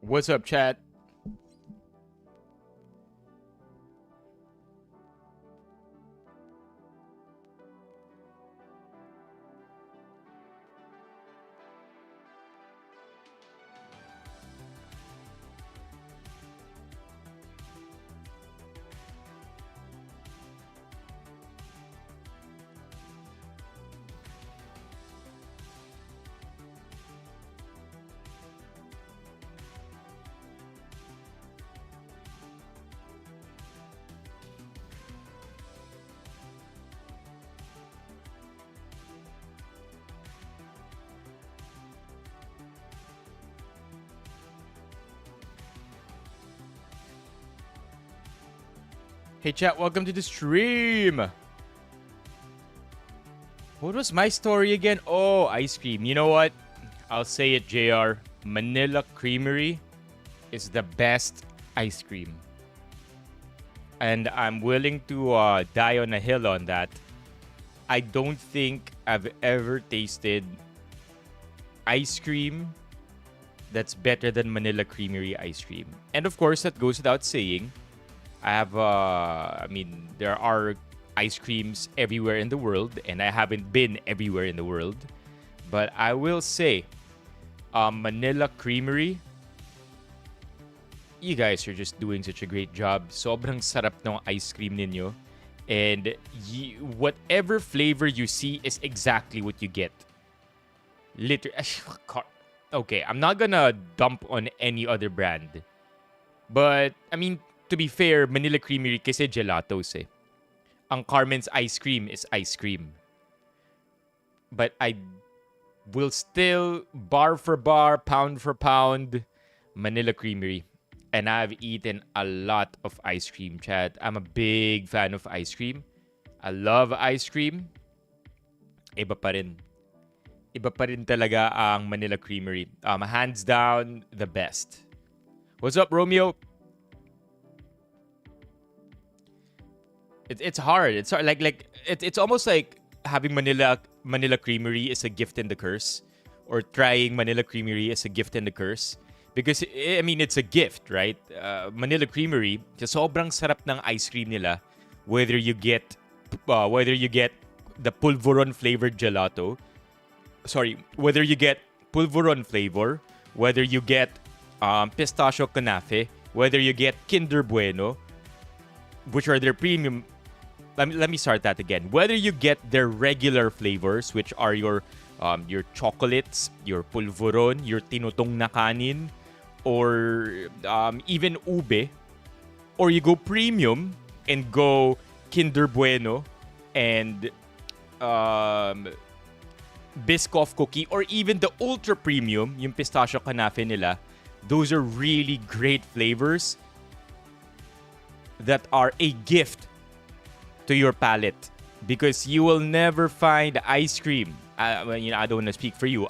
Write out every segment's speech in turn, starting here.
What's up, chat? Hey, chat, welcome to the stream. What was my story again? Oh, ice cream. You know what? I'll say it, JR. Manila Creamery is the best ice cream. And I'm willing to die on a hill on that. I don't think I've ever tasted ice cream that's better than Manila Creamery ice cream. And of course, that goes without saying. There are ice creams everywhere in the world, and I haven't been everywhere in the world. But I will say, Manila Creamery, you guys are just doing such a great job. Sobrang sarap ng ice cream ninyo. And whatever flavor you see is exactly what you get. Okay, I'm not gonna dump on any other brand. But, to be fair, Manila Creamery kasi gelatos eh. Ang Carmen's ice cream is ice cream. But I will still, bar for bar, pound for pound, Manila Creamery. And I've eaten a lot of ice cream, chat. I'm a big fan of ice cream. I love ice cream. Iba pa rin. Iba pa rin talaga ang Manila Creamery. Hands down, the best. What's up, Romeo? It's hard. It's hard. It's almost like having Manila Creamery is a gift and a curse, or trying Manila Creamery is a gift and a curse, because it's a gift, right? Manila Creamery, sobrang sarap ng ice cream nila. Whether you get the pulveron flavored gelato, whether you get pulveron flavor, whether you get pistachio canafe, whether you get Kinder Bueno, which are their premium. Let me start that again. Whether you get their regular flavors, which are your chocolates, your pulveron, your tinutong na kanin, or even ube, or you go premium and go Kinder Bueno and Biscoff cookie, or even the ultra premium, yung pistachio canafe nila, those are really great flavors that are a gift to your palate, because you will never find ice cream. I don't want to speak for you.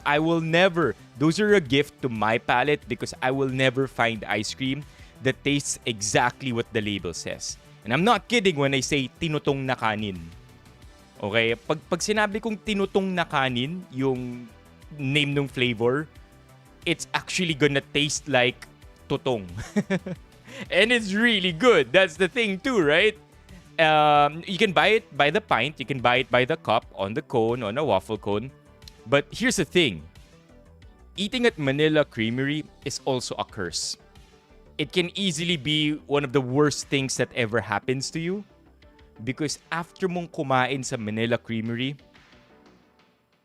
Those are a gift to my palate, because I will never find ice cream that tastes exactly what the label says. And I'm not kidding when I say tinutong na kanin. Okay? Pag sinabi kong tinutong na kanin, yung name ng flavor, it's actually gonna taste like tutong. And it's really good. That's the thing too, right? You can buy it by the pint. You can buy it by the cup, on the cone, on a waffle cone. But here's the thing. Eating at Manila Creamery is also a curse. It can easily be one of the worst things that ever happens to you. Because after mong kumain sa Manila Creamery,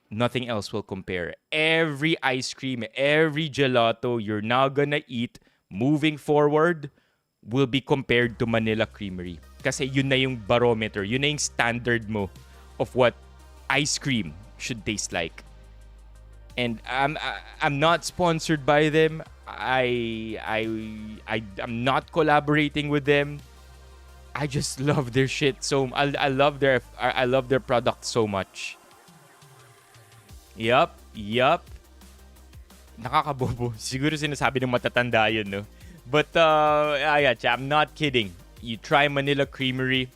nothing else will compare. Every ice cream, every gelato you're now gonna eat moving forward will be compared to Manila Creamery. Kasi yun na yung barometer, yun na yung standard mo of what ice cream should taste like. And I'm not sponsored by them. I'm not collaborating with them. I just love their shit so I love their product so much. Yup. Nakakabobo. Siguro sinasabi ng matatanda yun, no? But I'm not kidding. You try Manila Creamery,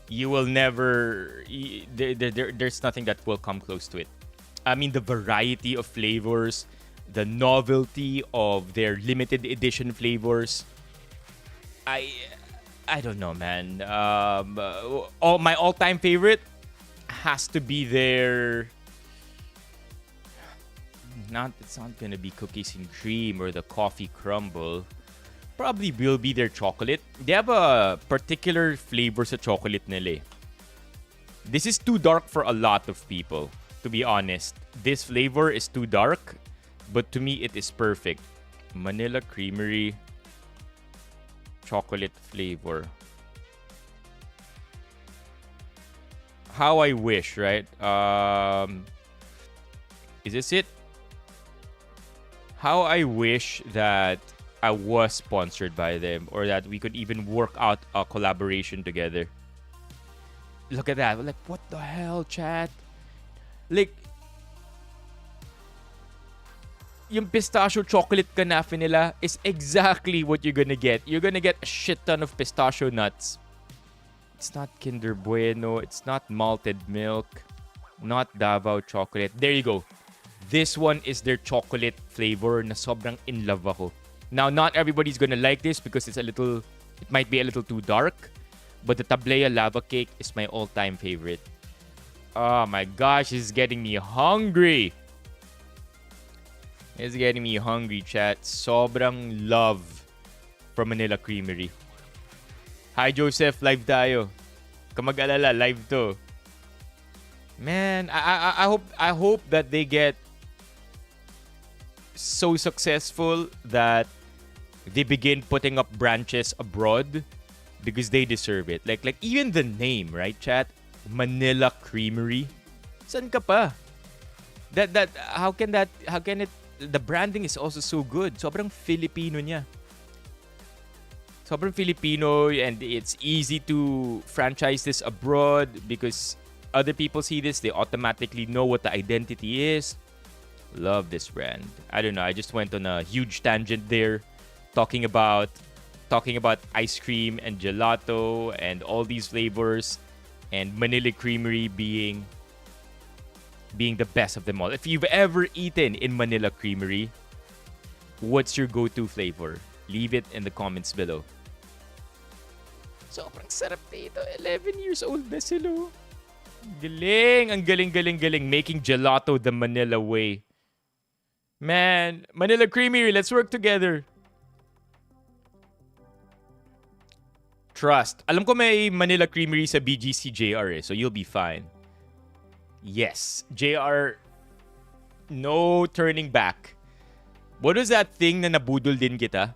you will never. There's nothing that will come close to it. The variety of flavors, the novelty of their limited edition flavors. I I don't know, man. My all-time favorite has to be their not it's not gonna be cookies and cream or the coffee crumble. Probably will be their chocolate. They have a particular flavor sa chocolate nila. This is too dark for a lot of people, to be honest. This flavor is too dark, but to me it is perfect. Manila Creamery chocolate flavor. How I wish, right? Is this it? How I wish that I was sponsored by them or that we could even work out a collaboration together. Look at that. Like, what the hell, chat? Like, yung pistachio chocolate kanafe nila is exactly what you're gonna get. You're gonna get a shit ton of pistachio nuts. It's not Kinder Bueno. It's not malted milk. Not Davao chocolate. There you go. This one is their chocolate flavor na sobrang in love ako. Now, not everybody's gonna like this because it might be a little too dark. But the Tablea lava cake is my all-time favorite. Oh my gosh, this is getting me hungry. It's getting me hungry, chat. Sobrang love from Manila Creamery. Hi, Joseph. Live tayo. Kamag-alala, live to. Man, I hope that they get so successful that they begin putting up branches abroad because they deserve it. Like even the name, right, chat? Manila Creamery. San ka pa? How can it the branding is also so good. Sobrang Filipino niya. Sobrang Filipino, and it's easy to franchise this abroad because other people see this, they automatically know what the identity is. Love this brand. I don't know, I just went on a huge tangent there talking about ice cream and gelato and all these flavors and Manila Creamery being the best of them all. If you've ever eaten in Manila Creamery, what's your go-to flavor? Leave it in the comments below. Sobrang sarap dito. 11 years old na sila. Galing. Ang galing. Making gelato the Manila way. Man, Manila Creamery, let's work together. Trust. Alam ko may Manila Creamery sa BGC JR so you'll be fine. Yes, JR, no turning back. What was that thing na nabudol din kita?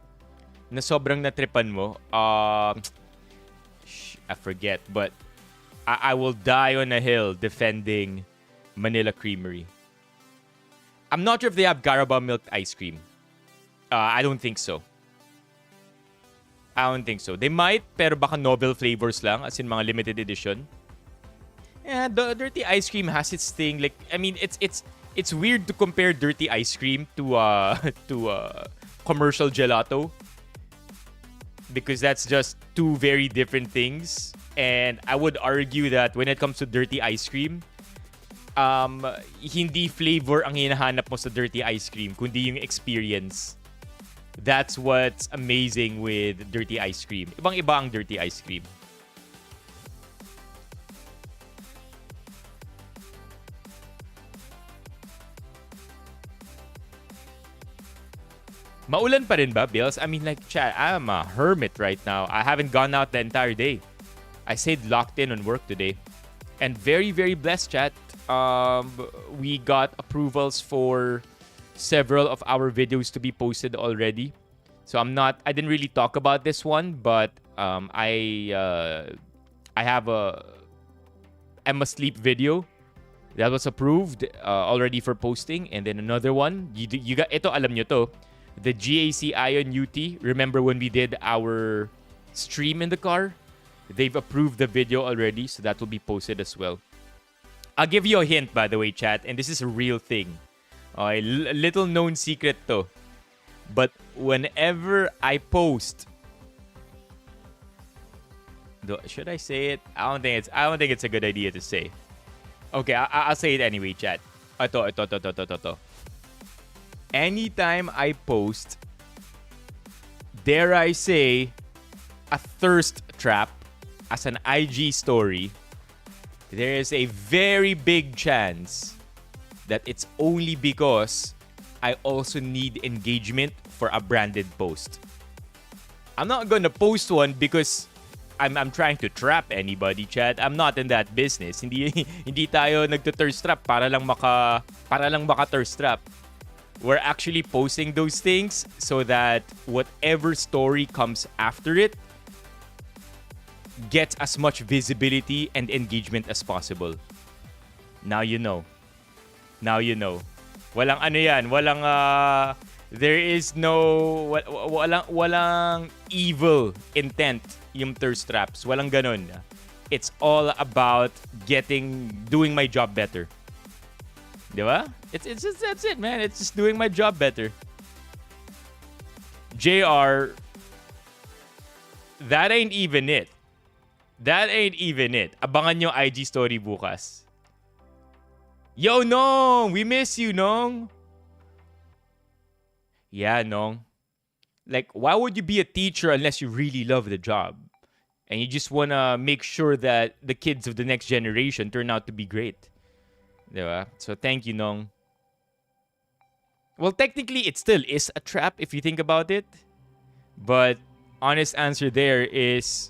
Na sobrang natripan mo? I forget, but I will die on a hill defending Manila Creamery. I'm not sure if they have Carabao milk ice cream. I don't think so. They might, pero baka novel flavors lang, as in mga limited edition. Yeah, the dirty ice cream has its thing. Like, I mean, it's weird to compare dirty ice cream to commercial gelato because that's just two very different things. And I would argue that when it comes to dirty ice cream, hindi flavor ang hinahanap mo sa dirty ice cream, kundi yung experience. That's what's amazing with dirty ice cream. Ibang-iba ang dirty ice cream. Maulan pa rin ba, Bills? I mean, like, chat, I'm a hermit right now. I haven't gone out the entire day. I stayed locked in on work today. And very, very blessed, chat. We got approvals for several of our videos to be posted already. So I didn't really talk about this one, but I have a Emma Sleep video that was approved already for posting. And then another one, you got, ito alam nyo to, the GAC Ion UT. Remember when we did our stream in the car? They've approved the video already, so that will be posted as well. I'll give you a hint, by the way, chat, and this is a real thing. A little known secret to. But whenever I post, should I say it? I don't think it's a good idea to say. Okay, I'll say it anyway, chat. Ito. anytime I post, dare I say, a thirst trap as an IG story, there is a very big chance that it's only because I also need engagement for a branded post. I'm not gonna post one because I'm trying to trap anybody, chat. I'm not in that business. Hindi tayo nagto-thirst trap para lang maka thirst trap. We're actually posting those things so that whatever story comes after it gets as much visibility and engagement as possible. Now you know. Now you know. Walang ano yan. Walang there is no walang evil intent yung thirst traps. Walang ganun. It's all about doing my job better. Diba? It's just, that's it, man. It's just doing my job better. JR, that ain't even it. That ain't even it. Abangan nyo IG story bukas. Yo, Nong! We miss you, Nong! Yeah, Nong. Like, why would you be a teacher unless you really love the job? And you just want to make sure that the kids of the next generation turn out to be great. Diba? So, thank you, Nong. Well, technically, it still is a trap if you think about it. But, honest answer there is,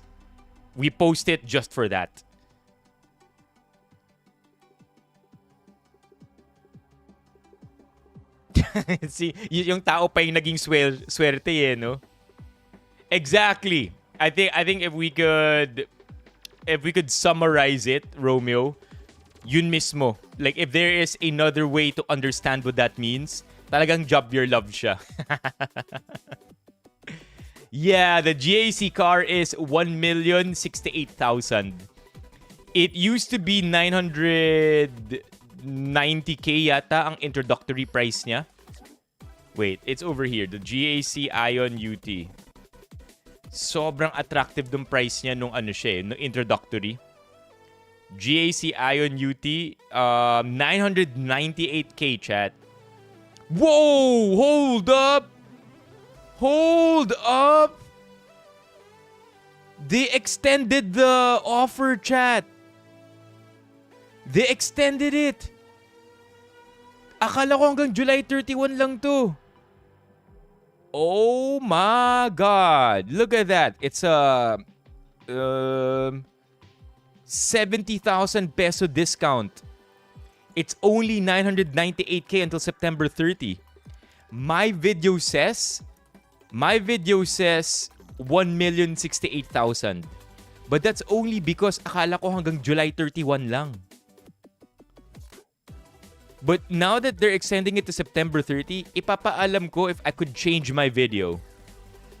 we post it just for that. See, yung tao pa yung naging swerte eh, no? Exactly. I think if we could summarize it, Romeo, yun mismo. Like, if there is another way to understand what that means, talagang job your love siya. Yeah, the GAC car is 1,068,000. It used to be 990k yata ang introductory price niya. Wait, it's over here. The GAC Ion UT. Sobrang attractive ng price niya nung ano siya, nung introductory. GAC Ion UT, 998k, chat. Whoa! Hold up! Hold up! They extended the offer, chat. They extended it. Akala ko hanggang July 31 lang to. Oh my God. Look at that. It's a 70,000 peso discount. It's only 998k until September 30. My video says 1,068,000. But that's only because akala ko hanggang July 31 lang. But now that they're extending it to September 30, ipapaalam ko if I could change my video.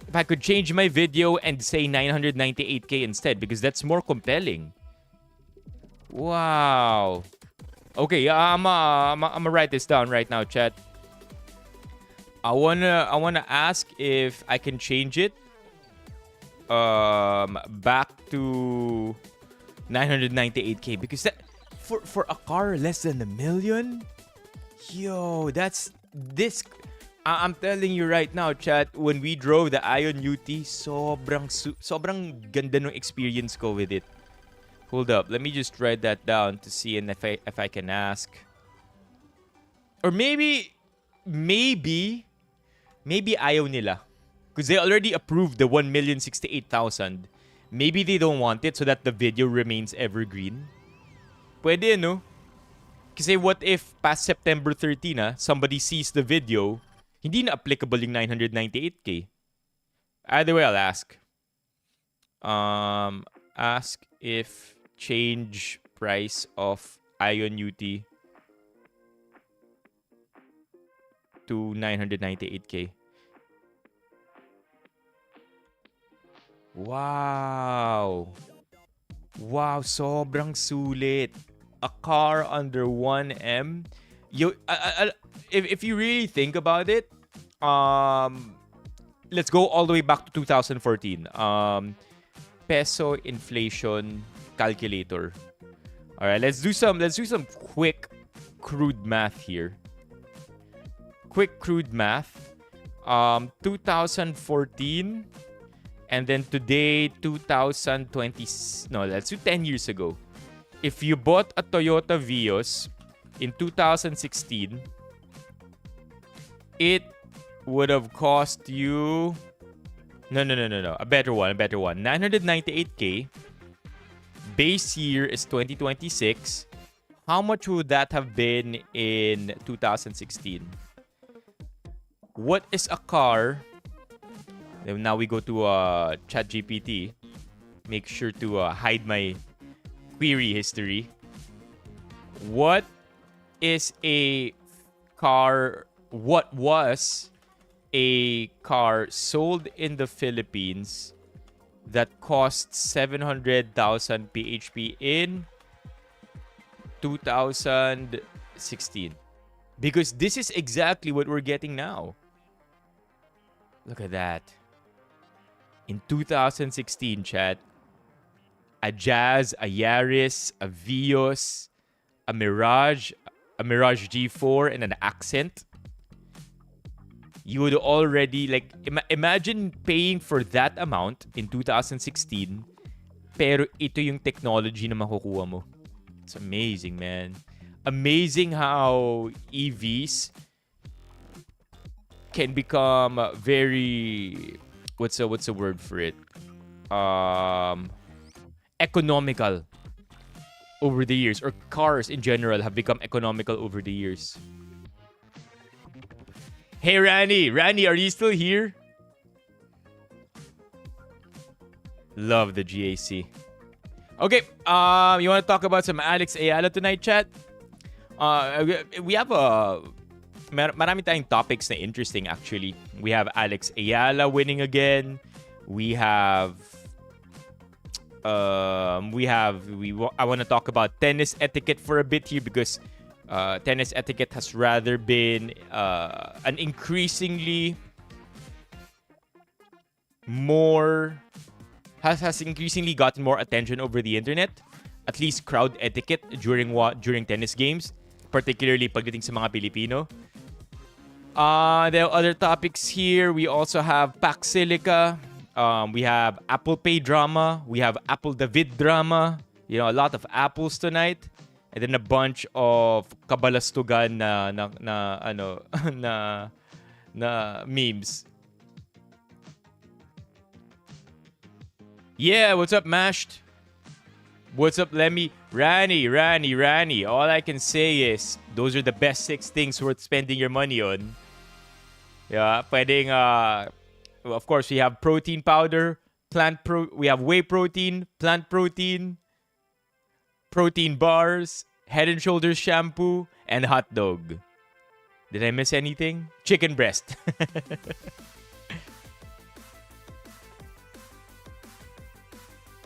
If I could change my video and say 998k instead, because that's more compelling. Wow. Okay, I'm gonna write this down right now, chat. I wanna ask if I can change it back to 998k, because that for a car less than $1 million, yo, that's this. I'm telling you right now, chat. When we drove the Ion UT, sobrang ganda ng experience ko with it. Hold up, let me just write that down to see and if I can ask, or maybe ayaw nila. Because they already approved the 1,068,000. Maybe they don't want it so that the video remains evergreen. Pwede, no? Kasi what if past September 30 na, somebody sees the video, hindi na applicable yung 998k. Either way, I'll ask. Ask if change price of Ion UT to 998k. Wow. Wow, sobrang sulit. A car under 1M. If you really think about it, let's go all the way back to 2014. Peso inflation calculator. All right, let's do some quick crude math here. quick crude math. 2014, and then today 2020. No, let's do 10 years ago. If you bought a Toyota Vios in 2016, it would have cost you no. A better one. 998K. Base year is 2026. How much would that have been in 2016? What is a car? Now we go to ChatGPT. Make sure to hide my query history. What is a car? What was a car sold in the Philippines that cost 700,000 PHP in 2016? Because this is exactly what we're getting now. Look at that. In 2016, chat, a Jazz, a Yaris, a Vios, a Mirage G4, and an Accent. You would already, like, imagine paying for that amount in 2016, pero ito yung technology na makukuha mo. It's amazing, man. Amazing how EVs can become very, what's the word for it? Economical over the years, or cars in general have become economical over the years. Hey, Rani, are you still here? Love the GAC. Okay, you want to talk about some Alex Ayala tonight, chat? We have marami tayong topics na interesting actually. We have Alex Ayala winning again. I want to talk about tennis etiquette for a bit here because tennis etiquette has rather been an increasingly more has increasingly gotten more attention over the internet. At least crowd etiquette during tennis games, particularly pagdating sa mga Pilipino. There are other topics here. We also have Pack Silica. We have Apple Pay drama. We have Apple David drama. You know, a lot of apples tonight. And then a bunch of kabalastugan na memes. Yeah, what's up, Mashed? What's up, Lemmy? Rani. All I can say is, those are the best 6 things worth spending your money on. Yeah, pwedeng, of course, we have protein powder, we have whey protein, plant protein bars, Head and Shoulders shampoo, and hot dog. Did I miss anything? Chicken breast.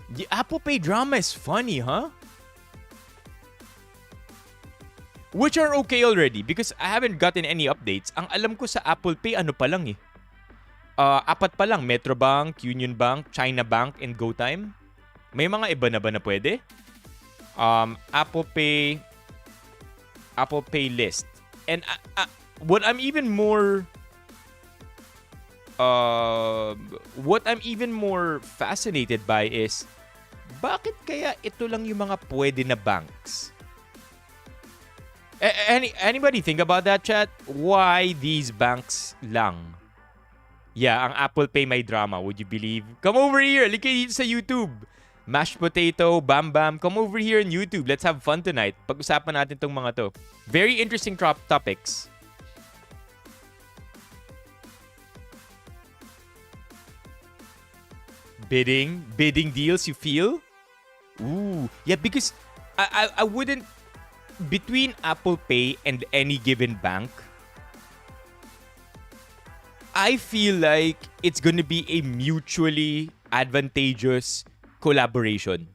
The Apple Pay drama is funny, huh? Which are okay already because I haven't gotten any updates. Ang alam ko sa Apple Pay, ano pa lang eh. 4 pa lang. Metrobank, Union Bank, China Bank, and GoTime. May mga iba na ba na pwede? Apple Pay list. And what I'm even more fascinated by is, bakit kaya ito lang yung mga pwede na banks? Anybody think about that, chat? Why these banks lang? Yeah, ang Apple Pay may drama, would you believe? Come over here, like dito sa YouTube. Mashed potato, bam bam. Come over here on YouTube. Let's have fun tonight. Pag-usapan natin tong mga to. Very interesting topics. Bidding deals, you feel? Ooh, yeah, because I wouldn't, between Apple Pay and any given bank, I feel like it's gonna be a mutually advantageous collaboration,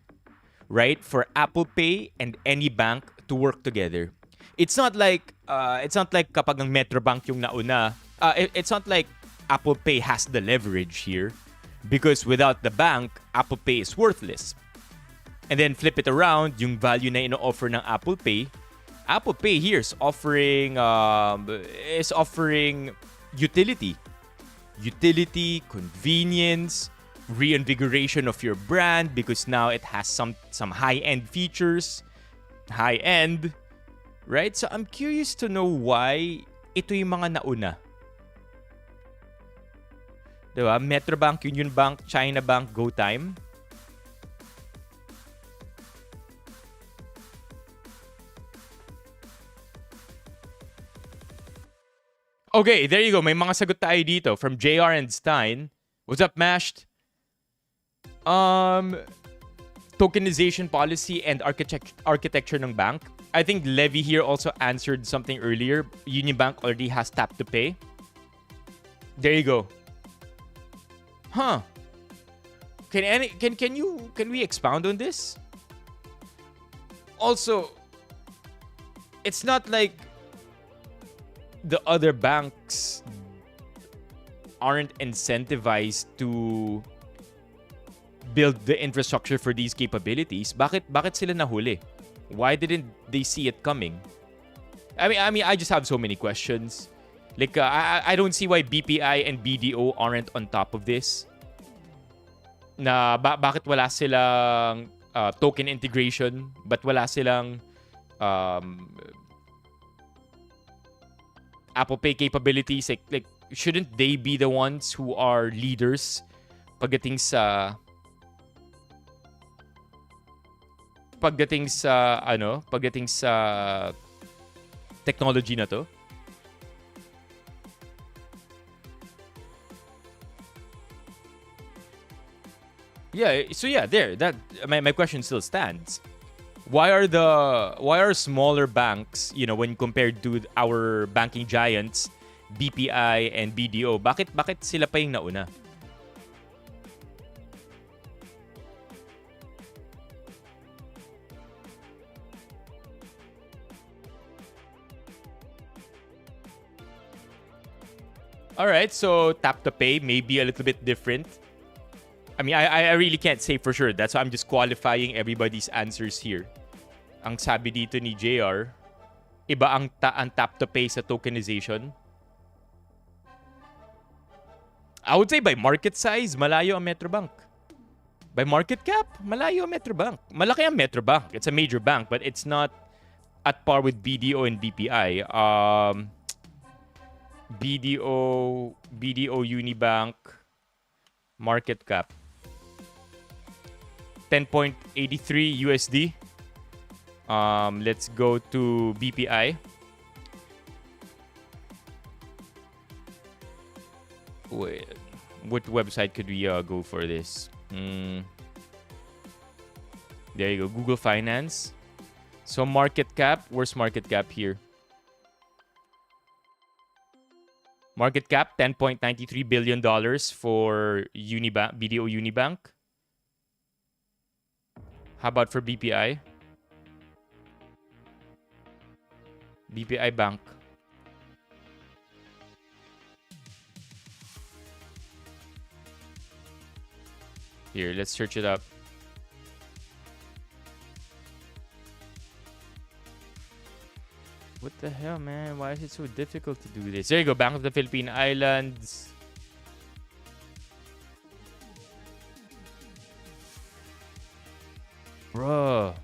right? For Apple Pay and any bank to work together. It's not like kapag ang Metrobank yung nauna. It's not like Apple Pay has the leverage here. Because without the bank, Apple Pay is worthless. And then flip it around, yung value na ino-offer ng Apple Pay Apple Pay here is offering utility, convenience, reinvigoration of your brand because now it has some high-end features, high-end, right? So I'm curious to know why ito yung mga nauna. Diba? Metrobank, Union Bank, China Bank, GoTime. Okay, there you go. May mga sagot tayo dito from JR and Stein. What's up, Mashed? Tokenization policy and architecture ng bank. I think Levy here also answered something earlier. Union Bank already has tap to pay. There you go. Huh. Can we expound on this? Also, it's not like the other banks aren't incentivized to build the infrastructure for these capabilities. Bakit sila nahuli? Why didn't they see it coming? I mean, I just have so many questions. Like, I don't see why BPI and BDO aren't on top of this. Na bakit wala silang token integration? But wala silang Apple Pay capabilities? Like, shouldn't they be the ones who are leaders pagdating sa technology na to? Yeah, so yeah, that my question still stands. Why are smaller banks, when compared to our banking giants, BPI and BDO, bakit sila pa yung nauna? All right, so tap to pay may be a little bit different. I mean, I really can't say for sure. That's why I'm just qualifying everybody's answers here. Ang sabi dito ni JR, iba ang tap to pay sa tokenization. I would say by market size, malayo ang Metrobank. By market cap, malayo ang Metrobank. Malaki ang Metrobank. It's a major bank, but it's not at par with BDO and BPI. BDO Unibank market cap 10.83 USD. Let's go to BPI. Wait, what website could we go for this? There you go, Google Finance. So market cap, where's market cap here? Market cap, $10.93 billion for BDO Unibank. How about for BPI? BPI Bank. Here, let's search it up. What the hell, man? Why is it so difficult to do this? There you go, Bank of the Philippine Islands. Bro,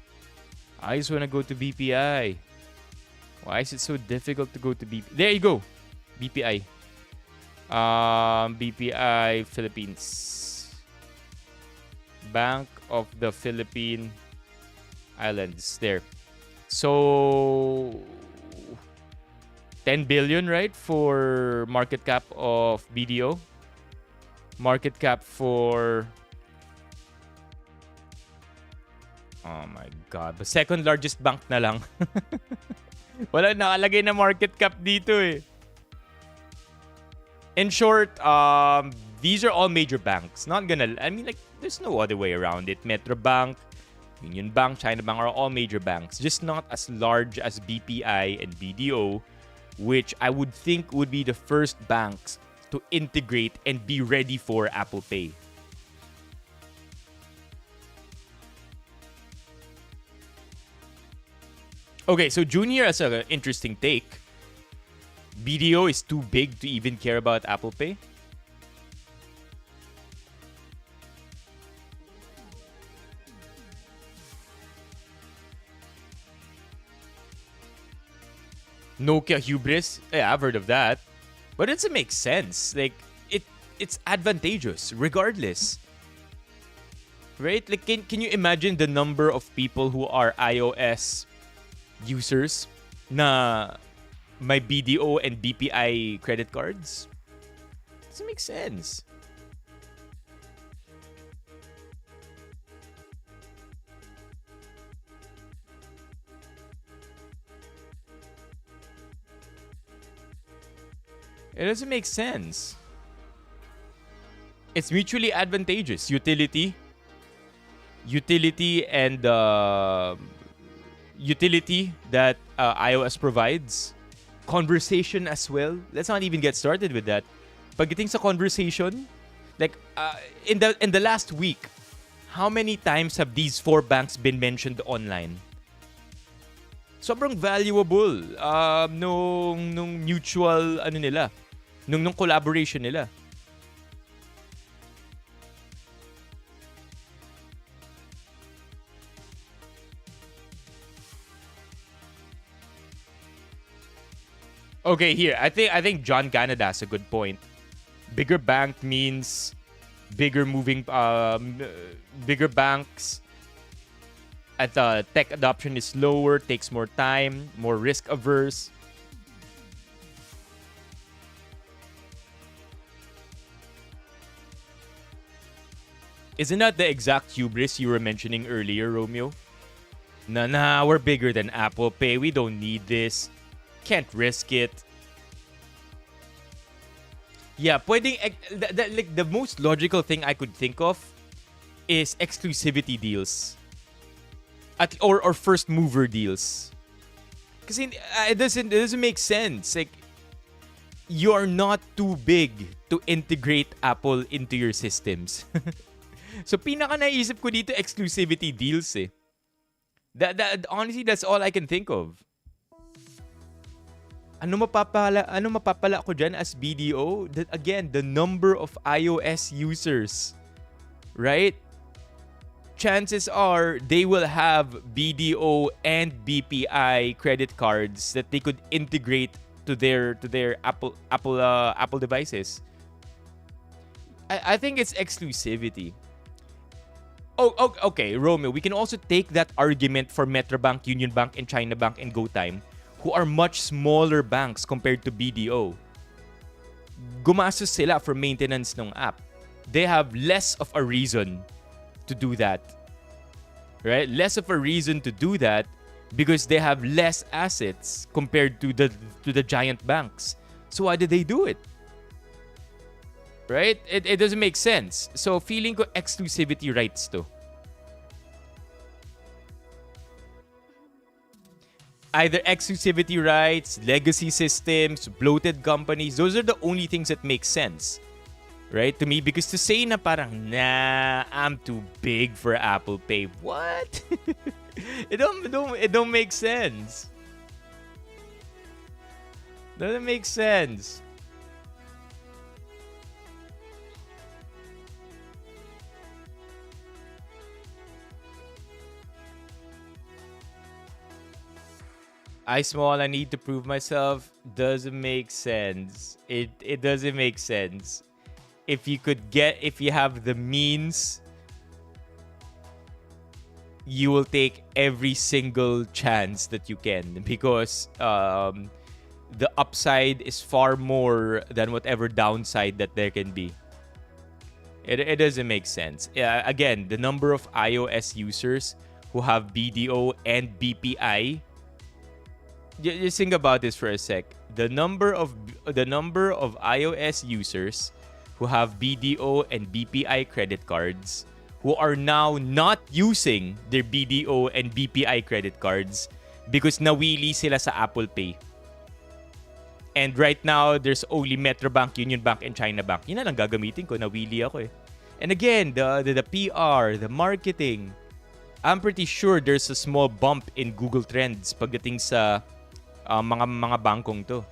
I just want to go to BPI. Why is it so difficult to go to BPI? There you go, BPI. BPI Philippines. Bank of the Philippine Islands. There. So 10 billion, right, for market cap of BDO. Market cap for... Oh my God. The second largest bank na lang. Wala nakalagay na market cap dito eh. In short, these are all major banks. Not gonna... I mean, like, there's no other way around it. Metro Bank, Union Bank, China Bank are all major banks. Just not as large as BPI and BDO, which I would think would be the first banks to integrate and be ready for Apple Pay. Okay, so Junior has an interesting take. BDO is too big to even care about Apple Pay. Nokia hubris. Yeah, I've heard of that. But it doesn't make sense. Like, it's advantageous regardless. Right? Like, can you imagine the number of people who are iOS users na may BDO and BPI credit cards? Doesn't make sense. It doesn't make sense. It's mutually advantageous. Utility and utility that iOS provides. Conversation as well. Let's not even get started with that. Pagdating sa conversation, like in the last week, how many times have these four banks been mentioned online? Sobrang valuable nung mutual ano nila, nung collaboration nila. Okay, here. I think John Canada has a good point. Bigger bank means bigger banks. At tech adoption is slower, takes more time, more risk averse. Isn't that the exact hubris you were mentioning earlier, Romeo? Nah, we're bigger than Apple Pay. We don't need this. Can't risk it. Yeah, pwedeng like the most logical thing I could think of is exclusivity deals. Or first mover deals. Kasi it doesn't make sense. Like, you are not too big to integrate Apple into your systems. So pinaka naisip ko dito exclusivity deals eh. That honestly, that's all I can think of. Ano mapapala ko dyan as BDO? Again, the number of iOS users. Right? Chances are they will have BDO and BPI credit cards that they could integrate to their Apple devices. I think it's exclusivity. Oh, okay, Romeo. We can also take that argument for Metrobank, Union Bank, and China Bank and GoTime, who are much smaller banks compared to BDO. Gumastos sila for maintenance ng app. They have less of a reason to do that. Right? Less of a reason to do that because they have less assets compared to the giant banks. So why did they do it? Right? It doesn't make sense. So feeling ko exclusivity rights to. Either exclusivity rights, legacy systems, bloated companies, those are the only things that make sense. Right? To me, because to say na parang, nah, I'm too big for Apple Pay. What? it don't make sense. Doesn't make sense. I small, I need to prove myself. Doesn't make sense. It doesn't make sense. If you have the means, you will take every single chance that you can because the upside is far more than whatever downside that there can be. It doesn't make sense. Again, the number of iOS users who have BDO and BPI. Just think about this for a sec. The number of iOS users who have BDO and BPI credit cards who are now not using their BDO and BPI credit cards because nawili sila sa Apple Pay. And right now, there's only Metrobank, Union Bank, and China Bank. Yun na lang gagamitin ko. Nawili ako eh. And again, the PR, the marketing. I'm pretty sure there's a small bump in Google Trends pagdating sa mga bangkong to.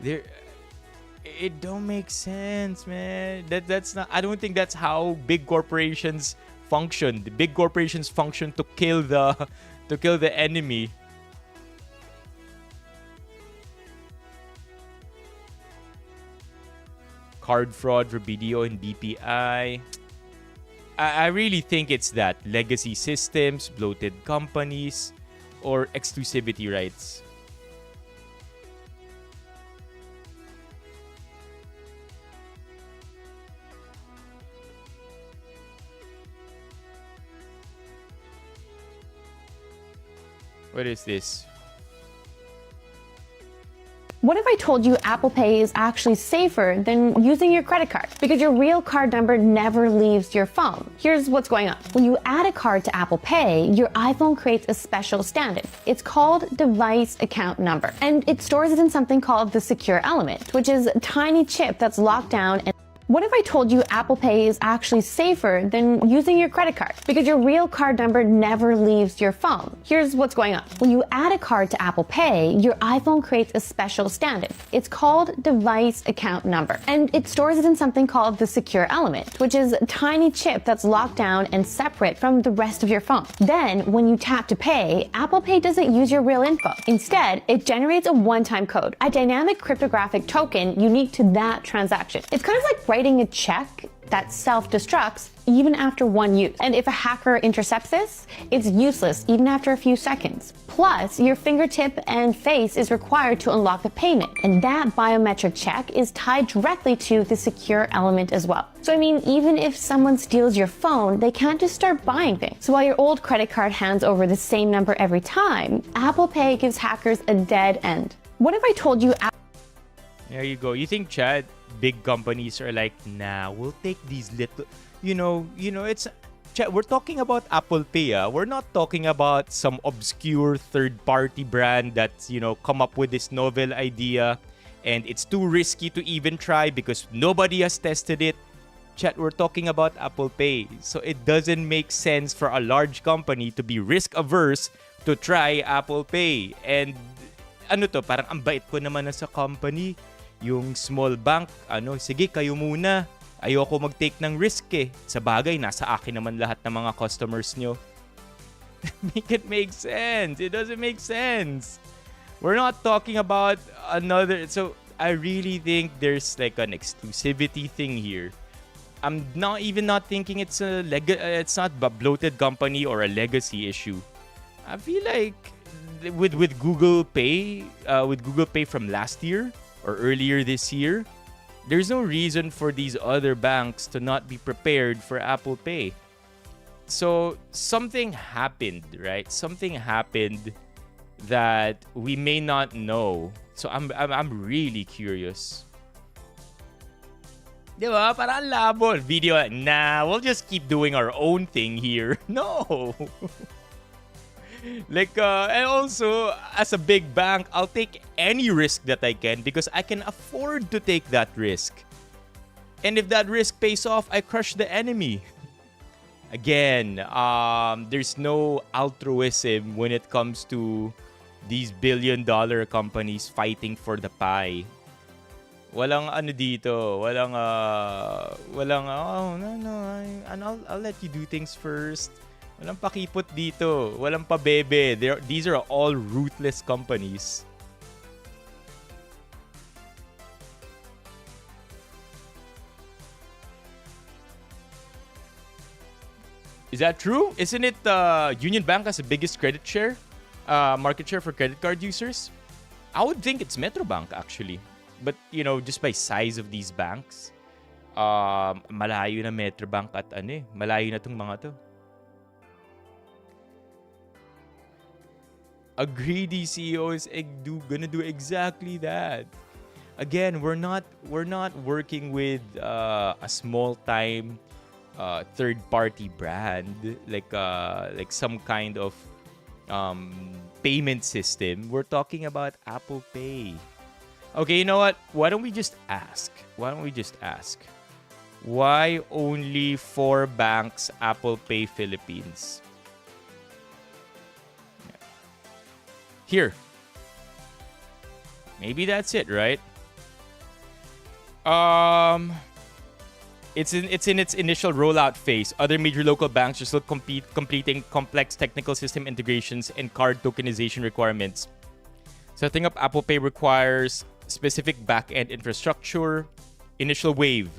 There, it don't make sense, man. That's not. I don't think that's how big corporations function. The big corporations function to kill the enemy. Card fraud for BDO and BPI. I really think it's that. Legacy systems, bloated companies, or exclusivity rights. What is this? What if I told you Apple Pay is actually safer than using your credit card? Because your real card number never leaves your phone. Here's what's going on. When you add a card to Apple Pay, your iPhone creates a special stand-in. It's called device account number. And it stores it in something called the secure element, which is a tiny chip that's locked down. And what if I told you Apple Pay is actually safer than using your credit card? Because your real card number never leaves your phone. Here's what's going on. When you add a card to Apple Pay, your iPhone creates a special stand-in. It's called device account number. And it stores it in something called the secure element, which is a tiny chip that's locked down and separate from the rest of your phone. Then, when you tap to pay, Apple Pay doesn't use your real info. Instead, it generates a one-time code, a dynamic cryptographic token unique to that transaction. It's kind of like writing a check that self-destructs even after one use. And if a hacker intercepts this, it's useless even after a few seconds. Plus, your fingertip and face is required to unlock the payment. And that biometric check is tied directly to the secure element as well. So I mean, even if someone steals your phone, they can't just start buying things. So while your old credit card hands over the same number every time, Apple Pay gives hackers a dead end. What if I told you There you go. You think, Chad, big companies are like, nah, we'll take these little, it's, Chad, we're talking about Apple Pay. We're not talking about some obscure third-party brand that's, come up with this novel idea and it's too risky to even try because nobody has tested it. Chad, we're talking about Apple Pay. So it doesn't make sense for a large company to be risk-averse to try Apple Pay. And parang ang bait ko naman na sa company. Yung small bank, sige kayo muna. Ayoko mag-take ng risk eh. Sa bagay, nasa akin naman lahat ng mga customers nyo. Make it make sense. It doesn't make sense. We're not talking about another... So, I really think there's like an exclusivity thing here. I'm not thinking it's not a bloated company or a legacy issue. I feel like with Google Pay, from last year, or earlier this year, there's no reason for these other banks to not be prepared for Apple Pay. So something happened, right? Something happened that we may not know. So I'm really curious. Diba? Parang labo. Video, nah, we'll just keep doing our own thing here. No. And also, as a big bank, I'll take any risk that I can because I can afford to take that risk. And if that risk pays off, I crush the enemy. Again, there's no altruism when it comes to these billion-dollar companies fighting for the pie. Walang dito. I'll let you do things first. Walang pakipot dito. Walang pabebe. These are all ruthless companies. Is that true? Isn't it Union Bank has the biggest credit share, market share for credit card users? I would think it's Metrobank actually. But, just by size of these banks, malayo na Metrobank at malayo na tong mga to. A greedy CEO is gonna do exactly that. Again, we're not working with a small-time third-party brand like some kind of payment system. We're talking about Apple Pay. Okay, you know what? Why don't we just ask? Why only 4 banks Apple Pay Philippines? Here. Maybe that's it, right? It's in its initial rollout phase. Other major local banks are still completing complex technical system integrations and card tokenization requirements. Setting up Apple Pay requires specific back-end infrastructure. Initial wave.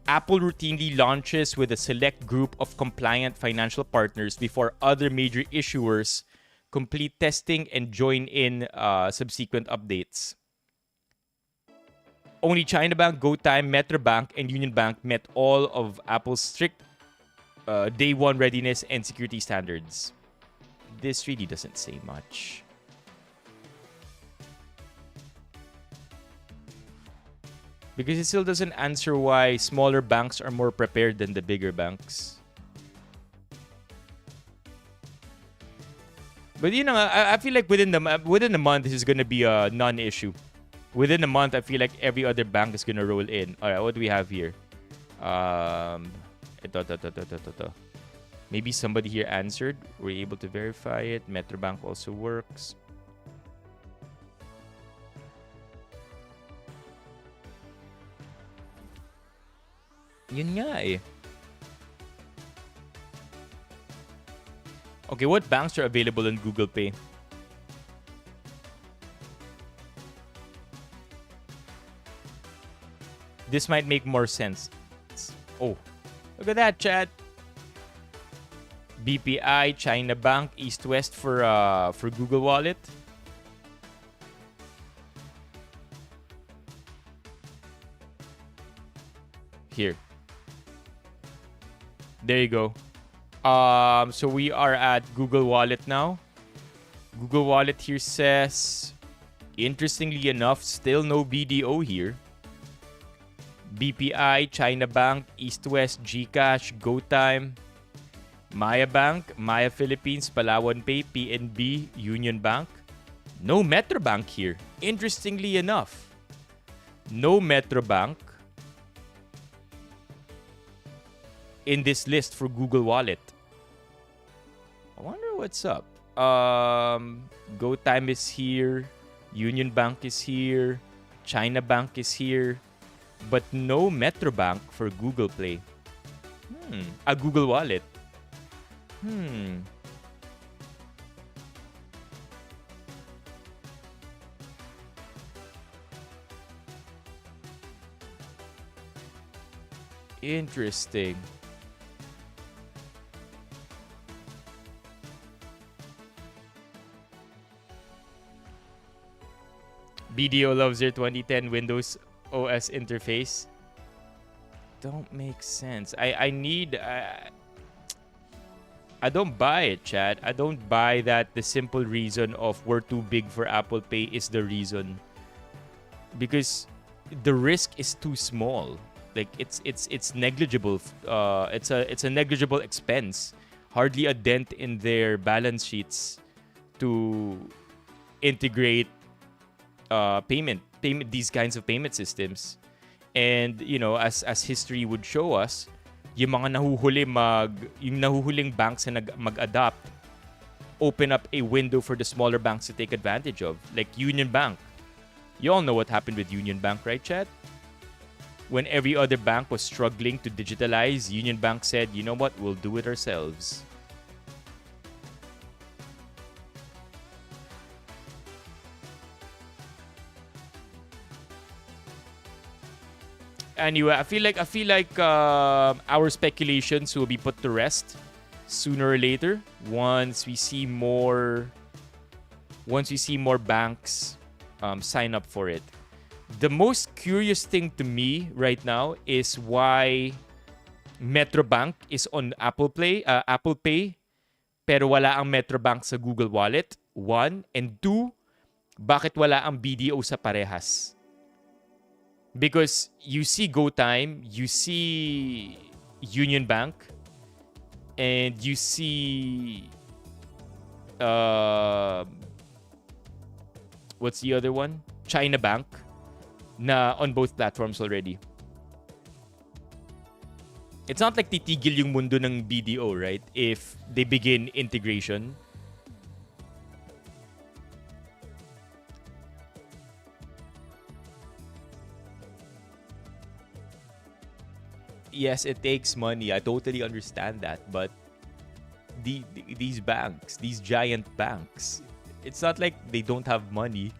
Apple routinely launches with a select group of compliant financial partners before other major issuers complete testing and join in subsequent updates. Only China Bank, GoTime, Metro Bank, and Union Bank met all of Apple's strict day one readiness and security standards. This really doesn't say much. Because it still doesn't answer why smaller banks are more prepared than the bigger banks. But you know, I feel like within the month, this is gonna be a non-issue. Within a month, I feel like every other bank is gonna roll in. All right, what do we have here? Maybe somebody here answered. We're able to verify it. Metrobank also works. Yun nga eh. Okay, what banks are available on Google Pay? This might make more sense. Oh, look at that, chat. BPI, China Bank, East West for Google Wallet. Here. There you go. So we are at Google Wallet now. Google Wallet here says, interestingly enough, still no BDO here. BPI, China Bank, East West, GCash, GoTime, Maya Bank, Maya Philippines, Palawan Pay, PNB, Union Bank. No Metro Bank here. Interestingly enough, no Metro Bank in this list for Google Wallet. I wonder what's up. GoTime is here. Union Bank is here. China Bank is here. But no Metro Bank for Google Play. Google Wallet. Interesting. BDO loves their 2010 Windows OS interface. Don't make sense. I don't buy it, chat. I don't buy that the simple reason of we're too big for Apple Pay is the reason. Because the risk is too small. Like it's negligible. It's a negligible expense. Hardly a dent in their balance sheets to integrate these kinds of payment systems. And you know, as history would show us, yung mga nahuhuling banks na mag-adapt open up a window for the smaller banks to take advantage of, like Union Bank. You all know what happened with Union Bank, right, chat? When every other bank was struggling to digitalize, Union Bank said, you know what, we'll do it ourselves. Anyway, I feel like our speculations will be put to rest sooner or later once we see more banks sign up for it. The most curious thing to me right now is why Metrobank is on Apple Pay, pero wala ang Metrobank sa Google Wallet. 1, and 2, bakit wala ang BDO sa parehas? Because you see GoTime, you see Union Bank, and you see what's the other one? China bank na on both platforms already. It's not like titigil yung mundo ng BDO, right? If they begin integration. Yes, it takes money. I totally understand that. But these banks, these giant banks, it's not like they don't have money.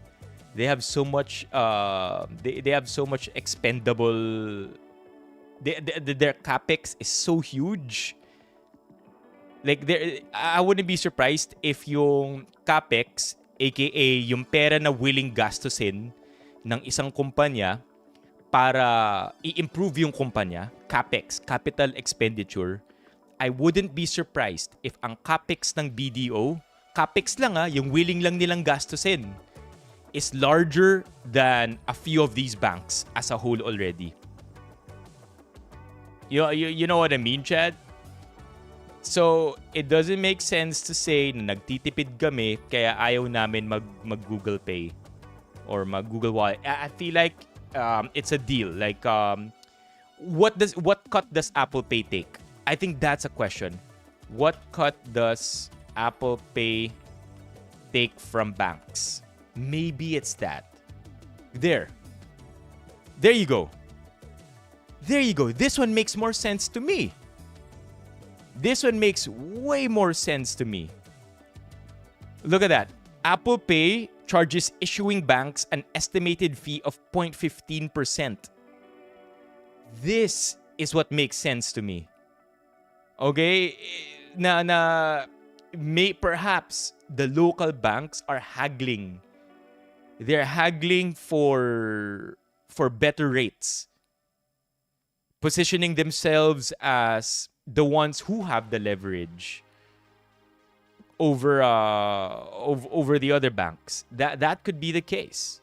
They have so much. They have so much expendable. Their capex is so huge. Like I wouldn't be surprised if yung capex, aka yung pera na willing gastusin ng isang kumpanya para i-improve yung kumpanya, capex, capital expenditure, I wouldn't be surprised if ang capex ng BDO, capex lang yung willing lang nilang gastusin, is larger than a few of these banks as a whole already. You know what I mean, Chad? So, it doesn't make sense to say na nagtitipid kami kaya ayaw namin mag Google Pay or mag Google Wallet. I feel like it's a deal. Like, what cut does Apple Pay take? I think that's a question. What cut does Apple Pay take from banks? Maybe it's that. There you go. There you go. This one makes more sense to me. This one makes way more sense to me. Look at that. Apple Pay charges issuing banks an estimated fee of 0.15%. This is what makes sense to me. Okay? Perhaps the local banks are haggling. They're haggling for better rates. Positioning themselves as the ones who have the leverage over the other banks. That could be the case.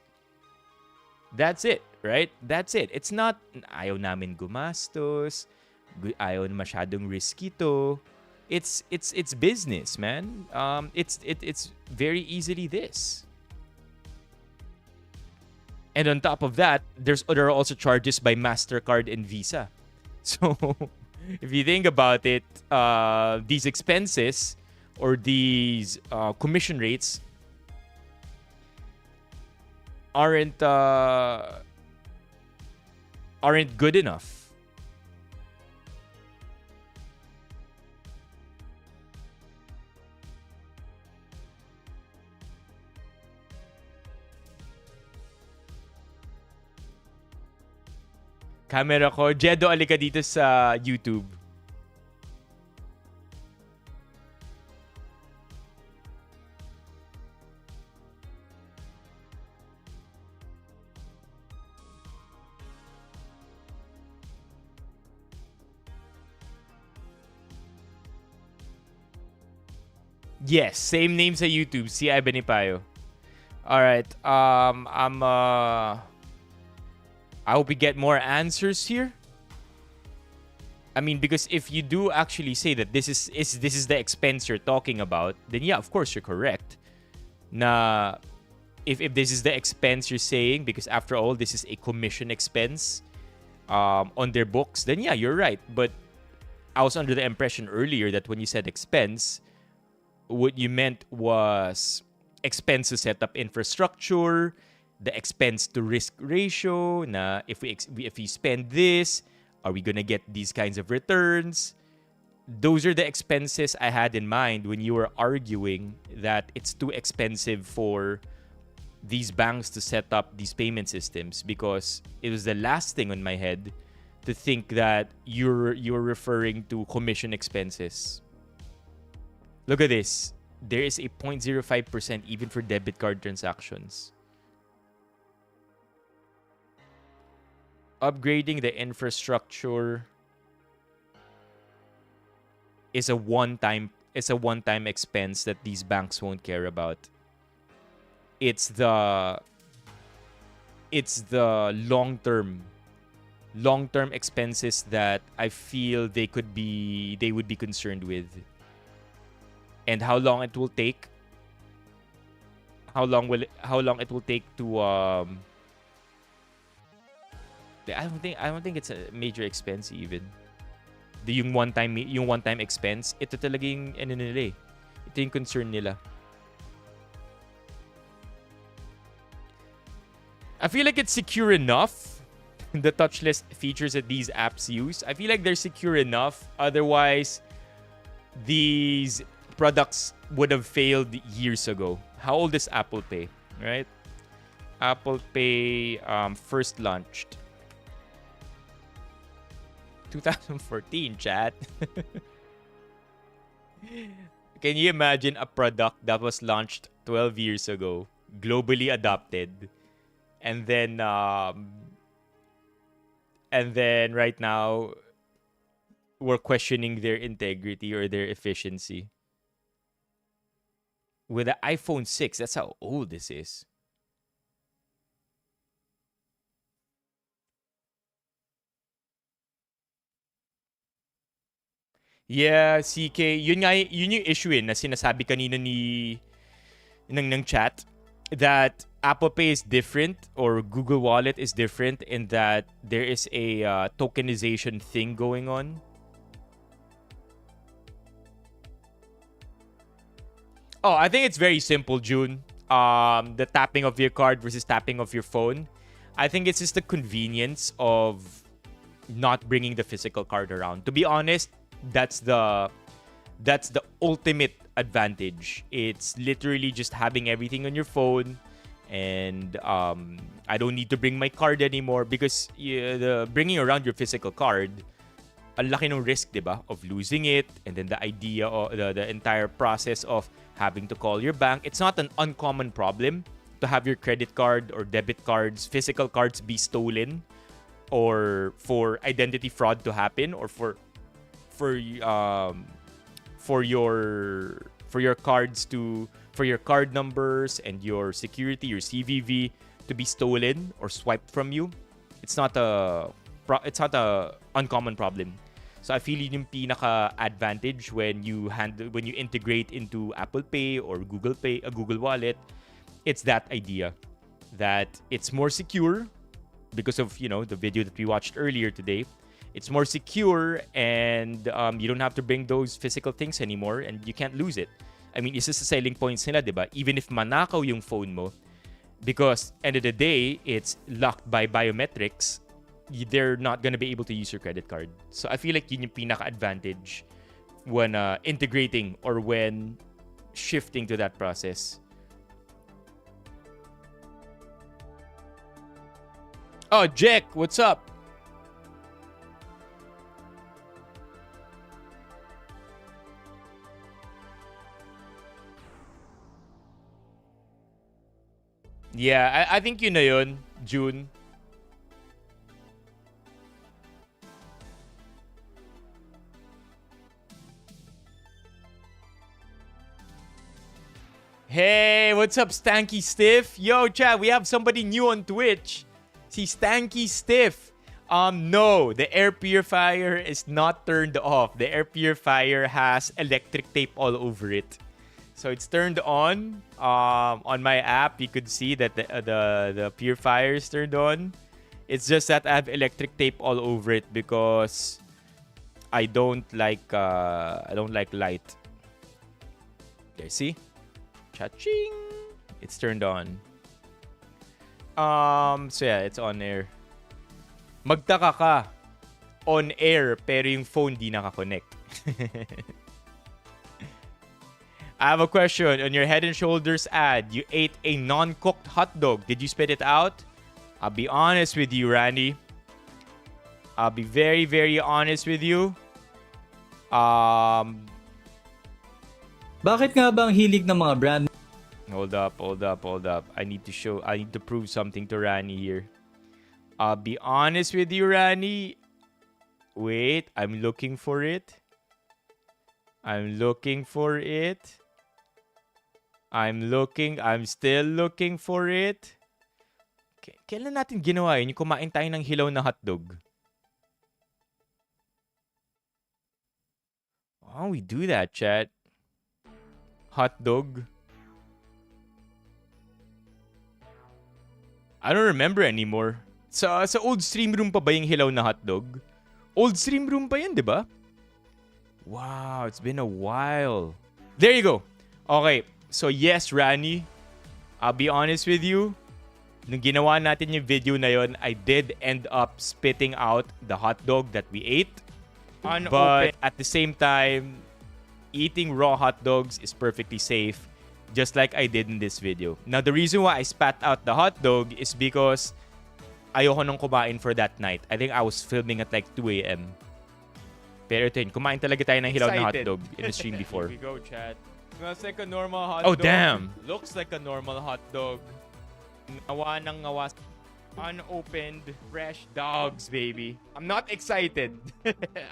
That's it, right? That's it. It's not ayaw namin gumastos, ayaw masyadong risky to. It's business, man. It's very easily this. And on top of that, there are also charges by MasterCard and Visa. So, if you think about it, these expenses or these commission rates aren't good enough. Camera ko. Jedo, alika dito sa YouTube. Yes, same name sa YouTube. Si Benipayo. Alright. I hope we get more answers here. I mean, because if you do actually say that this is the expense you're talking about, then yeah, of course you're correct. Na if this is the expense you're saying, because after all, this is a commission expense on their books, then yeah, you're right. But I was under the impression earlier that when you said expense, what you meant was expense to set up infrastructure, the expense to risk ratio, na if we spend this, are we gonna get these kinds of returns? Those are the expenses I had in mind when you were arguing that it's too expensive for these banks to set up these payment systems, because it was the last thing on my head to think that you're referring to commission expenses. Look at this. There is a 0.05% even for debit card transactions. Upgrading the infrastructure is a one-time expense that these banks won't care about. It's the long-term expenses that I feel they would be concerned with. And how long it will take, how long it will take to I don't think it's a major expense even. Yung one time expense, ito talaga yung ano nila eh. Ito yung concern nila. I feel like it's secure enough. The touchless features that these apps use, I feel like they're secure enough. Otherwise, these products would have failed years ago. How old is Apple Pay, right? Apple Pay first launched 2014, chat. Can you imagine a product that was launched 12 years ago, globally adopted, and then right now we're questioning their integrity or their efficiency? With the iPhone 6, that's how old this is. Yeah, CK, yun yung issue na sinasabi kanina ng chat, that Apple Pay is different or Google Wallet is different in that there is a tokenization thing going on. Oh, I think it's very simple, June. The tapping of your card versus tapping of your phone. I think it's just the convenience of not bringing the physical card around. To be honest, that's the ultimate advantage. It's literally just having everything on your phone, and I don't need to bring my card anymore because the bringing around your physical card, ang laki ng risk, diba, of losing it, and then the idea of the entire process of having to call your bank. It's not an uncommon problem to have your credit card or debit cards, physical cards be stolen, or for identity fraud to happen, or for your cards to for your card numbers and your security, your CVV to be stolen or swiped from you. It's not a uncommon problem. So I feel yung pinaka advantage when you integrate into Apple Pay or Google Pay, Google Wallet, it's that idea that it's more secure because of, the video that we watched earlier today. It's more secure, and you don't have to bring those physical things anymore, and you can't lose it. I mean, isa sa selling points nila, diba? Even if manakaw yung phone mo, because end of the day, it's locked by biometrics, they're not gonna be able to use your credit card. So I feel like yun yung pinaka-advantage when integrating or when shifting to that process. Oh, Jack, what's up? Yeah, I think yun na yun, June. Hey, what's up, Stanky Stiff? Yo, chat, we have somebody new on Twitch. See, Stanky Stiff. No, the air purifier is not turned off. The air purifier has electric tape all over it. So it's turned on. On my app, you could see that the purifier is turned on. It's just that I have electric tape all over it because I don't like light. There, see? Cha-ching! It's turned on. So yeah, it's on air. Magtaka ka. On air, pero yung phone di naka-connect. I have a question. On your Head and Shoulders ad, you ate a non-cooked hot dog. Did you spit it out? I'll be honest with you, Randy. I'll be very, very honest with you. Bakit nga ba ang hilig ng mga brand? Hold up. I need to prove something to Rani here. I'll be honest with you, Rani. Wait, I'm looking for it. I'm still looking for it. Kailan natin ginawa yun? Yung kumain tayo ng hilaw na hotdog. Why don't we do that, chat? Hotdog. I don't remember anymore. Sa old stream room pa ba yung hilaw na hotdog? Old stream room pa yan, di ba? Wow, it's been a while. There you go. Okay, so yes, Rani, I'll be honest with you. Nung ginawa natin yung video na yon, I did end up spitting out the hotdog that we ate. But at the same time, eating raw hot dogs is perfectly safe, just like I did in this video. Now, the reason why I spat out the hot dog is because ayoko nang kumain for that night. I think I was filming at like 2 a.m. Pero ito yun, kumain talaga tayo ng hilaw na hot dog in the stream before. Here we go, chat. Smells like a normal hot Oh, dog. damn. Looks like a normal hot dog. Ngawa ng ngawa. Unopened, fresh dogs, baby. I'm not excited.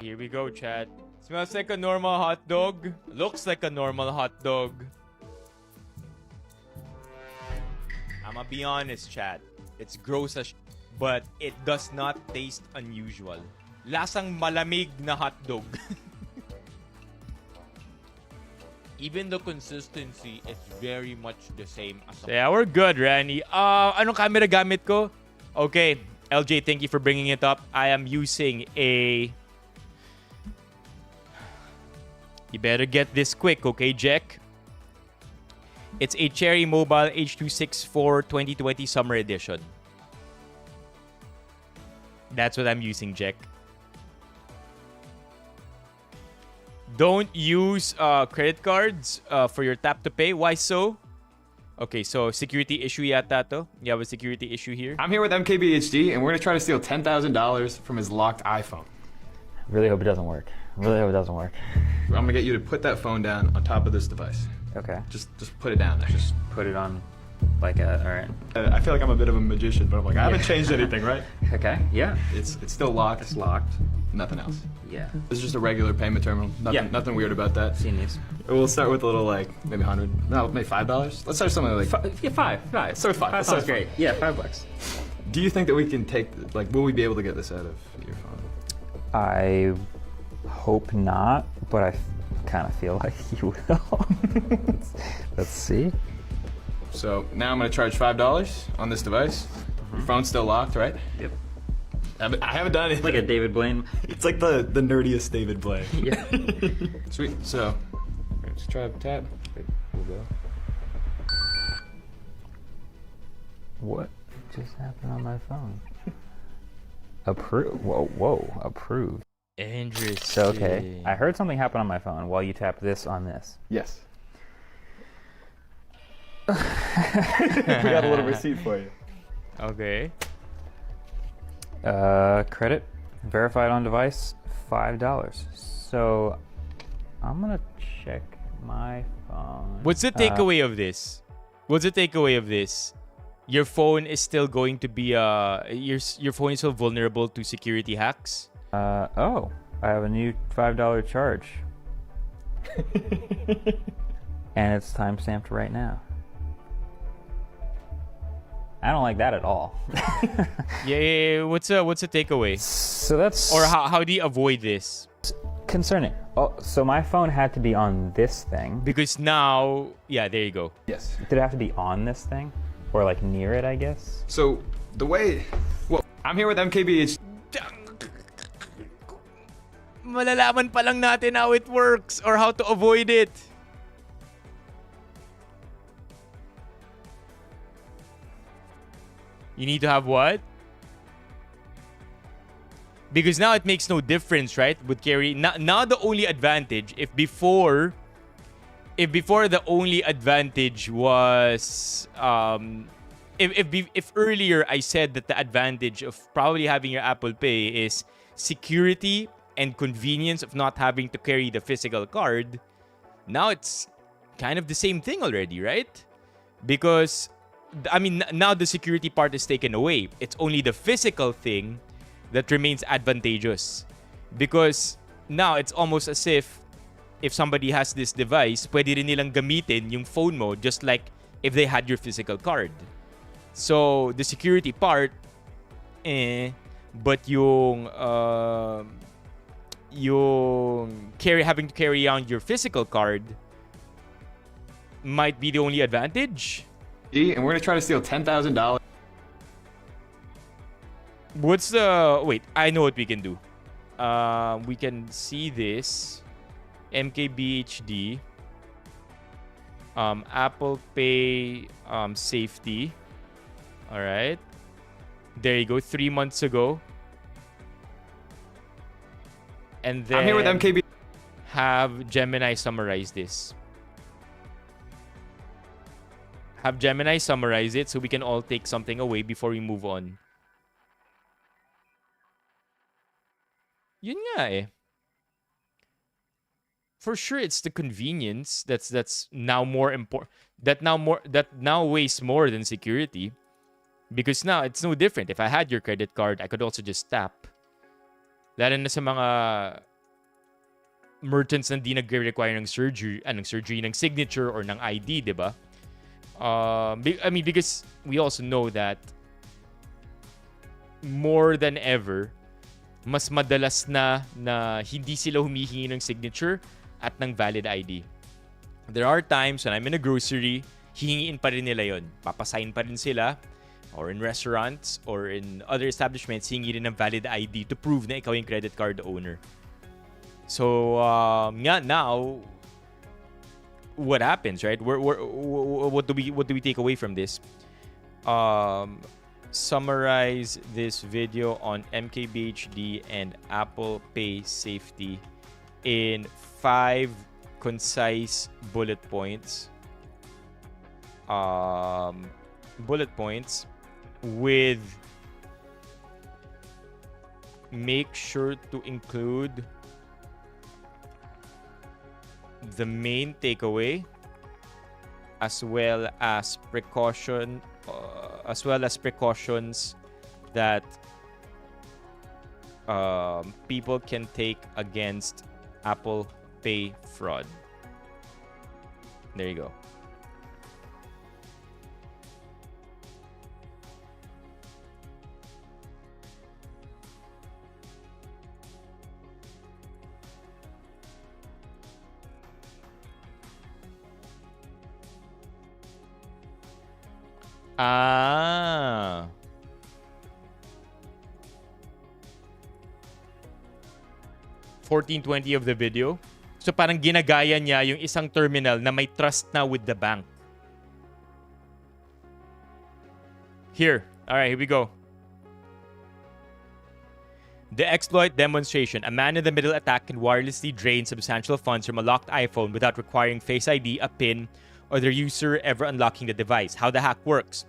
Here we go, chat. Smells like a normal hot dog. Looks like a normal hot dog. I'ma be honest, chat. It's gross as but it does not taste unusual. Lasang malamig na hot dog. Even the consistency is very much the same as a... Yeah, we're good, Rani. Anong camera gamit ko? Okay, LJ, thank you for bringing it up. I am using a... You better get this quick, okay, Jack? It's a Cherry Mobile H264 2020 Summer Edition. That's what I'm using, Jack. Don't use credit cards for your tap to pay. Why so? Okay, so security issue yata to. You have a security issue here. I'm here with MKBHD, and we're gonna try to steal $10,000 from his locked iPhone. Really hope it doesn't work. Really hope it doesn't work. I'm gonna get you to put that phone down on top of this device. Okay. Just put it down there. Just put it on like a, all right. I feel like I'm a bit of a magician, but I'm like, I haven't changed anything, right? Okay, yeah. It's still locked. It's locked. Nothing else. Yeah. This is just a regular payment terminal. Nothing weird about that. Seen these. We'll start with a little, like, maybe 100. No, maybe $5. Let's start something like... Yeah, five. Let's start with $5. Five sounds great. Yeah, $5. Do you think that we can take, like, will we be able to get this out of your phone? I hope not, but I kind of feel like you will. Let's see. So now I'm gonna charge $5 on this device. Your phone's still locked, right? Yep. I haven't done anything. Like a David Blaine. It's like the nerdiest David Blaine. Yeah. Sweet. So let's try tap. We'll go. What just happened on my phone? Approved. Whoa. Approved. Interesting. So, okay. I heard something happen on my phone while you tapped this on this. Yes. We got a little receipt for you. Okay. Credit verified on device, $5. So I'm gonna check my phone. What's the takeaway of this? What's the takeaway of this? Your phone is still going to be your phone is still vulnerable to security hacks. Oh, I have a new $5 charge, and it's timestamped right now. I don't like that at all. Yeah. What's the takeaway? So that's Or how do you avoid this? concerning. Oh, so my phone had to be on this thing. Because now, yeah, there you go. Yes. Did it have to be on this thing, or like near it? I guess. So the way, well, I'm here with MKBHD. Malalaman pa lang natin how it works or how to avoid it. You need to have what? Because now it makes no difference, right? With carry now the only advantage, if before the only advantage was if earlier I said that the advantage of probably having your Apple Pay is security and convenience of not having to carry the physical card, now it's kind of the same thing already, right? Because I mean, now the security part is taken away. It's only the physical thing that remains advantageous. Because now it's almost as if somebody has this device, pwede rin nilang gamitin yung phone mo just like if they had your physical card. So, the security part, but yung having to carry around your physical card might be the only advantage. And we're gonna try to steal $10,000. What's the... Wait, I know what we can do. We can see this. MKBHD. Apple Pay safety. Alright. There you go. 3 months ago. And then... I'm here with MKB. Have Gemini summarize this. Have Gemini summarize it so we can all take something away before we move on. Yun nga eh. For sure, it's the convenience that's now more important. That now weighs more than security, because now it's no different. If I had your credit card, I could also just tap. Lalo na sa mga merchants na di nagre-require ng surgery, ng signature or ng ID, di ba? I mean, because we also know that more than ever, mas madalas na hindi sila humihingi ng signature at ng valid ID. There are times when I'm in a grocery, hihingiin pa rin nila yun. Papasign pa rin sila. Or in restaurants or in other establishments, hingi rin ng valid ID to prove na ikaw yung credit card owner. So, now, what happens, right? What do we take away from this? Summarize this video on MKBHD and Apple Pay safety in 5 concise bullet points. With make sure to include the main takeaway as well as precautions that people can take against Apple Pay fraud. There you go. Ah. 14:20 of the video. So parang ginagaya niya yung isang terminal na may trust na with the bank. Here. Alright, here we go. The exploit demonstration. A man-in-the-middle attack can wirelessly drain substantial funds from a locked iPhone without requiring Face ID, a PIN, or the user ever unlocking the device. How the hack works.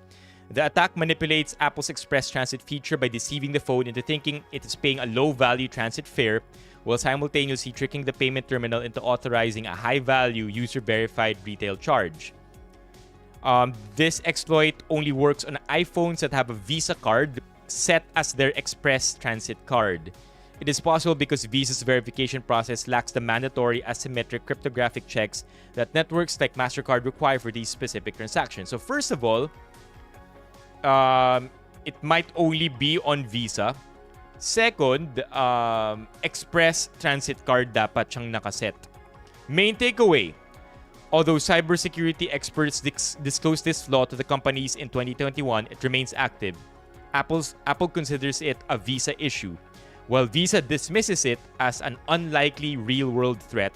The attack manipulates Apple's Express Transit feature by deceiving the phone into thinking it is paying a low-value transit fare while simultaneously tricking the payment terminal into authorizing a high-value, user-verified retail charge. This exploit only works on iPhones that have a Visa card set as their Express Transit card. It is possible because Visa's verification process lacks the mandatory asymmetric cryptographic checks that networks like MasterCard require for these specific transactions. So first of all, it might only be on Visa. Second, Express Transit card dapat siyang nakaset. Main takeaway. Although cybersecurity experts disclosed this flaw to the companies in 2021, it remains active. Apple considers it a Visa issue, while Visa dismisses it as an unlikely real-world threat,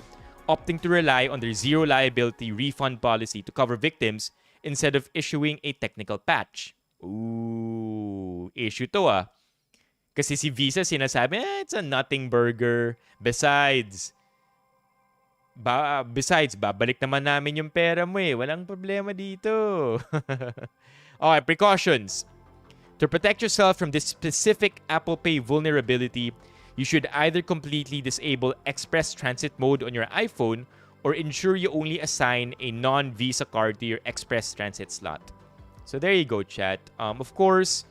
opting to rely on their zero liability refund policy to cover victims instead of issuing a technical patch. Ooh, issue to ah. Kasi si Visa sinasabi, it's a nothing burger. Besides, babalik naman namin yung pera mo eh. Walang problema dito. Okay, precautions. To protect yourself from this specific Apple Pay vulnerability, you should either completely disable Express Transit mode on your iPhone or ensure you only assign a non-Visa card to your Express Transit slot. So there you go, chat. Of course,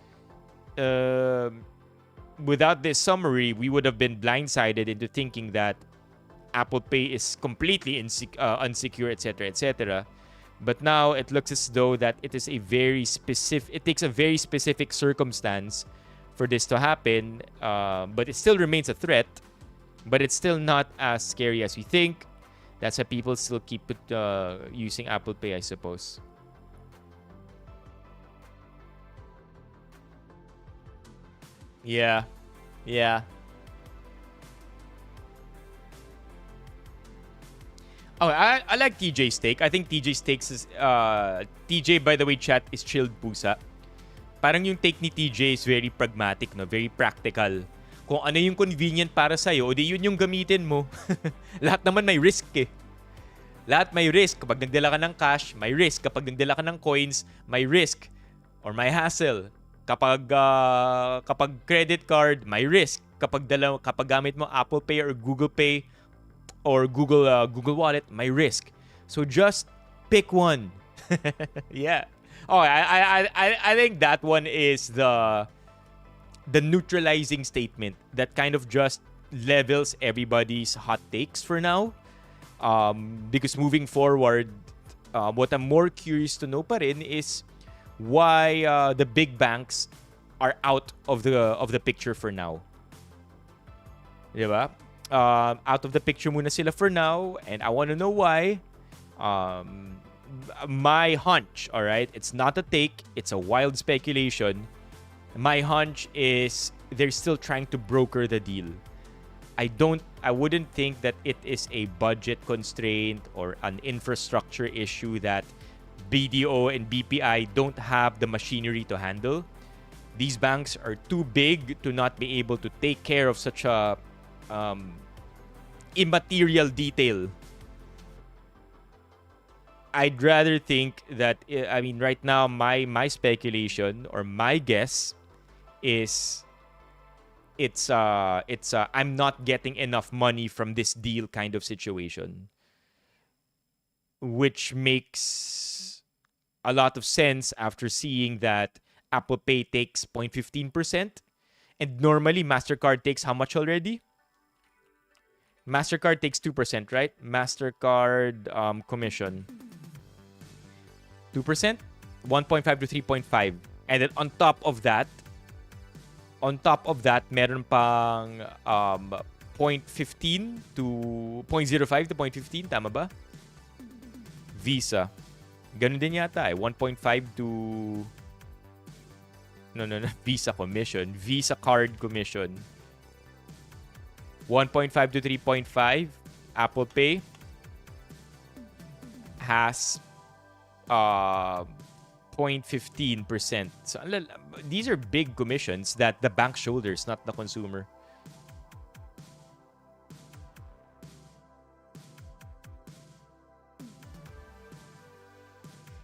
without this summary, we would have been blindsided into thinking that Apple Pay is completely unsecure, etc., etc. But now it looks as though that it takes a very specific circumstance for this to happen. But it still remains a threat. But it's still not as scary as we think. That's why people still keep using Apple Pay, I suppose. Yeah. Yeah. Oh, I like TJ's take. I think TJ's takes is TJ, by the way, chat, is chilled pusa. Parang yung take ni TJ is very pragmatic, no? Very practical. Kung ano yung convenient para sa'yo, o di yun yung gamitin mo. Lahat naman may risk eh. Lahat may risk. Kapag nagdala ka ng cash, may risk. Kapag nagdala ka ng coins, may risk. Or may hassle. Kapag credit card, may risk. Kapag gamit mo Apple Pay or Google Pay or Google Wallet, may risk. So just pick one. Yeah. Oh, I think that one is the neutralizing statement that kind of just levels everybody's hot takes for now. Because moving forward, what I'm more curious to know pa rin is why the big banks are out of the picture for now. Diba? Out of the picture muna sila for now, and I want to know why. My hunch, all right, it's not a take, it's a wild speculation. My hunch is they're still trying to broker the deal. I wouldn't think that it is a budget constraint or an infrastructure issue that BDO and BPI don't have the machinery to handle. These banks are too big to not be able to take care of such a immaterial detail. I'd rather think that, I mean, right now, my speculation or my guess is it's I'm not getting enough money from this deal kind of situation, which makes a lot of sense after seeing that Apple Pay takes 0.15%, and normally MasterCard takes how much already? MasterCard takes 2%, right? MasterCard commission 2%, 1.5 to 3.5, and then on top of that, meron pang 0.15 to 0.05 to 0.15, tama ba? Visa. Ganun din yata eh. 1.5 to... No. Visa commission. Visa card commission. 1.5 to 3.5. Apple Pay has 0.15%. So, these are big commissions that the bank shoulders, not the consumer.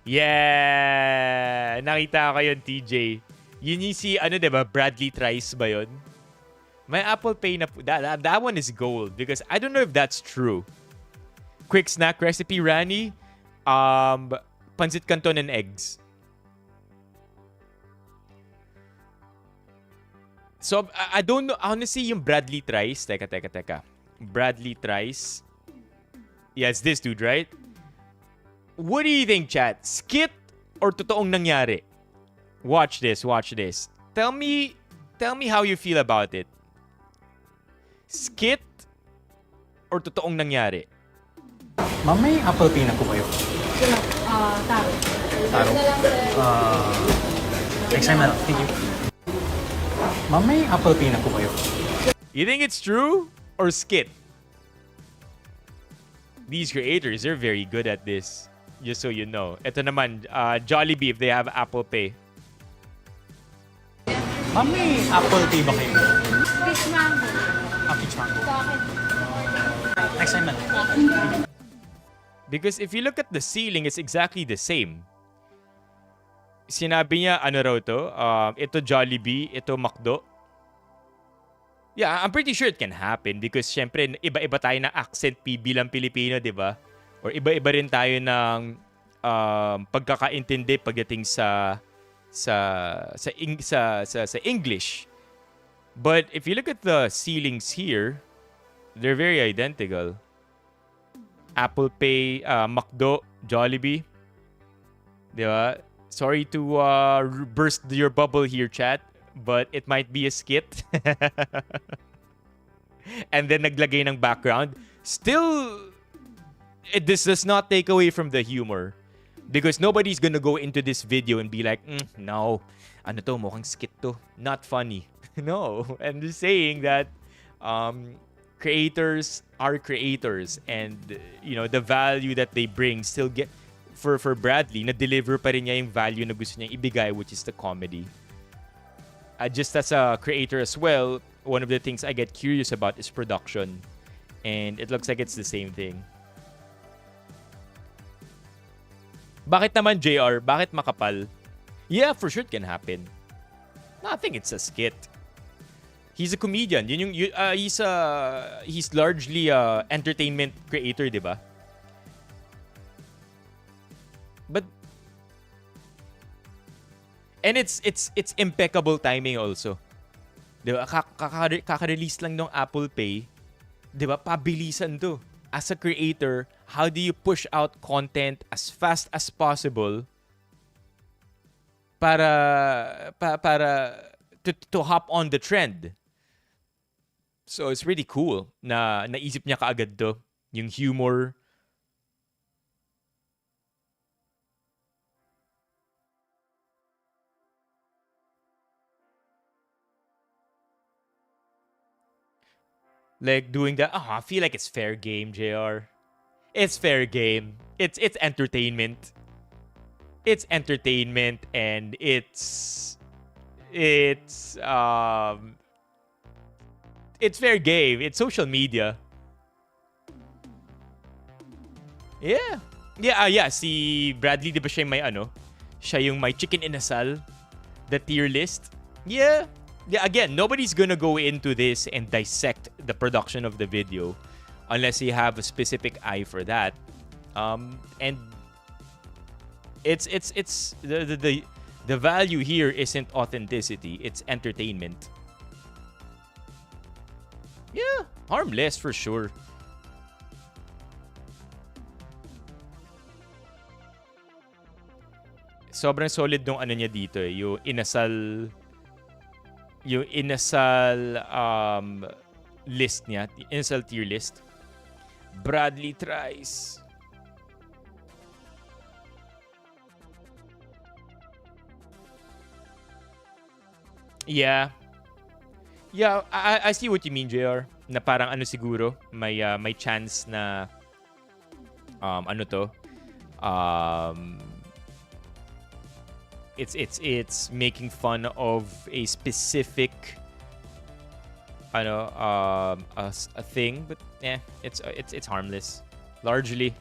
Yeah! Nakita ko yun, TJ. Yun yung si, diba, Bradley Trice ba yun? May Apple Pay na... That one is gold because I don't know if that's true. Quick snack recipe, Rani. Pancit canton and eggs. So, I don't know. Honestly, yung Bradley Trice. Teka. Bradley Trice. Yeah, it's this dude, right? What do you think, chat? Skit or totoong nangyari? Watch this. Tell me how you feel about it. Skit or totoong nangyari? Ma'am, may Apple Pay na po kayo? Taro. Taro? Next time na lang. Thank you. Ma'am, may Apple Pay na po kayo? You think it's true or skit? These creators, they're very good at this. Just so you know. Ito naman, Jollibee, if they have Apple Pay. Ma'am, may Apple Pay ba kayo? Peach mango. Peach mango. Sa akin. Next time na lang. Because if you look at the ceiling, it's exactly the same. Sinabi niya, ano raw to? Ito Jollibee, ito McDo. Yeah, I'm pretty sure it can happen because syempre, iba-iba tayo ng accent bilang Pilipino, di ba? Or iba-iba rin tayo ng pagkakaintindi pagdating sa English. But if you look at the ceilings here, they're very identical. Apple Pay, McDo, Jollibee. Di ba? Sorry to burst your bubble here, chat. But it might be a skit. And then naglagay ng background. Still, this does not take away from the humor. Because nobody's gonna go into this video and be like, no, ano to, mukhang skit to. Not funny. No, I'm just saying that creators are creators, and the value that they bring still get for Bradley, na-deliver pa rin niya yung value na gusto niya ibigay, which is the comedy. Just as a creator as well, one of the things I get curious about is production. And it looks like it's the same thing. Bakit naman, JR? Bakit makapal? Yeah, for sure it can happen. No, I think it's a skit. He's a comedian. He's largely a entertainment creator, di ba? And it's impeccable timing also. Di ba? Kaka-release lang ng Apple Pay. Di ba? Pabilisan to. As a creator, how do you push out content as fast as possible para to hop on the trend? So it's really cool na naisip niya kaagad to. Yung humor. Like doing that. I feel like it's fair game, JR. It's fair game. It's entertainment. It's entertainment, and it's fair game. It's social media. Yeah. Yeah, si Bradley, di ba siya yung may siya yung may chicken inasal, the tier list. Yeah, again, nobody's gonna go into this and dissect the production of the video unless you have a specific eye for that. And it's the value here isn't authenticity, it's entertainment. Yeah, harmless for sure. Sobrang solid nung niya dito yung inasal list niya, inasal tier list. Bradley tries. Yeah, I see what you mean, JR. Na parang siguro may chance na it's making fun of a specific a thing, but it's harmless largely.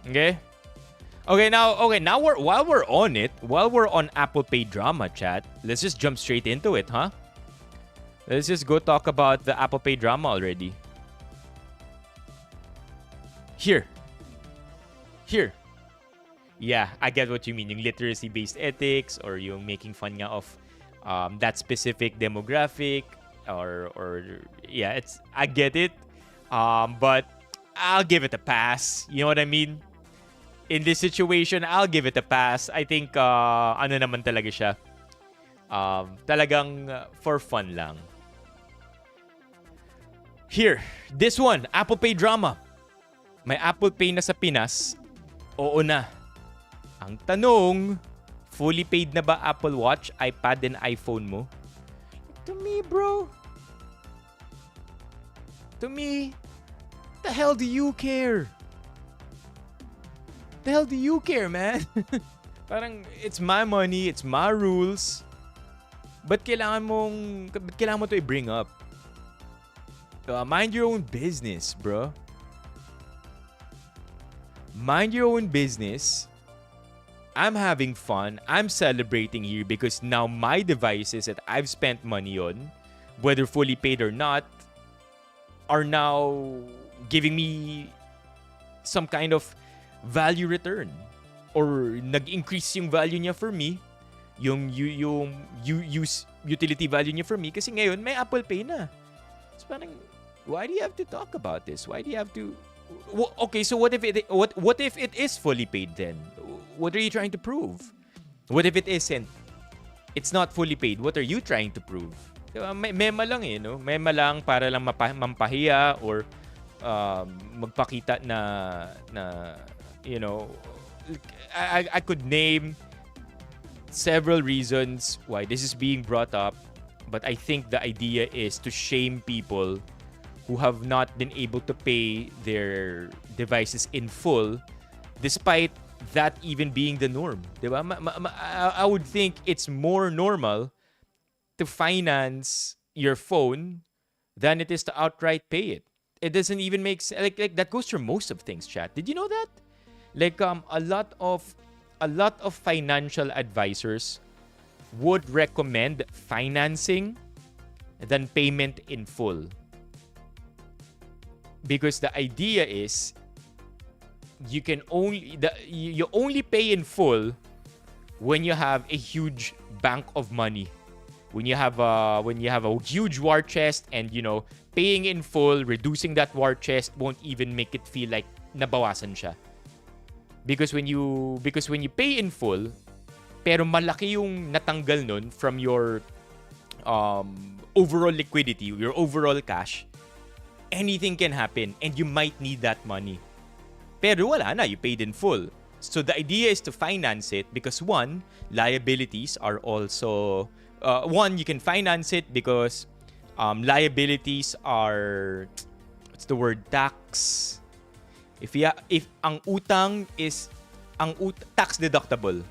Okay, now while we're on Apple Pay drama, chat, let's just jump straight into it, huh? Let's just go talk about the Apple Pay drama already. Here. Yeah, I get what you mean. Yung literacy-based ethics, or yung making fun nga of that specific demographic, or yeah, I get it. But I'll give it a pass. You know what I mean? In this situation, I'll give it a pass. I think naman talaga siya. Talagang for fun lang. Here, this one, Apple Pay drama. May Apple Pay na sa Pinas? Oo na. Ang tanong, fully paid na ba Apple Watch, iPad, and iPhone mo? To me, bro. To me, the hell do you care? The hell do you care, man? Parang, it's my money, it's my rules. Ba't kailangan mo to i-bring up? Mind your own business, bro. Mind your own business. I'm having fun. I'm celebrating here because now my devices that I've spent money on, whether fully paid or not, are now giving me some kind of value return, or nag-increase yung value niya for me, yung utility value niya for me, kasi ngayon may Apple Pay na. So parang, why do you have to talk about this? Why do you have to? Okay, so what if it is fully paid then? What are you trying to prove? What if it isn't? It's not fully paid. What are you trying to prove? Mema lang no? Mema lang para lang mampahiya, or magpakita na You know, I could name several reasons why this is being brought up, but I think the idea is to shame people who have not been able to pay their devices in full, despite that even being the norm. Diba? I would think it's more normal to finance your phone than it is to outright pay it. It doesn't even make sense. Like that goes for most of things, chat. Did you know that? Like a lot of financial advisors would recommend financing than payment in full. Because the idea is you only pay in full when you have a huge bank of money. When you have a huge war chest, and paying in full, reducing that war chest won't even make it feel like nabawasan siya. Because when you pay in full, pero malaki yung natanggal nun from your overall liquidity, your overall cash, anything can happen and you might need that money. Pero wala na, you paid in full. So the idea is to finance it because one, liabilities are also you can finance it because liabilities are, what's the word, tax. If ang utang is tax deductible,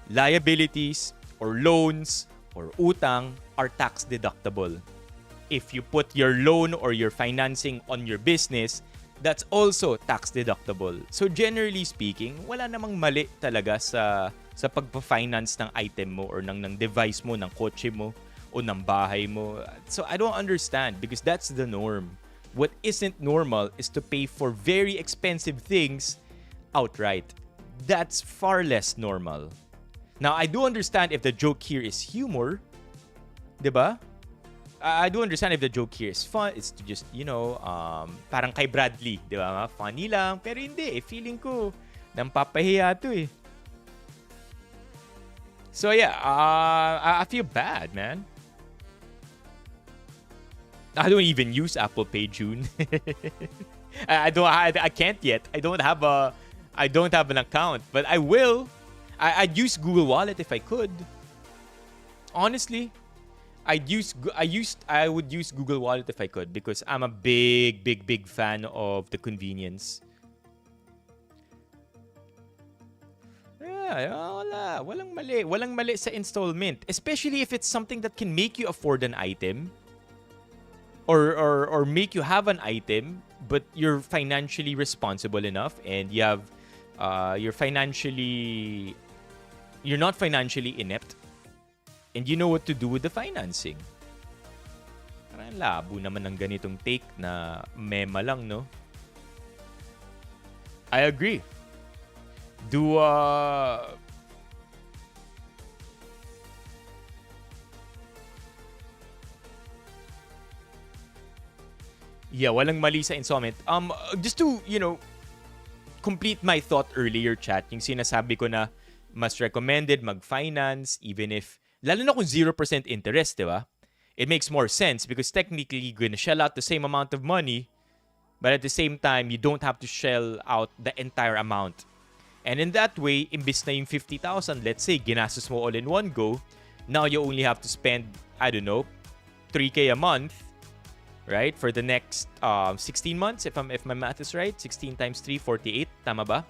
liabilities or loans or utang are tax deductible. If you put your loan or your financing on your business, that's also tax deductible. So generally speaking, wala namang mali talaga sa pagpa-finance ng item mo or ng device mo, ng kotse mo o ng bahay mo. So I don't understand because that's the norm. What isn't normal is to pay for very expensive things outright. That's far less normal. Now, I do understand if the joke here is humor, diba? I do understand if the joke here is fun. It's to just, parang kay Bradley, diba? Funny lang. Pero hindi, feeling ko, nampapahiya to eh. So yeah, I feel bad, man. I don't even use Apple Pay, June. I can't yet. I don't have an account, but I will. I'd use Google Wallet if I could. Honestly, I would use Google Wallet if I could because I'm a big fan of the convenience. Yeah, walang mali sa installment, especially if it's something that can make you afford an item. Or make you have an item, but you're financially responsible enough and you have you're not financially inept and you know what to do with the financing. Parang labo naman ng ganitong take na mema lang, no? I agree. Yeah, walang mali sa installment. Just to, complete my thought earlier, chat, yung sinasabi ko na mas recommended mag-finance even if, lalo na kung 0% interest, di ba? It makes more sense because technically you're gonna shell out the same amount of money, but at the same time, you don't have to shell out the entire amount. And in that way, imbis na yung 50,000, let's say, ginastos mo all in one go, now you only have to spend, I don't know, 3K a month, right? For the next 16 months, if my math is right. 16 times 3, 48. Tama ba?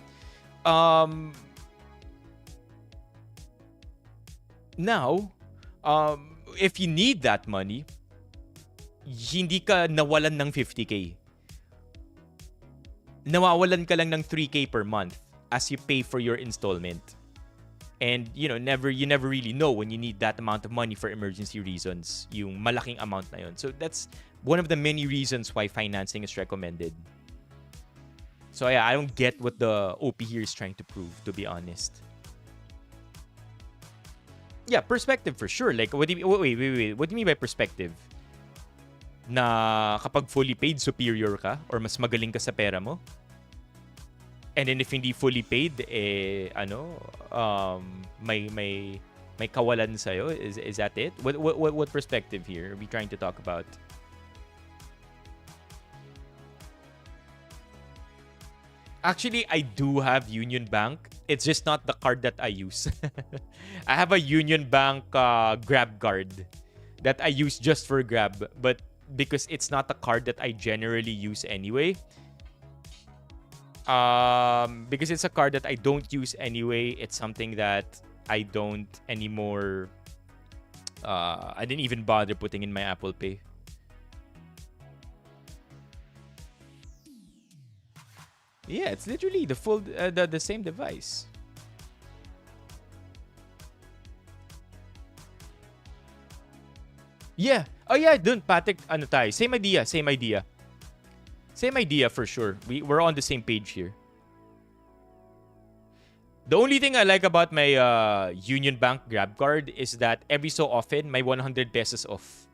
Now, if you need that money, hindi ka nawalan ng 50K. Nawawalan ka lang ng 3K per month as you pay for your installment. And, you never really know when you need that amount of money for emergency reasons. Yung malaking amount na yun. So, that's one of the many reasons why financing is recommended. So, yeah, I don't get what the OP here is trying to prove, to be honest. Yeah, perspective for sure. Like, what do you, wait. What do you mean by perspective? Na kapag fully paid, superior ka? Or mas magaling ka sa pera mo? And then if hindi fully paid, may kawalan sa'yo? Is that it? What perspective here are we trying to talk about? Actually, I do have Union Bank. It's just not the card that I use. I have a Union Bank Grab card that I use just for Grab. But because it's not a card that I generally use anyway. Because it's a card that I don't use anyway. It's something that I don't anymore. I didn't even bother putting in my Apple Pay. Yeah, it's literally the full the same device. Yeah. Oh yeah, dun Patrick, ano tayo? Same idea, same idea. Same idea for sure. We're on the same page here. The only thing I like about my Union Bank Grab card is that every so often may 100 pesos off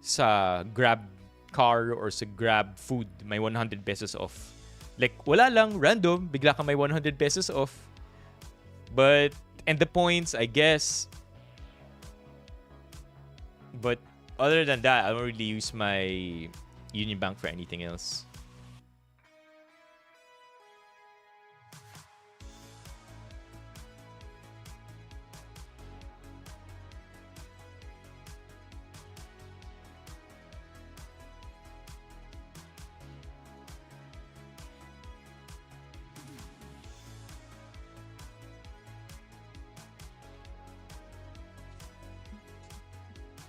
sa Grab car or sa Grab food, may 100 pesos off. Like, wala lang, random, bigla ka may 100 pesos off. But, and the points, I guess. But, other than that, I don't really use my Union Bank for anything else.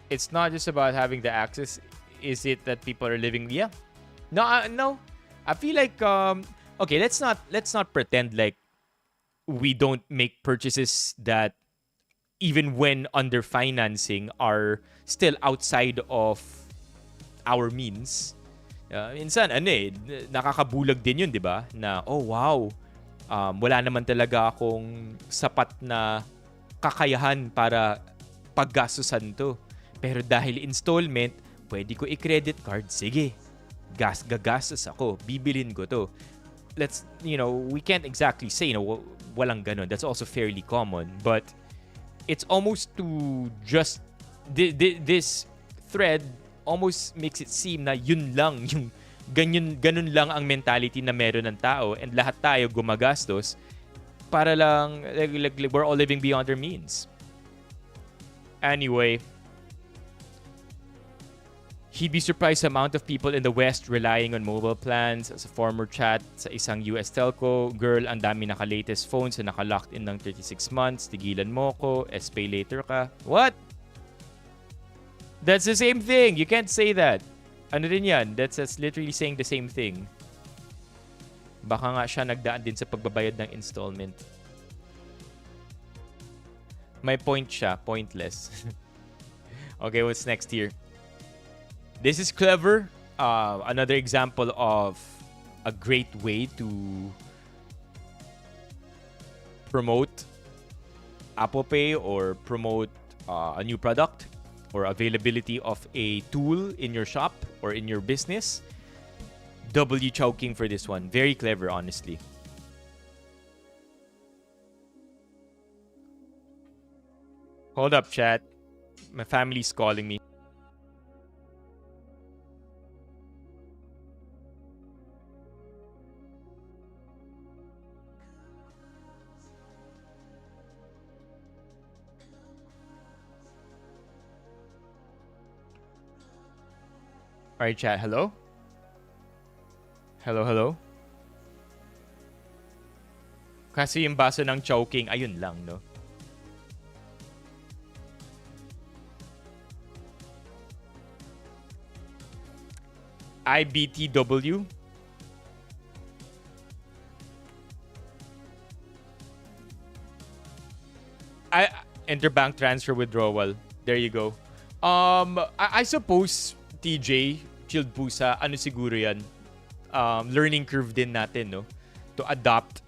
It's not just about having the access. Is it that people are living? Yeah. No, no. I feel like okay, let's not pretend like we don't make purchases that even when under financing are still outside of our means. Minsan nakakabulag din yun, 'di ba? Na oh wow. Wala naman talaga akong sapat na kakayahan para paggastusan to. Pero dahil installment, pwede ko i-credit card. Sige, gagastos ako. Bibilin ko to. Let's, we can't exactly say, walang ganun. That's also fairly common. But it's almost to just, this thread almost makes it seem na yun lang, yung ganun lang ang mentality na meron ng tao and lahat tayo gumagastos para lang, like we're all living beyond our means. Anyway, he'd be surprised the amount of people in the West relying on mobile plans. Sa former chat sa isang US telco, girl, ang dami naka-latest phones na naka-locked in ng 36 months. Tigilan mo ko, pay later ka. What? That's the same thing. You can't say that. Ano din yan? That's literally saying the same thing. Baka nga siya nagdaan din sa pagbabayad ng installment. May point siya. Pointless. Okay, what's next here? This is clever. Another example of a great way to promote Apple Pay or promote a new product or availability of a tool in your shop or in your business. W choking for this one. Very clever, honestly. Hold up, chat. My family's calling me. Alright, chat. Hello? Hello? Kasi yung basa ng choking, ayun lang, no? IBTW? Interbank transfer withdrawal. There you go. I suppose TJ, chilled pusa, ano siguro yan? Learning curve din natin, no? To adopt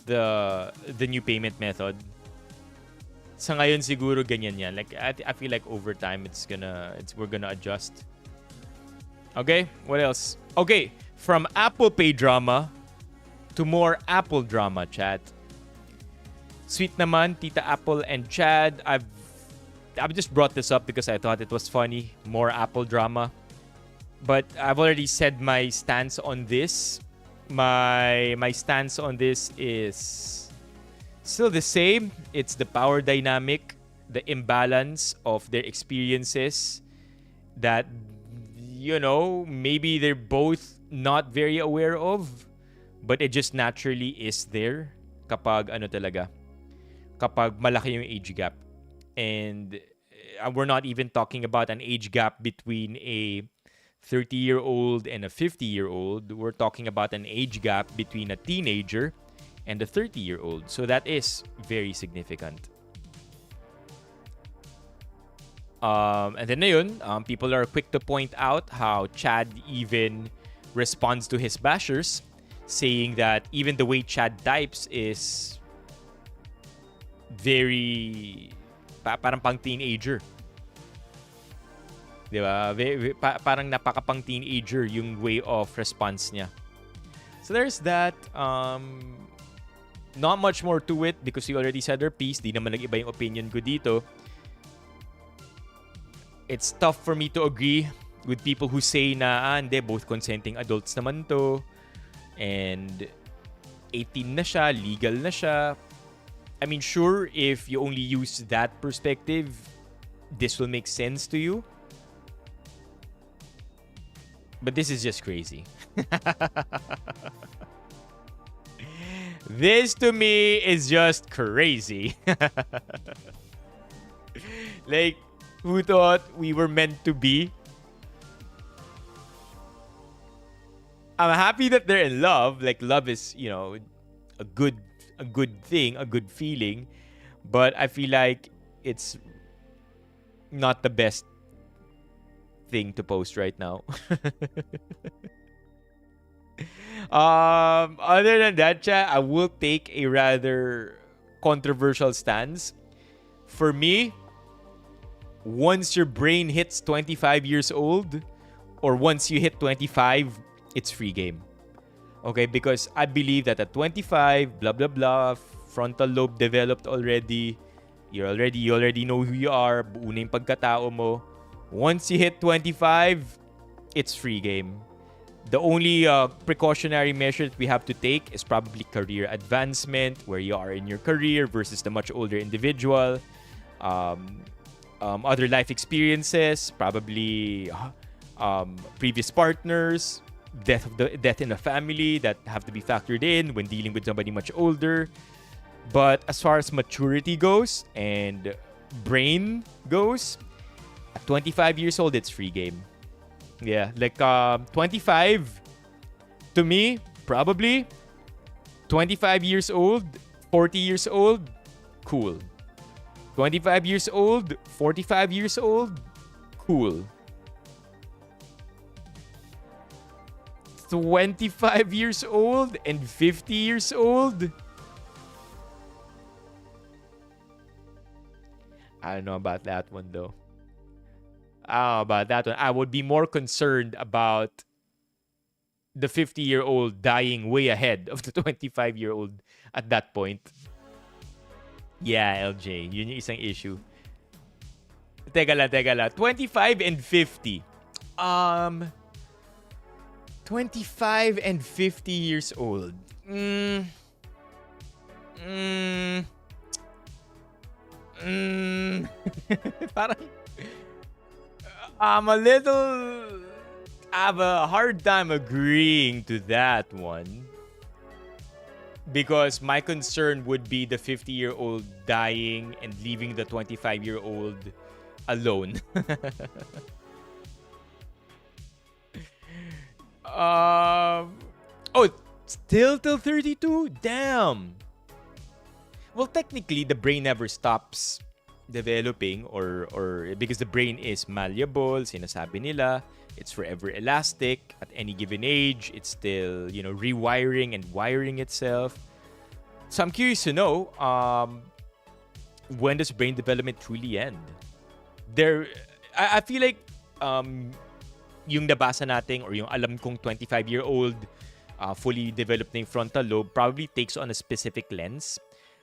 the new payment method. Sa ngayon siguro ganyan yan. Like I feel like over time we're gonna adjust. Okay, what else? Okay, from Apple Pay drama to more Apple drama, chat. Sweet naman, Tita Apple and Chad. I've just brought this up because I thought it was funny. More Apple drama. But I've already said my stance on this. My stance on this is still the same. It's the power dynamic, the imbalance of their experiences that, you know, maybe they're both not very aware of, but it just naturally is there kapag ano talaga, kapag malaki yung age gap. And we're not even talking about an age gap between a 30-year-old and a 50-year-old. We're talking about an age gap between a teenager and a 30-year-old. So that is very significant. And then people are quick to point out how Chad even responds to his bashers, saying that even the way Chad types is very parang pang teenager. Diba? Parang napaka pang teenager yung way of response niya. So there's that. Not much more to it because we already said our piece. Di naman nag-iba yung opinion ko dito. It's tough for me to agree with people who say na, hindi, both consenting adults naman to. And 18 na siya, legal na siya. I mean, sure, if you only use that perspective, this will make sense to you. But this is just crazy. This to me is just crazy. Like, who thought we were meant to be? I'm happy that they're in love. Like, love is, you know, a good thing, a good feeling. But I feel like it's not the best thing to post right now. Other than that, chat, I will take a rather controversial stance. For me, once your brain hits 25 years old, or once you hit 25, it's free game. Okay, because I believe that at 25, blah blah blah, frontal lobe developed already. You already know who you are. Buo na yung pagkatao mo. Once you hit 25, it's free game. The only precautionary measure that we have to take is probably career advancement, where you are in your career versus the much older individual. Other life experiences, probably previous partners, death in a family that have to be factored in when dealing with somebody much older. But as far as maturity goes and brain goes, at 25 years old, it's free game. Yeah, like 25, to me, probably 25 years old, 40 years old, cool. 25 years old, 45 years old, cool. 25 years old and 50 years old, I don't know about that one though. I would be more concerned about the 50-year-old dying way ahead of the 25-year-old at that point. Yeah, LJ. Yun yung isang issue. Teka lang. 25 and 50. 25 and 50 years old. Parang I have a hard time agreeing to that one. Because my concern would be the 50-year-old dying and leaving the 25-year-old alone. Still till 32? Damn. Well, technically, the brain never stops developing or because the brain is malleable, sinasabi nila. It's forever elastic. At any given age, it's still, rewiring and wiring itself. So I'm curious to know, when does brain development truly end? I feel like yung nabasa natin or yung alam kong 25-year-old fully developed na yung frontal lobe probably takes on a specific lens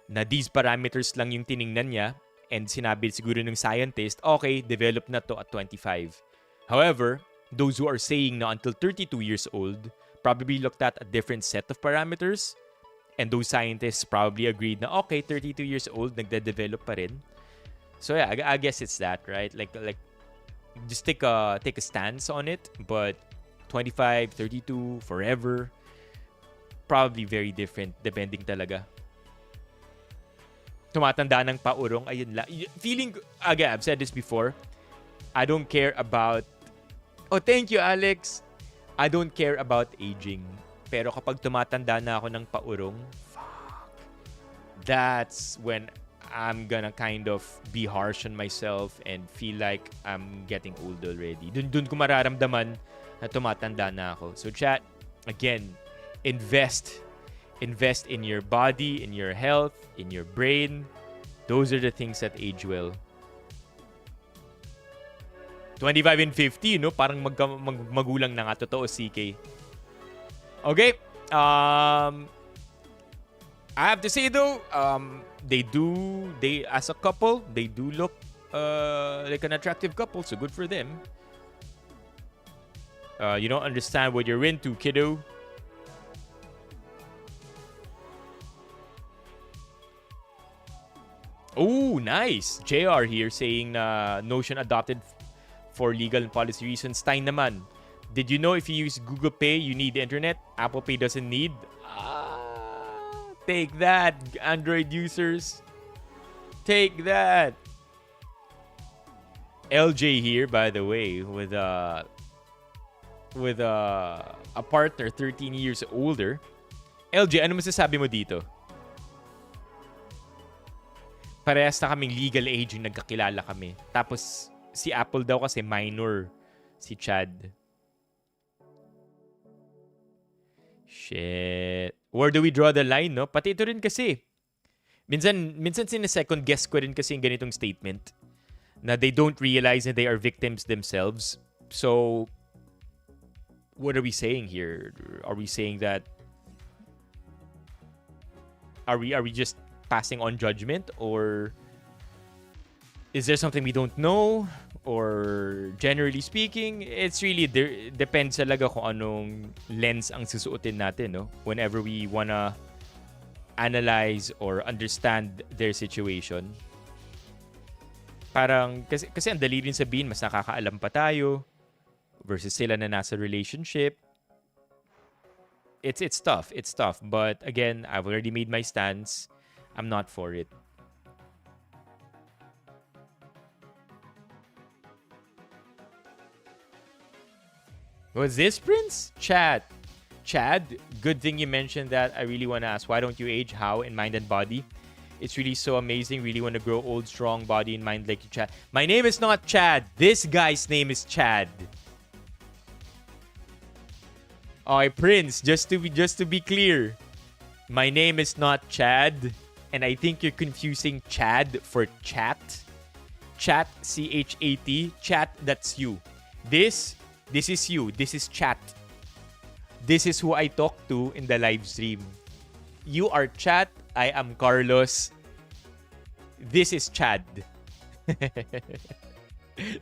na these parameters lang yung tiningnan niya and sinabi siguro ng scientist, okay, develop na to at 25. However, those who are saying na until 32 years old probably looked at a different set of parameters. And those scientists probably agreed na, okay, 32 years old, nagde-develop pa rin. So yeah, I guess it's that, right? Like just take a stance on it. But 25, 32, forever, probably very different, depending talaga. Tumatanda ng paurong, ayun la. Feeling, again, I've said this before, I don't care about, oh, thank you, Alex. I don't care about aging. Pero kapag tumatanda na ako ng paurong, fuck, that's when I'm gonna kind of be harsh on myself and feel like I'm getting old already. Dun ko mararamdaman na tumatanda na ako. So chat, again, invest in your body, in your health, in your brain. Those are the things that age well. 25 and 50, no? Parang magulang na nga. Totoo, CK. Okay. I have to say though, they as a couple, they do look like an attractive couple, so good for them. You don't understand what you're into, kiddo. Oh, nice. JR here saying Notion adopted for legal and policy reasons. Stein naman. Did you know if you use Google Pay, you need internet? Apple Pay doesn't need? Take that, Android users. Take that. LJ here, by the way, with a partner 13 years older. LJ, ano masasabi mo dito? Parehas na kaming legal age yung nagkakilala kami. Tapos, si Apple daw kasi minor. Si Chad. Shit. Where do we draw the line, no? Pati ito rin kasi. Minsan sine-second guess ko rin kasi yung ganitong statement. Na they don't realize that they are victims themselves. So, what are we saying here? Are we saying that... Are we just passing on judgment, or is there something we don't know, or generally speaking, it's really depends talaga kung anong lens ang susuotin natin, no, whenever we wanna analyze or understand their situation. Parang kasi ang dali rin sabihin mas nakakaalam pa tayo versus sila na nasa relationship. It's tough, but again, I've already made my stance. I'm not for it. What's this, Prince? Chad, good thing you mentioned that. I really want to ask, why don't you age? How? In mind and body? It's really so amazing. Really want to grow old, strong body and mind like you, Chad. My name is not Chad. This guy's name is Chad. Okay, Prince, just to be clear. My name is not Chad. And I think you're confusing Chad for chat. Chat, C-H-A-T. Chat, that's you. This is you. This is chat. This is who I talk to in the live stream. You are Chat. I am Carlos. This is Chad.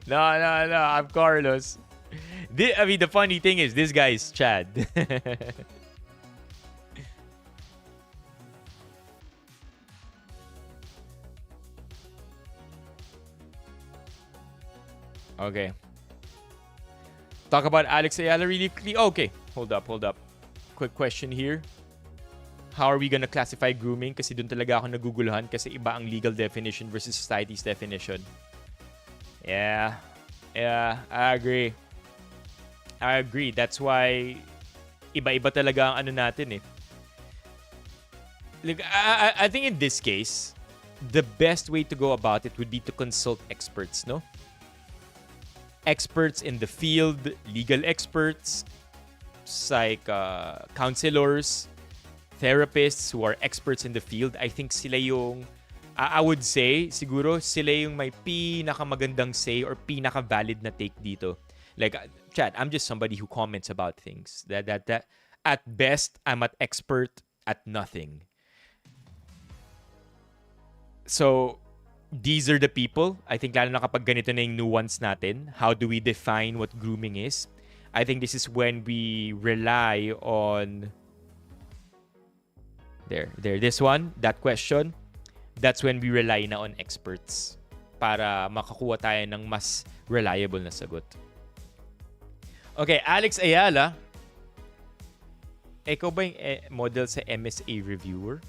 No, I'm Carlos. The funny thing is, this guy is Chad. Okay. Talk about Alex Ayala really quickly. Okay, hold up. Quick question here. How are we gonna classify grooming? Kasi dun talaga ako naguguluhan kasi iba ang legal definition versus society's definition. Yeah, I agree. That's why iba-iba talaga ang ano natin eh. Like, I think in this case, the best way to go about it would be to consult experts, no? Experts in the field, legal experts, like counselors, therapists who are experts in the field. I think sila yung, I would say, siguro sila yung may pinakamagandang say or pinaka-valid na take dito. Like, Chad, I'm just somebody who comments about things. That at best, I'm an expert at nothing. So, these are the people. I think lalo na kapag ganito na yung nuance natin. How do we define what grooming is? I think this is when we rely on this one, that question. That's when we rely na on experts para makakuha tayo ng mas reliable na sagot. Okay, Alex Ayala. Ikaw ba yung model sa MSA Reviewer?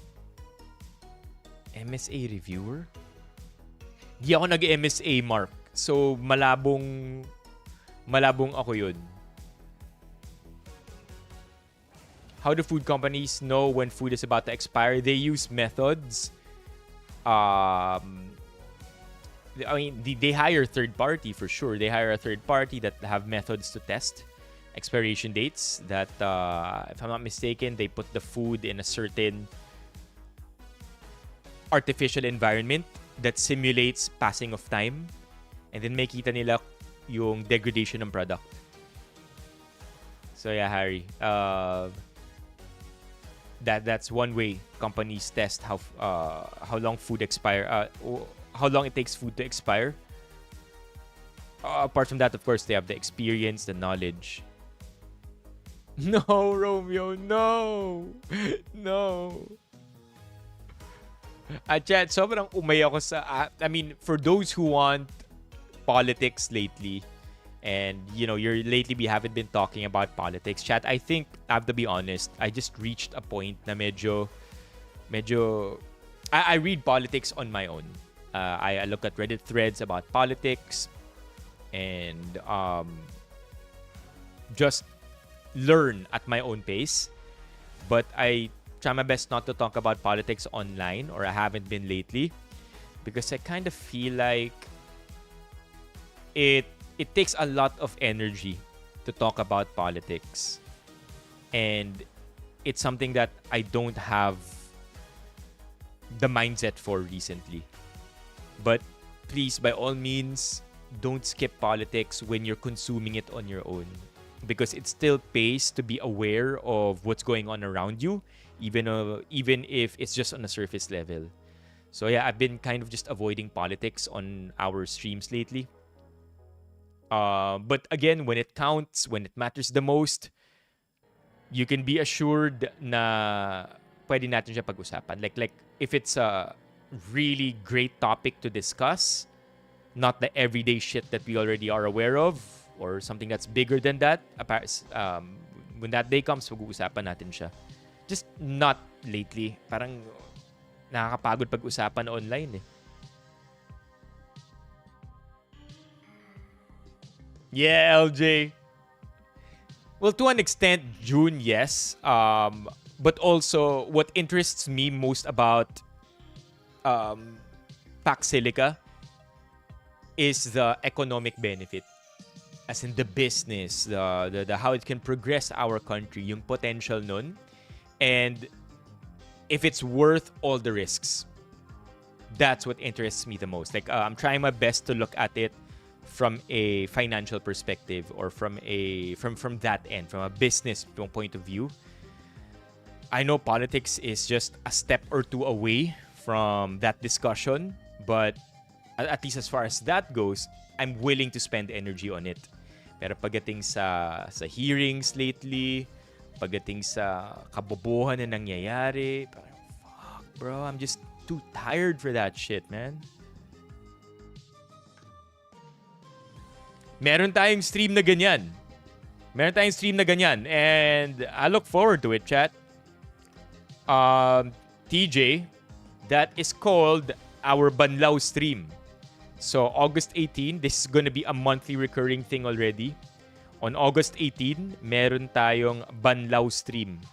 MSA Reviewer? Di ako nag-MSA, Mark. So, malabong ako yun. How do food companies know when food is about to expire? They use methods. I mean, they hire third party for sure. They hire a third party that have methods to test expiration dates. That, if I'm not mistaken, they put the food in a certain artificial environment that simulates passing of time, and then makita nila yung degradation ng product. So yeah, Harry. That's one way companies test how long food expire, how long it takes food to expire. Apart from that, of course, they have the experience, the knowledge. No, Romeo, no. Chat, sobrang umay ako sa... I mean, for those who want politics lately, and, you know, we haven't been talking about politics. Chat, I think, I have to be honest, I just reached a point na medyo... I read politics on my own. I look at Reddit threads about politics and just learn at my own pace. But I try my best not to talk about politics online, or I haven't been lately, because I kind of feel like it takes a lot of energy to talk about politics, and it's something that I don't have the mindset for recently. But please, by all means, don't skip politics when you're consuming it on your own, because it still pays to be aware of what's going on around you, even if it's just on a surface level. So yeah, I've been kind of just avoiding politics on our streams lately. But again, when it counts, when it matters the most, you can be assured na pwede natin siya pag-usapan. Like if it's a really great topic to discuss, not the everyday shit that we already are aware of, or something that's bigger than that, when that day comes, pag-uusapan natin siya. Just not lately. Parang nakakapagod pag-usapan online eh. Yeah, LJ. Well, to an extent, June, yes. But also, what interests me most about Pack Silica is the economic benefit. As in the business, the how it can progress our country, yung potential nun, and if it's worth all the risks. That's what interests me the most. Like, I'm trying my best to look at it from a financial perspective, or from that end, from a business point of view. I know politics is just a step or two away from that discussion, but at least as far as that goes, I'm willing to spend energy on it. Pero pagdating sa hearings lately, pagdating sa kabobohan na nangyayari, parang, fuck, bro, I'm just too tired for that shit, man. Meron tayong stream na ganyan. And I look forward to it, chat. TJ, that is called our Banlaw stream. So, August 18, this is gonna be a monthly recurring thing already. On August 18, meron tayong Banlaw stream,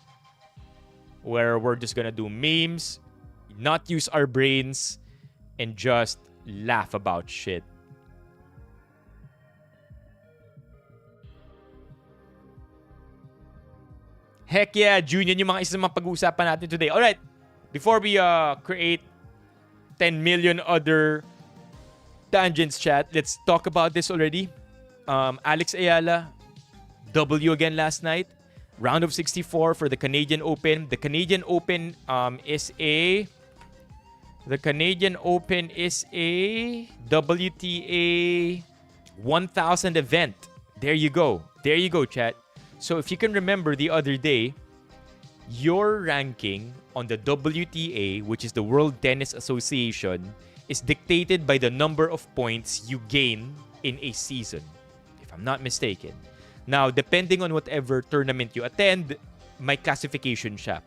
where we're just gonna do memes, not use our brains, and just laugh about shit. Heck yeah, June, yan yung mga isa sa mga pag-uusapan natin today. Alright, before we create 10 million other tangents, chat, let's talk about this already. Alex Ayala, W again last night. Round of 64 for the Canadian Open. The Canadian Open is a WTA 1000 event There you go. There you go, chat. So if you can remember the other day, your ranking on the WTA, which is the World Tennis Association, is dictated by the number of points you gain in a season, if I'm not mistaken. Now, depending on whatever tournament you attend, may classification siya.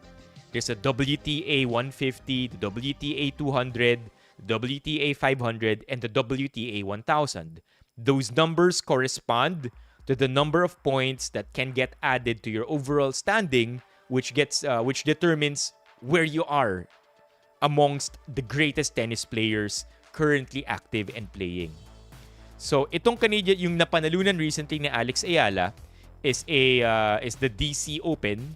There's a WTA 150, the WTA 200, the WTA 500, and the WTA 1000. Those numbers correspond to the number of points that can get added to your overall standing, which determines where you are amongst the greatest tennis players currently active and playing. So itong Canadian, yung napanalunan recently ni Alex Ayala is the DC Open,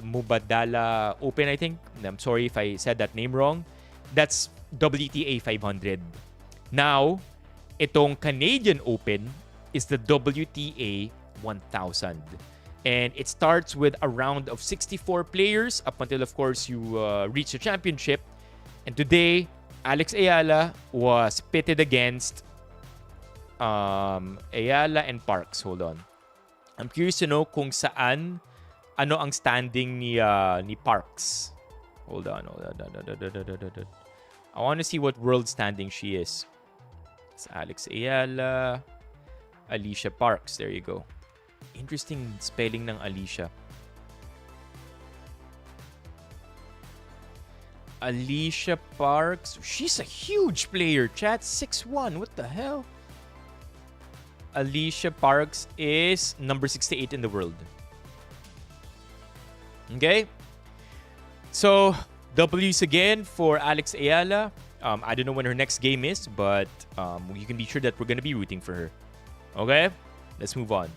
Mubadala Open, I think. I'm sorry if I said that name wrong. That's WTA 500. Now, itong Canadian Open is the WTA 1000. And it starts with a round of 64 players up until, of course, you reach the championship. And today, Alex Ayala was pitted against Ayala and Parks. Hold on. I'm curious to know kung saan, ano ang standing ni Parks. Hold on. I want to see what world standing she is. It's Alex Ayala, Alicia Parks. There you go. Interesting spelling ng Alicia. Alicia Parks. She's a huge player, chat. 6'1". What the hell? Alicia Parks is number 68 in the world. Okay? So, W's again for Alex Ayala. I don't know when her next game is, but you can be sure that we're going to be rooting for her. Okay? Let's move on.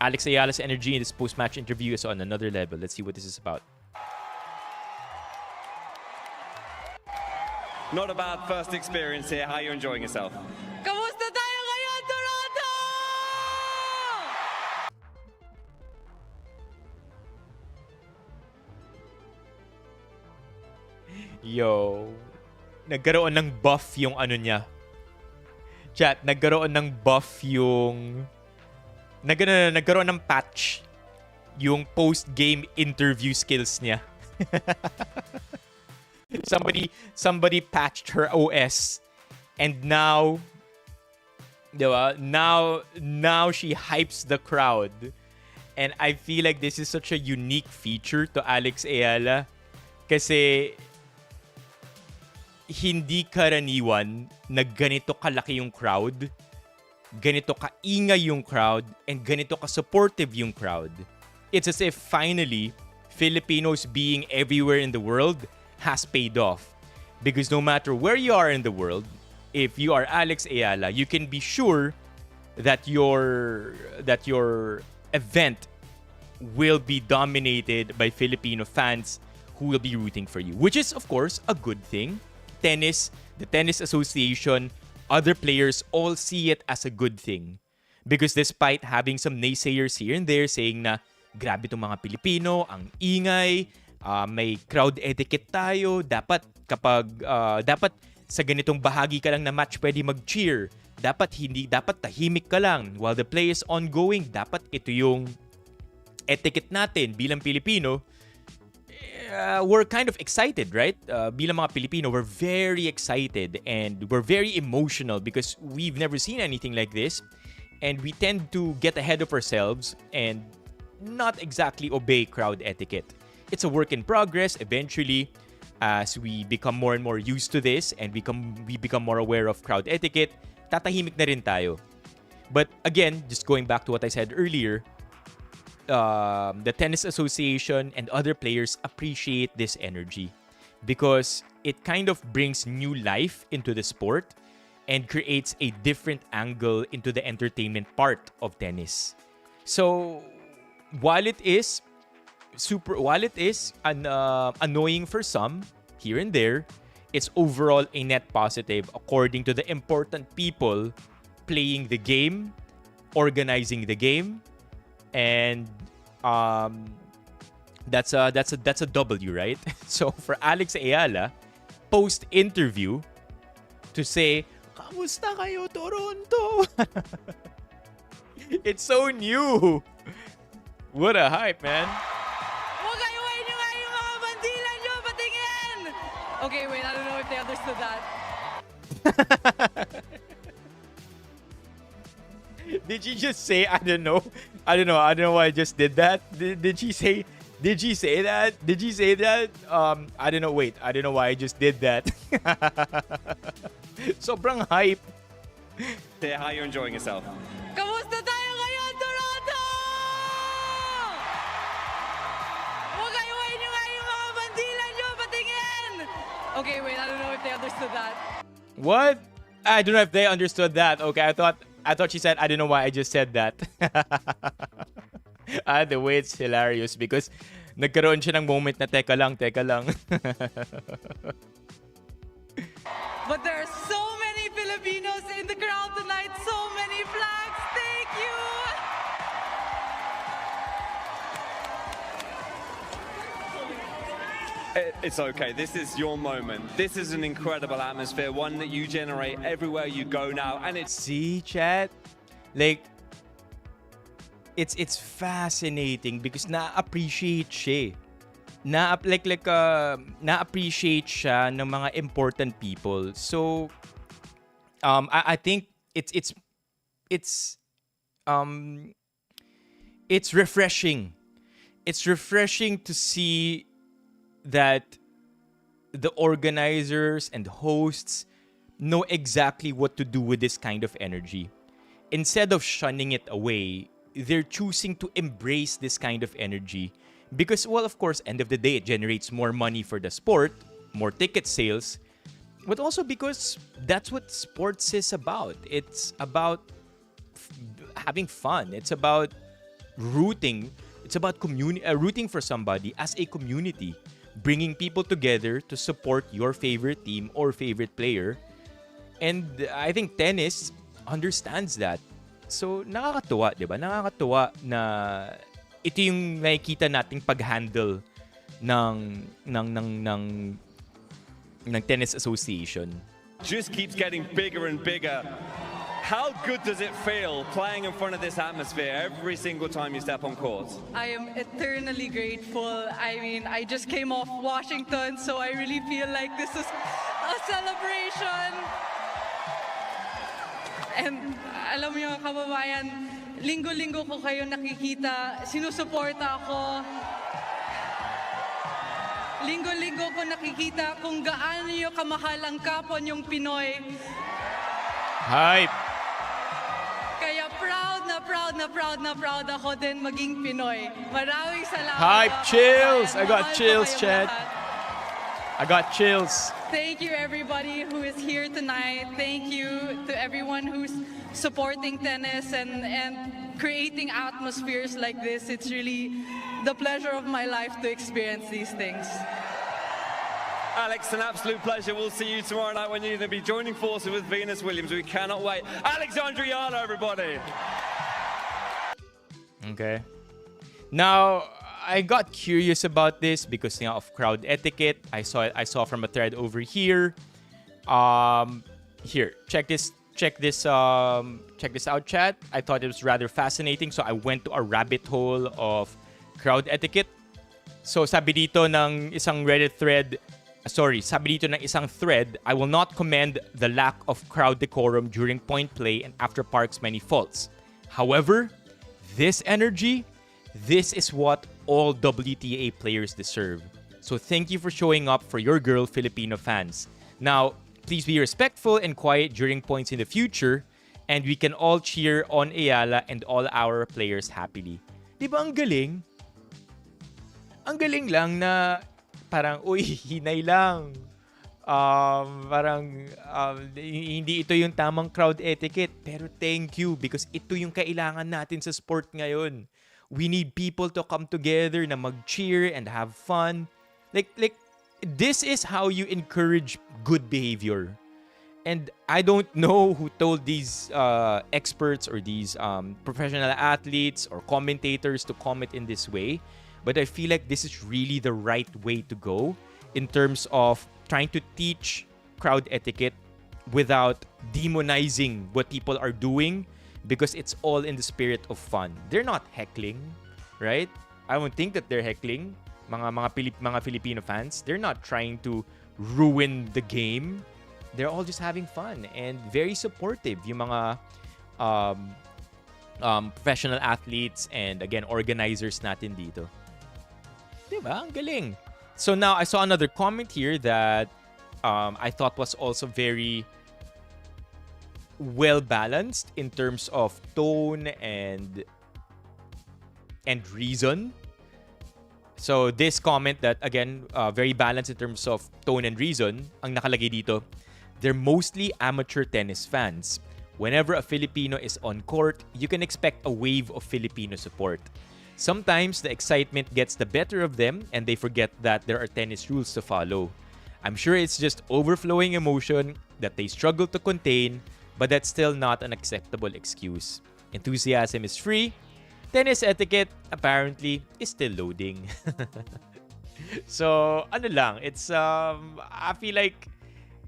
Alex Ayala's energy in this post-match interview is on another level. Let's see what this is about. Not a bad first experience here. How are you enjoying yourself? Kamusta tayo ngayon, Toronto? Yo. Nagkaroon ng buff yung ano niya. Chat, nagkaroon ng buff yung... Nagkaroon ng patch yung post-game interview skills niya. Somebody patched her OS and now, diba? Now she hypes the crowd. And I feel like this is such a unique feature to Alex Ayala kasi hindi karaniwan na ganito kalaki yung crowd, ganito kaingay yung crowd, and ganito ka-supportive yung crowd. It's as if finally, Filipinos being everywhere in the world has paid off. Because no matter where you are in the world, if you are Alex Ayala, you can be sure that your event will be dominated by Filipino fans who will be rooting for you. Which is, of course, a good thing. The Tennis Association, other players all see it as a good thing. Because despite having some naysayers here and there saying na, grabe itong mga Pilipino, ang ingay, may crowd etiquette tayo, dapat sa ganitong bahagi ka lang na match pwede mag-cheer. Dapat tahimik ka lang while the play is ongoing. Dapat ito yung etiquette natin bilang Pilipino. We're kind of excited, right? Bilang mga Pilipino, we're very excited and we're very emotional because we've never seen anything like this. And we tend to get ahead of ourselves and not exactly obey crowd etiquette. It's a work in progress. Eventually, as we become more and more used to this and we become more aware of crowd etiquette, tatahimik na rin tayo. But again, just going back to what I said earlier, the Tennis Association and other players appreciate this energy because it kind of brings new life into the sport and creates a different angle into the entertainment part of tennis. So, while it is annoying for some here and there, it's overall a net positive according to the important people playing the game, organizing the game, and that's a W, right? So for Alex Ayala, post interview, to say Kamusta kayo, Toronto? It's so new. What a hype, man. Huwag kayuhin nyo nga yung mga bandilan nyo, patingin! Okay, wait, I don't know if they understood that. Did she just say, I don't know why I just did that? Did she say that? I don't know, wait. I don't know why I just did that. Sobrang hype. Hear how you're enjoying yourself. Kamusta tayo ngayon, Toronto? Huwag kayuhin nyo nga yung mga bandilan nyo, patingin! Okay, wait, I don't know if they understood that. What? I don't know if they understood that. Okay, I thought she said, I don't know why I just said that. The way it's hilarious because nagkaroon siya ng moment na teka lang. But there are so many Filipinos in the crowd tonight, so many flags. Thank you! It's okay. This is your moment. This is an incredible atmosphere, one that you generate everywhere you go now, and it's See, chat? Like, it's fascinating because na-appreciate siya. Na-appreciate siya ng mga important people. So, I think it's refreshing. It's refreshing to see that the organizers and hosts know exactly what to do with this kind of energy. Instead of shunning it away, they're choosing to embrace this kind of energy because, well, of course, end of the day, it generates more money for the sport, more ticket sales, but also because that's what sports is about. It's about having fun. It's about rooting. It's about rooting for somebody as a community, bringing people together to support your favorite team or favorite player. And I think tennis understands that. So, nakakatuwa, di ba? Nakakatuwa na ito yung nakikita nating pag-handle ng tennis association. just keeps getting bigger and bigger. How good does it feel playing in front of this atmosphere every single time you step on court? I am eternally grateful. I mean, I just came off Washington, so I really feel like this is a celebration. And alam mo yung kababayan, linggo-linggo ko kayo nakikita, sinusuporta ako. Linggo-linggo ko nakikita kung gaano yung kamahal ang kapon yung Pinoy. Hype! Kaya proud ako din maging Pinoy. Maraming salamat. Hype! Chills! I got Mahal ko chills, kayong Chad. lahat. I got chills. Thank you everybody who is here tonight. Thank you to everyone who's supporting tennis and creating atmospheres like this. It's really the pleasure of my life to experience these things. Alex, an absolute pleasure. We'll see you tomorrow night when you're going to be joining forces with Venus Williams. We cannot wait. Alexandriano, everybody. Okay. Now, I got curious about this because of crowd etiquette. I saw from a thread over here. Here, check this out, chat. I thought it was rather fascinating, so I went to a rabbit hole of crowd etiquette. So sabi dito ng isang Reddit thread, sabi dito ng isang thread, I will not commend the lack of crowd decorum during point play and after Park's many faults. However, this energy, this is what all WTA players deserve. So thank you for showing up for your girl Filipino fans. Now, please be respectful and quiet during points in the future, and we can all cheer on Ayala and all our players happily. Di ba ang galing? Ang galing lang na parang, uy, hinay lang. Hindi ito yung tamang crowd etiquette. Pero thank you because ito yung kailangan natin sa sport ngayon. We need people to come together na mag-cheer and have fun. Like this is how you encourage good behavior. And I don't know who told these experts or these professional athletes or commentators to comment in this way, but I feel like this is really the right way to go in terms of trying to teach crowd etiquette without demonizing what people are doing, because it's all in the spirit of fun. They're not heckling, right? I don't think that they're heckling. Mga Filipino fans, they're not trying to ruin the game. They're all just having fun and very supportive. Yung mga professional athletes and again organizers natin dito. Diba? Ang galing. So now I saw another comment here that I thought was also very well balanced in terms of tone and reason. So this comment that again very balanced in terms of tone and reason, ang nakalagay dito, they're mostly amateur tennis fans. Whenever a Filipino is on court, you can expect a wave of Filipino support. Sometimes the excitement gets the better of them and they forget that there are tennis rules to follow. I'm sure it's just overflowing emotion that they struggle to contain, but that's still not an acceptable excuse. Enthusiasm is free. Tennis etiquette apparently is still loading. So, ano lang, it's I feel like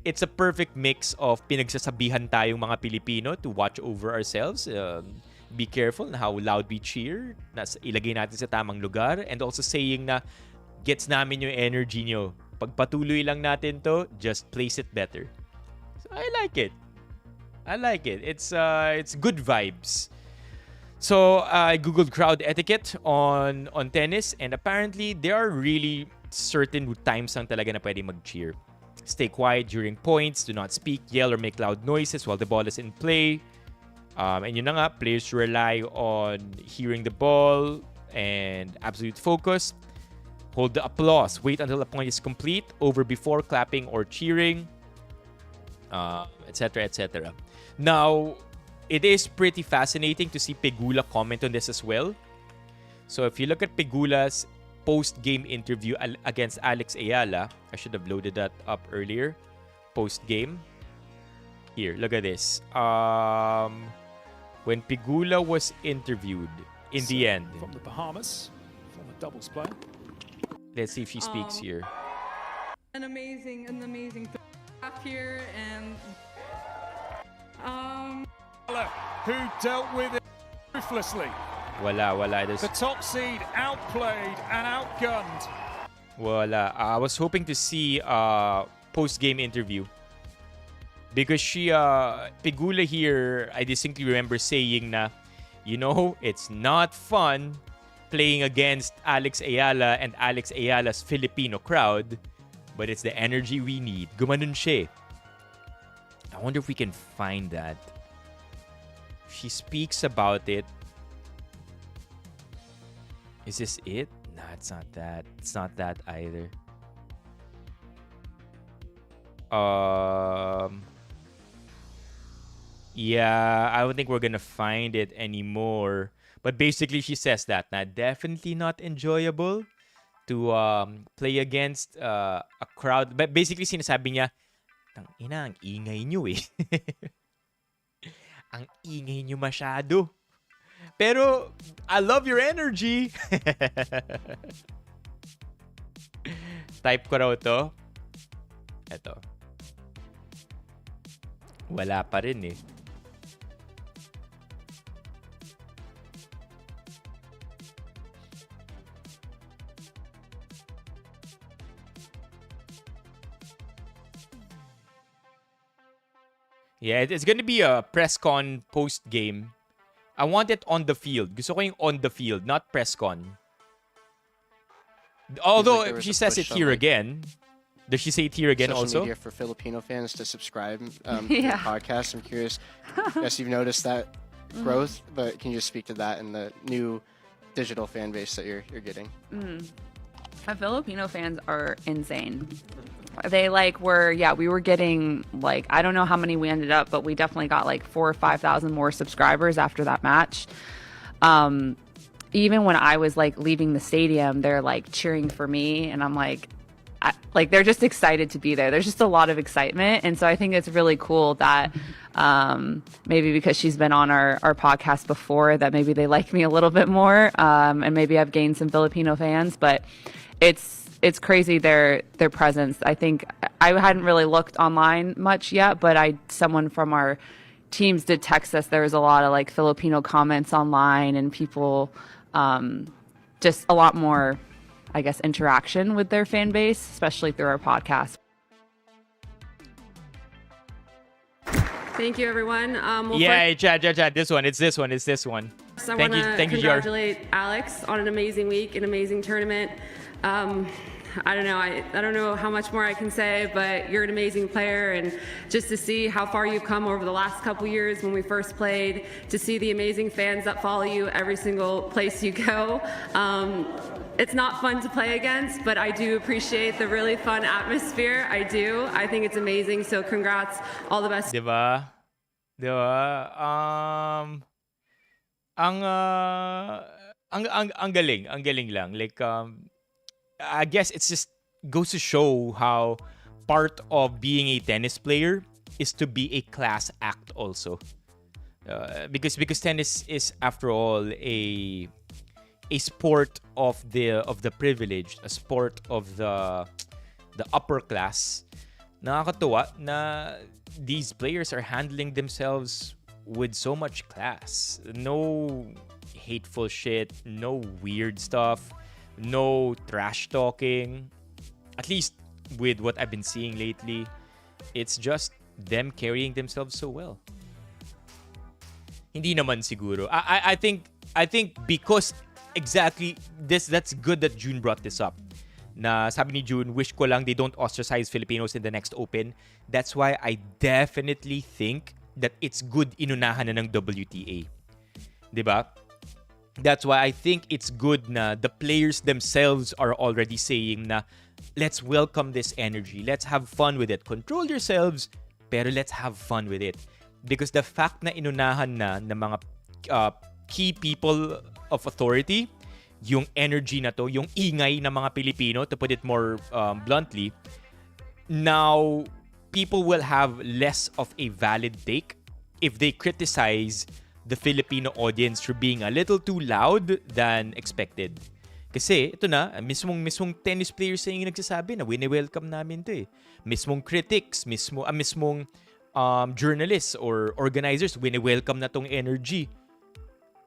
it's a perfect mix of pinagsasabihan tayong mga Pilipino to watch over ourselves. Be careful na how loud we cheer. Ilagay natin sa tamang lugar. And also saying na gets namin yung energy nyo. Pagpatuloy lang natin to, just place it better. So, I like it. I like it. It's good vibes. So, I googled crowd etiquette on tennis and apparently there are really certain times lang talaga na pwede mag-cheer. Stay quiet during points, do not speak, yell, or make loud noises while the ball is in play. And yun na nga, players rely on hearing the ball and absolute focus. Hold the applause. Wait until the point is complete, over before clapping or cheering, etc., etc. Now, it is pretty fascinating to see Pegula comment on this as well. So if you look at Pegula's post-game interview against Alex Ayala, I should have loaded that up earlier. Post-game. Here, look at this. When Pegula was interviewed, in the end. From the Bahamas, from a doubles player. Let's see if she speaks here. An amazing staff here and who dealt with it ruthlessly. Wala. The top seed outplayed and outgunned. Wala. I was hoping to see a post-game interview. Because Pegula here, I distinctly remember saying na, you know, it's not fun playing against Alex Ayala and Alex Ayala's Filipino crowd, but it's the energy we need. Gumanon siya. I wonder if we can find that. She speaks about it. Is this it? No, it's not that. It's not that either. Yeah, I don't think we're gonna find it anymore. But basically, she says that na definitely not enjoyable to play against a crowd. But basically, sinasabi niya, tang ina, ang ingay nyo eh. Ang ingay nyo masyado. Pero, I love your energy. Type ko raw to. Eto. Wala pa rin eh. Yeah, it's gonna be a press con post-game. I want it on the field. Gusto ko yung on the field, not press con. Although, if she says it here again, does she say it here again social also? Media for Filipino fans to subscribe to the podcast. I'm curious. Yes, you've noticed that growth, but can you just speak to that and the new digital fan base that you're getting? The Filipino fans are insane. They we were getting I don't know how many we ended up, but we definitely got 4,000 or 5,000 more subscribers after that match. Even when I was leaving the stadium, they're cheering for me, and I'm they're just excited to be there. There's just a lot of excitement, and so I think it's really cool that maybe because she's been on our podcast before, that maybe they like me a little bit more, and maybe I've gained some Filipino fans, but it's it's crazy their presence. I think I hadn't really looked online much yet, but someone from our teams did text us. There was a lot of like Filipino comments online and people just a lot more, I guess, interaction with their fan base, especially through our podcast. Thank you, everyone. Chad. This one. It's this one. So I want to congratulate Alex on an amazing week, an amazing tournament. I don't know. I don't know how much more I can say, but you're an amazing player, and just to see how far you've come over the last couple years when we first played, to see the amazing fans that follow you every single place you go. It's not fun to play against, but I do appreciate the really fun atmosphere. I do. I think it's amazing. So congrats. All the best. Diba? Ang galing lang. Like I guess it's just goes to show how part of being a tennis player is to be a class act also. Because tennis is, after all, a sport of the privileged, a sport of the upper class. Nakakatuwa na these players are handling themselves with so much class. No hateful shit, no weird stuff, no trash talking. At least with what I've been seeing lately, it's just them carrying themselves so well. Hindi naman siguro. I think because exactly that's good that June brought this up. Na sabi ni June, wish ko lang they don't ostracize Filipinos in the next Open. That's why I definitely think that it's good inunahan na ng WTA. Diba? That's why I think it's good na the players themselves are already saying na let's welcome this energy. Let's have fun with it. Control yourselves, pero let's have fun with it. Because the fact na inunahan na ng mga key people of authority, yung energy na to, yung ingay ng mga Pilipino, to put it more bluntly, now people will have less of a valid take if they criticize the Filipino audience for being a little too loud than expected. Kasi ito na, mismong tennis players yung nagsasabi na wini-welcome namin to eh. Mismong critics, mismong journalists or organizers, wini-welcome na tong energy.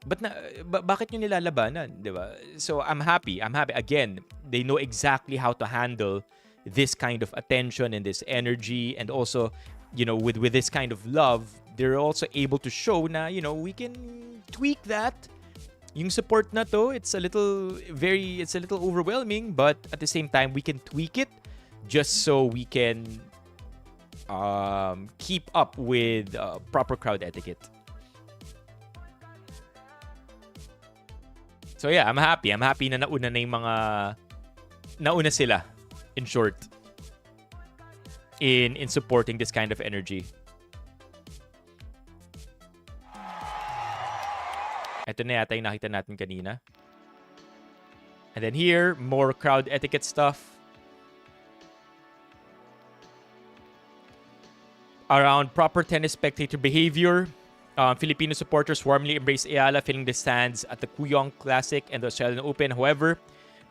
Bakit nyo nilalabanan, di ba? So I'm happy. Again, they know exactly how to handle this kind of attention and this energy, and also, with this kind of love, they're also able to show na, we can tweak that. Yung support na to, it's a little overwhelming, but at the same time, we can tweak it just so we can keep up with proper crowd etiquette. So yeah, I'm happy. I'm happy na nauna sila, in short, in supporting this kind of energy. Ito na yata yung nakita natin kanina. And then here, more crowd etiquette stuff. Around proper tennis spectator behavior, Filipino supporters warmly embraced Ayala, filling the stands at the Kuyong Classic and the Australian Open. However,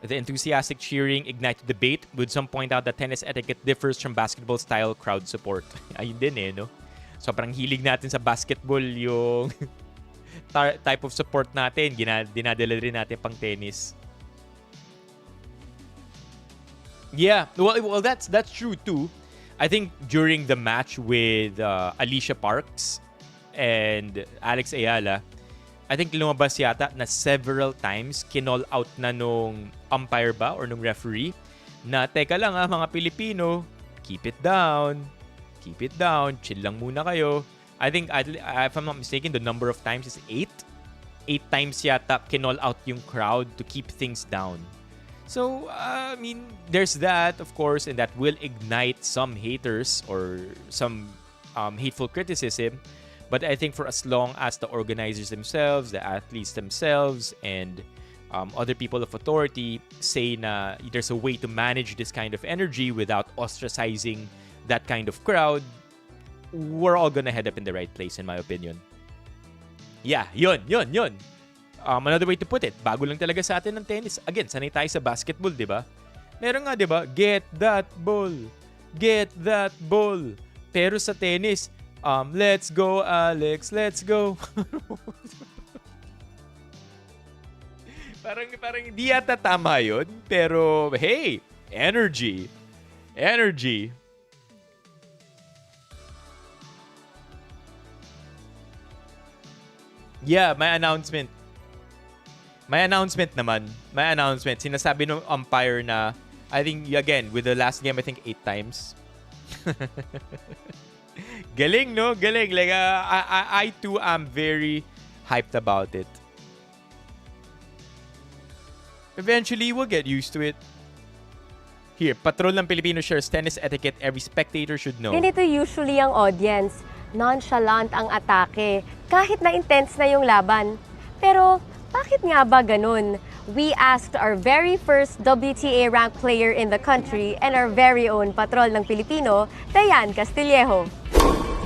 the enthusiastic cheering ignited debate, with some point out that tennis etiquette differs from basketball-style crowd support. Ayun din eh, no? Sobrang hilig natin sa basketball yung type of support natin. Dinadala rin natin pang tennis. Yeah, well that's true too. I think during the match with Alicia Parks and Alex Ayala, I think lumabas yata na several times kinall out na nung umpire ba or nung referee na teka lang mga Pilipino, keep it down, chill lang muna kayo. I think, if I'm not mistaken, the number of times is 8. 8 times yata kinall out yung crowd to keep things down. So, there's that, of course, and that will ignite some haters or some hateful criticism. But I think for as long as the organizers themselves, the athletes themselves, and other people of authority say na there's a way to manage this kind of energy without ostracizing that kind of crowd, we're all gonna head up in the right place, in my opinion. Yeah, yun. Another way to put it, bago lang talaga sa atin ng tennis. Again, sanay tayo sa basketball, di ba? Meron nga, di ba? Get that ball. Get that ball. Pero sa tennis, let's go, Alex. Let's go. parang hindi yata tama yun. Pero, hey, energy. Energy. Yeah, my announcement. May announcement naman. May announcement. Sinasabi ng umpire na, I think, again, with the last game, I think 8 times. Galing, no? Galing. Like, I too am very hyped about it. Eventually, we'll get used to it. Here, Patrol ng Pilipino shares tennis etiquette every spectator should know. Ganito usually ang audience. Nonchalant ang atake. Kahit na intense na yung laban. Pero, bakit nga ba ganun? We asked our very first WTA ranked player in the country and our very own patrol ng Pilipino, Dayan Castillejo.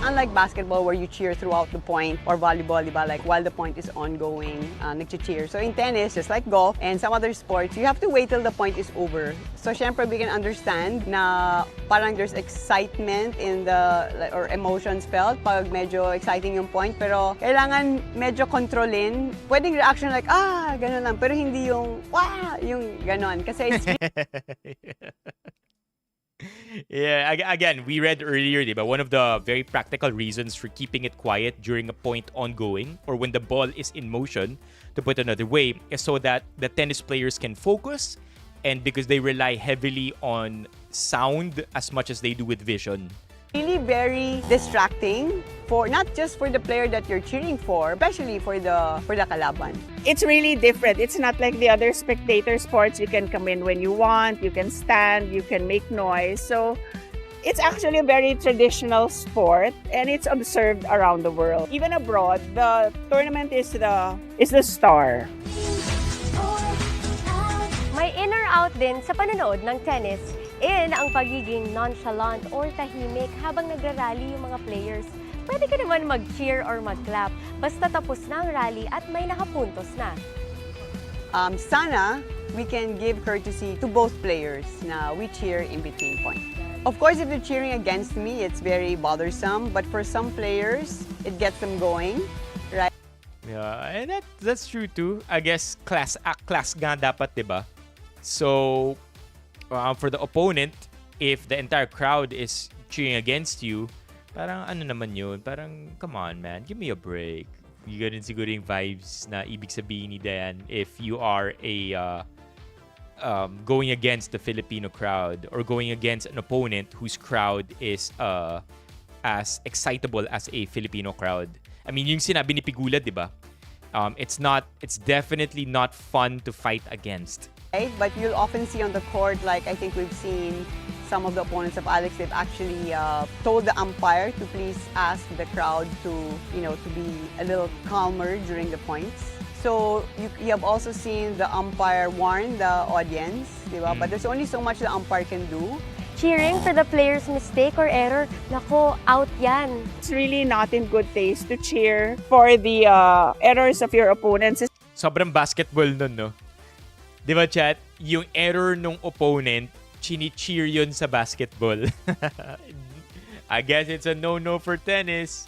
Unlike basketball where you cheer throughout the point, or volleyball, diba, like while the point is ongoing, nag-cheer. So in tennis, just like golf and some other sports, you have to wait till the point is over. So syempre we can understand na parang there's excitement in the, or emotions felt pag medyo exciting yung point, pero kailangan medyo kontrolin. Pwedeng reaction like, ganun lang, pero hindi yung, yung ganun. Kasi it's Yeah, again, we read earlier, diba? One of the very practical reasons for keeping it quiet during a point ongoing or when the ball is in motion, to put another way, is so that the tennis players can focus and because they rely heavily on sound as much as they do with vision. Really very distracting for not just for the player that you're cheering for, especially for the kalaban. It's really different. It's not like the other spectator sports. You can come in when you want, you can stand, you can make noise. So it's actually a very traditional sport and it's observed around the world. Even abroad, the tournament is the star. May in or out din sa panonood ng tennis. In ang pagiging nonchalant or tahimik habang nagrarally yung mga players. Pwede ka naman mag-cheer or mag-clap basta tapos na ang rally at may nakapuntos na. Sana we can give courtesy to both players na we cheer in between points. Of course, if they're cheering against me, it's very bothersome. But for some players, it gets them going, right? Yeah, and that's true too. I guess class nga dapat, diba? So, for the opponent, if the entire crowd is cheering against you, parang ano naman yun? Parang, come on man, give me a break. You ganun siguro yung vibes na ibig sabihin ni Dayan if you are going against the Filipino crowd or going against an opponent whose crowd is as excitable as a Filipino crowd. I mean, yung sinabi ni Pigula, diba? It's definitely not fun to fight against. But you'll often see on the court, like I think we've seen some of the opponents of Alex, they've actually told the umpire to please ask the crowd to be a little calmer during the points. So you have also seen the umpire warn the audience, diba? But there's only so much the umpire can do. Cheering for the player's mistake or error, nako, out yan. It's really not in good taste to cheer for the errors of your opponents. Sobrang basketball nun, no? Di ba, chat? Yung error nung opponent, chini-cheer yun sa basketball. I guess it's a no-no for tennis.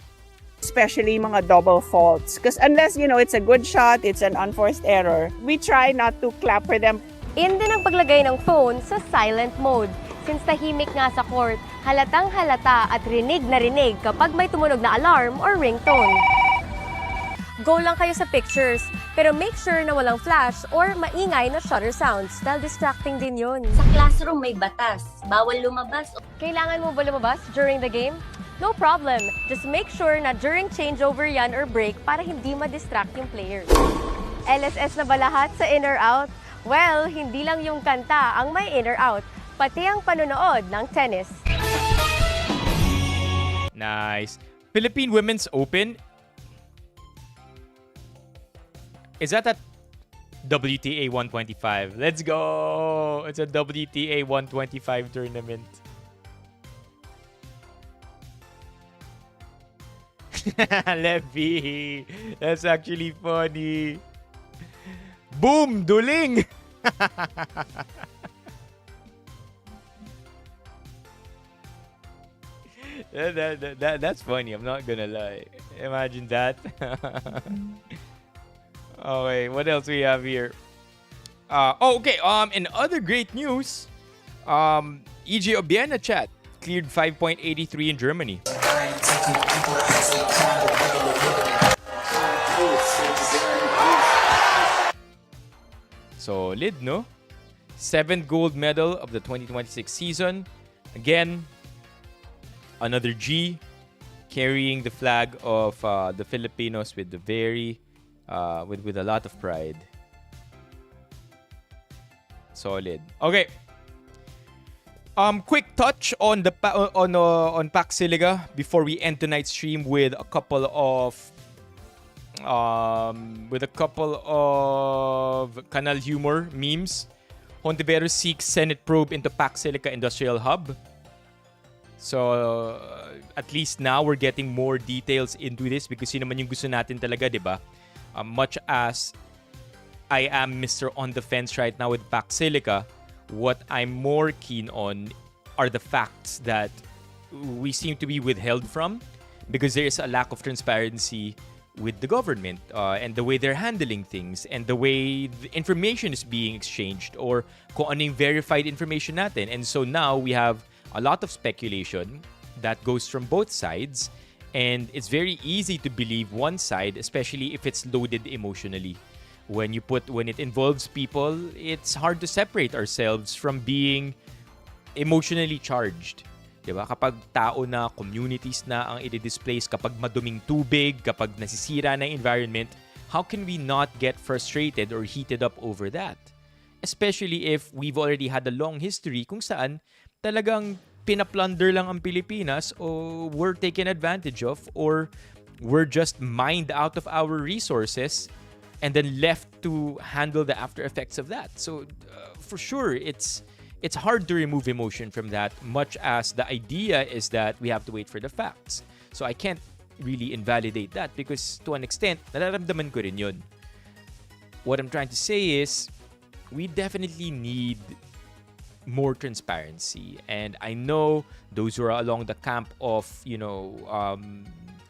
Especially mga double faults. Because unless, it's a good shot, it's an unforced error, we try not to clap for them. In din ang paglagay ng phone sa silent mode. Since tahimik nga sa court, halatang halata at rinig na rinig kapag may tumunog na alarm or ringtone. Go lang kayo sa pictures, pero make sure na walang flash or maingay na shutter sounds dahil distracting din yun. Sa classroom may batas, bawal lumabas. Kailangan mo ba lumabas during the game? No problem. Just make sure na during changeover yan or break para hindi ma-distract yung players. LSS na ba lahat sa in or out? Well, hindi lang yung kanta ang may in or out, pati ang panonood ng tennis. Nice. Philippine Women's Open. Is that at WTA 125? Let's go! It's a WTA 125 tournament. Levy! That's actually funny. Boom! Duling! That's funny. I'm not gonna lie. Imagine that. Okay, what else we have here? Okay. In other great news, EJ Obiena chat cleared 5.83 in Germany. Solid, no? 7th gold medal of the 2026 season. Again, another G carrying the flag of the Filipinos with the with a lot of pride. Solid. Okay. Quick touch on the on Pac Silica before we end tonight's stream with a couple of Canal Humor memes. Hontiveros seeks Senate probe into Pac Silica Industrial Hub. So, at least now we're getting more details into this because yun naman yung gusto natin talaga, di ba? Much as I am Mr. On the Fence right now with Pac Silica, what I'm more keen on are the facts that we seem to be withheld from because there is a lack of transparency with the government and the way they're handling things and the way the information is being exchanged or kung ano yung verified information natin. And so now we have a lot of speculation that goes from both sides, and it's very easy to believe one side, especially if it's loaded emotionally. When it involves people, it's hard to separate ourselves from being emotionally charged. Diba? Kapag tao na, communities na ang i-displace, kapag maduming tubig, kapag nasisira na environment, how can we not get frustrated or heated up over that? Especially if we've already had a long history kung saan talagang pinaplunder lang ang Pilipinas o we're taken advantage of or we're just mined out of our resources and then left to handle the after effects of that. So for sure, it's hard to remove emotion from that, much as the idea is that we have to wait for the facts. So I can't really invalidate that because to an extent, nararamdaman ko rin yun. What I'm trying to say is, we definitely need more transparency. And I know those who are along the camp of,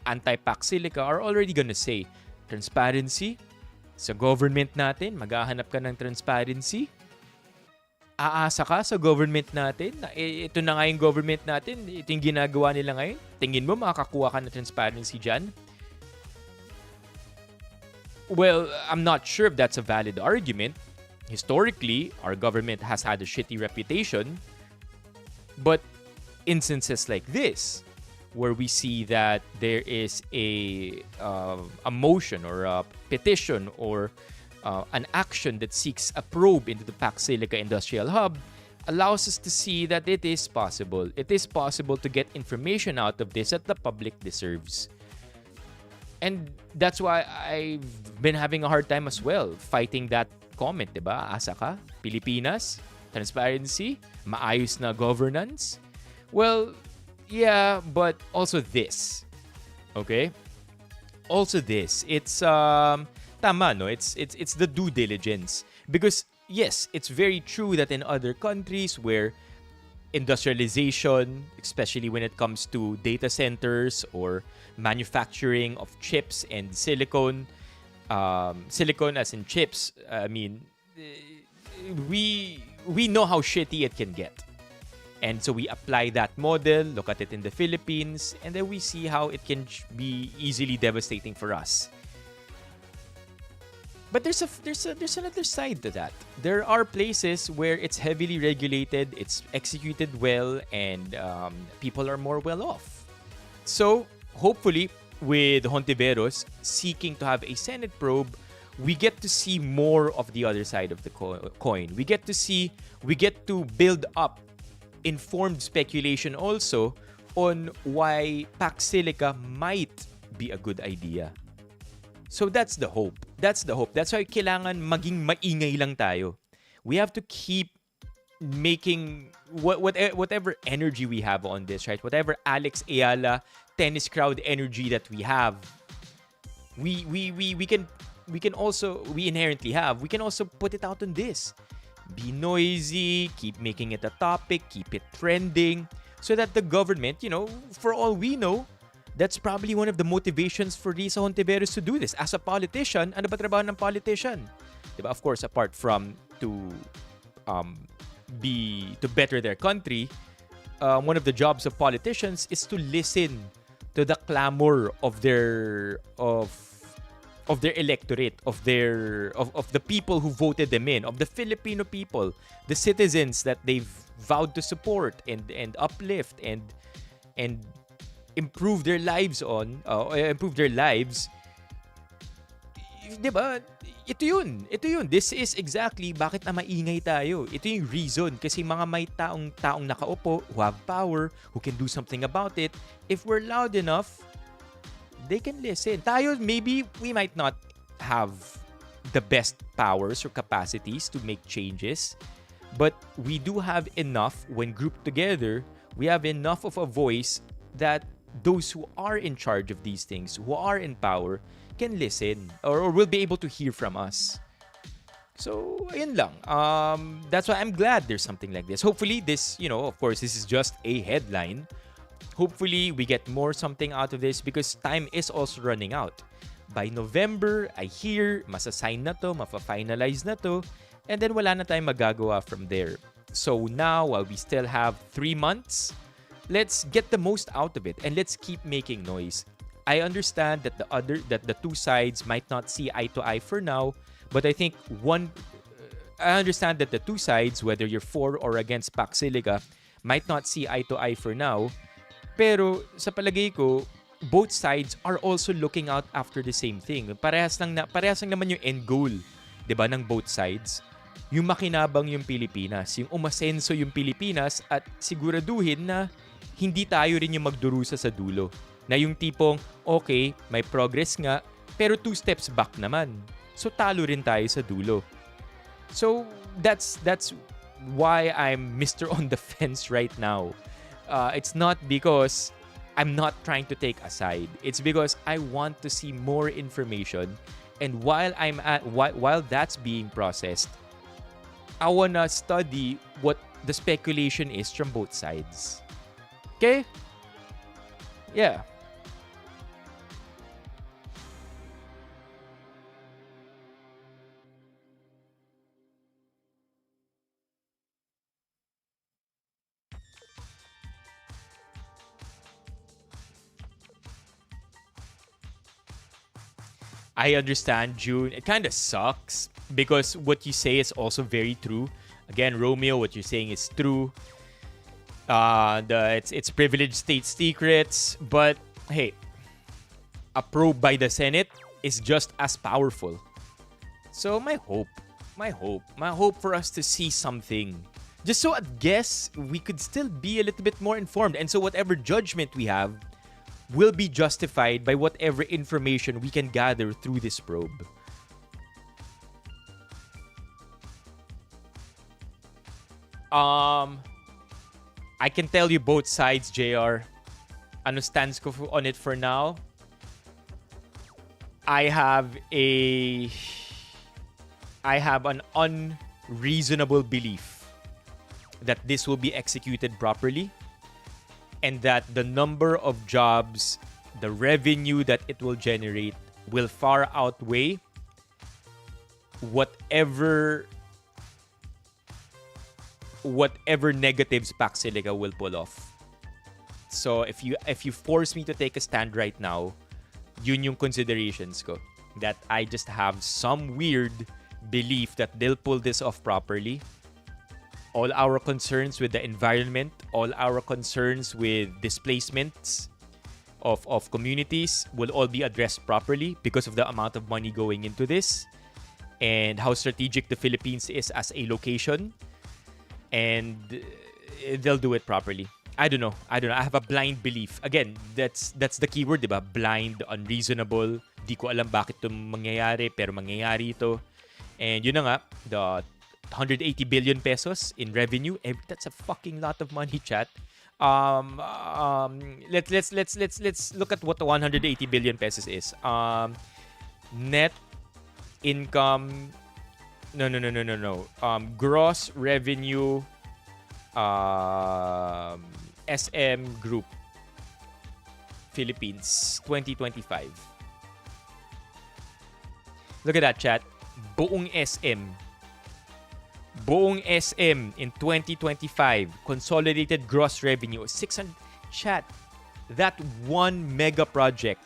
anti-Pac Silica are already gonna say, transparency? Sa government natin, maghahanap ka ng transparency? Aasa ka sa government natin? Ito na nga yung government natin. Ito yung ginagawa nila ngayon. Tingin mo makakakuha ka ng transparency dyan? Well, I'm not sure if that's a valid argument. Historically, our government has had a shitty reputation. But instances like this, where we see that there is a motion or a petition or an action that seeks a probe into the Pac Silica Industrial Hub, allows us to see that it is possible. It is possible to get information out of this that the public deserves. And that's why I've been having a hard time as well fighting that comment, diba? Asa ka? Pilipinas? Transparency? Maayos na governance? Well, yeah, but also this. Okay? Also this. It's tama, no? It's the due diligence. Because yes, it's very true that in other countries where industrialization, especially when it comes to data centers or manufacturing of chips and silicon as in chips, we know how shitty it can get. And so we apply that model, look at it in the Philippines, and then we see how it can be easily devastating for us. But there's another side to that. There are places where it's heavily regulated, it's executed well, and people are more well off. So hopefully, with Hontiveros seeking to have a Senate probe, we get to see more of the other side of the coin. We get to build up informed speculation also on why Pac Silica might be a good idea. So that's the hope. That's why kailangan maging maingay lang tayo. We have to keep making whatever energy we have on this, right? Whatever Alex Ayala tennis crowd energy that we have, we inherently have. We can also put it out on this. Be noisy, keep making it a topic, keep it trending, so that the government, for all we know, that's probably one of the motivations for Risa Hontiveros to do this. As a politician, ano ba trabaho ng politician? Diba? Of course, apart from to better their country, one of the jobs of politicians is to listen to the clamor of their electorate, of the people who voted them in, of the Filipino people, the citizens that they've vowed to support and uplift and improve their lives diba? Ito yun. This is exactly bakit na maingay tayo. Ito yung reason. Kasi mga may taong nakaupo who have power, who can do something about it. If we're loud enough, they can listen. Tayo, maybe we might not have the best powers or capacities to make changes, but we do have enough, when grouped together, we have enough of a voice that those who are in charge of these things, who are in power, can listen or will be able to hear from us. So, ayun lang. That's why I'm glad there's something like this. Hopefully, this, of course, this is just a headline. Hopefully, we get more something out of this because time is also running out. By November, I hear, masasign na to, mafa-finalize na to, and then wala na tayong magagawa from there. So now, while we still have 3 months, let's get the most out of it and let's keep making noise. I understand that the two sides might not see eye to eye for now, but I think I understand that the two sides, whether you're for or against Pac Silica, might not see eye to eye for now. Pero sa palagay ko, both sides are also looking out after the same thing. Parehas lang naman yung end goal, 'di ba, ng both sides. Yung makinabang yung Pilipinas, yung umasenso yung Pilipinas at siguraduhin na hindi tayo rin yung magdurusa sa dulo. Na yung tipong, okay, may progress nga, pero 2 steps back naman. So, talo rin tayo sa dulo. So, that's why I'm Mr. on the fence right now. It's not because I'm not trying to take a side. It's because I want to see more information. And while that's being processed, I wanna study what the speculation is from both sides. Okay? Yeah. I understand, June. It kind of sucks because what you say is also very true. Again, Romeo, what you're saying is true. It's privileged state secrets, but hey, a probe by the Senate is just as powerful. So my hope for us to see something, just so I guess we could still be a little bit more informed, and so whatever judgment we have will be justified by whatever information we can gather through this probe. I can tell you both sides, JR. Ano stance ko on it for now? I have an unreasonable belief that this will be executed properly and that the number of jobs, the revenue that it will generate will far outweigh whatever negatives Pac Silica will pull off. So if you force me to take a stand right now, yun yung considerations ko. That I just have some weird belief that they'll pull this off properly. All our concerns with the environment, all our concerns with displacements of communities will all be addressed properly because of the amount of money going into this and how strategic the Philippines is as a location. And they'll do it properly. I don't know. I have a blind belief. Again, that's the keyword, diba? Blind, unreasonable. Di ko alam bakit ito mangyayari, pero mangyayari ito. And yun na nga, the 180 billion pesos in revenue. That's a fucking lot of money, chat. Let's look at what the 180 billion pesos is. Net income. No. Gross revenue. SM Group Philippines 2025. Look at that, chat. Buong SM. Buong SM in 2025. Consolidated gross revenue. 600. Chat. That one mega project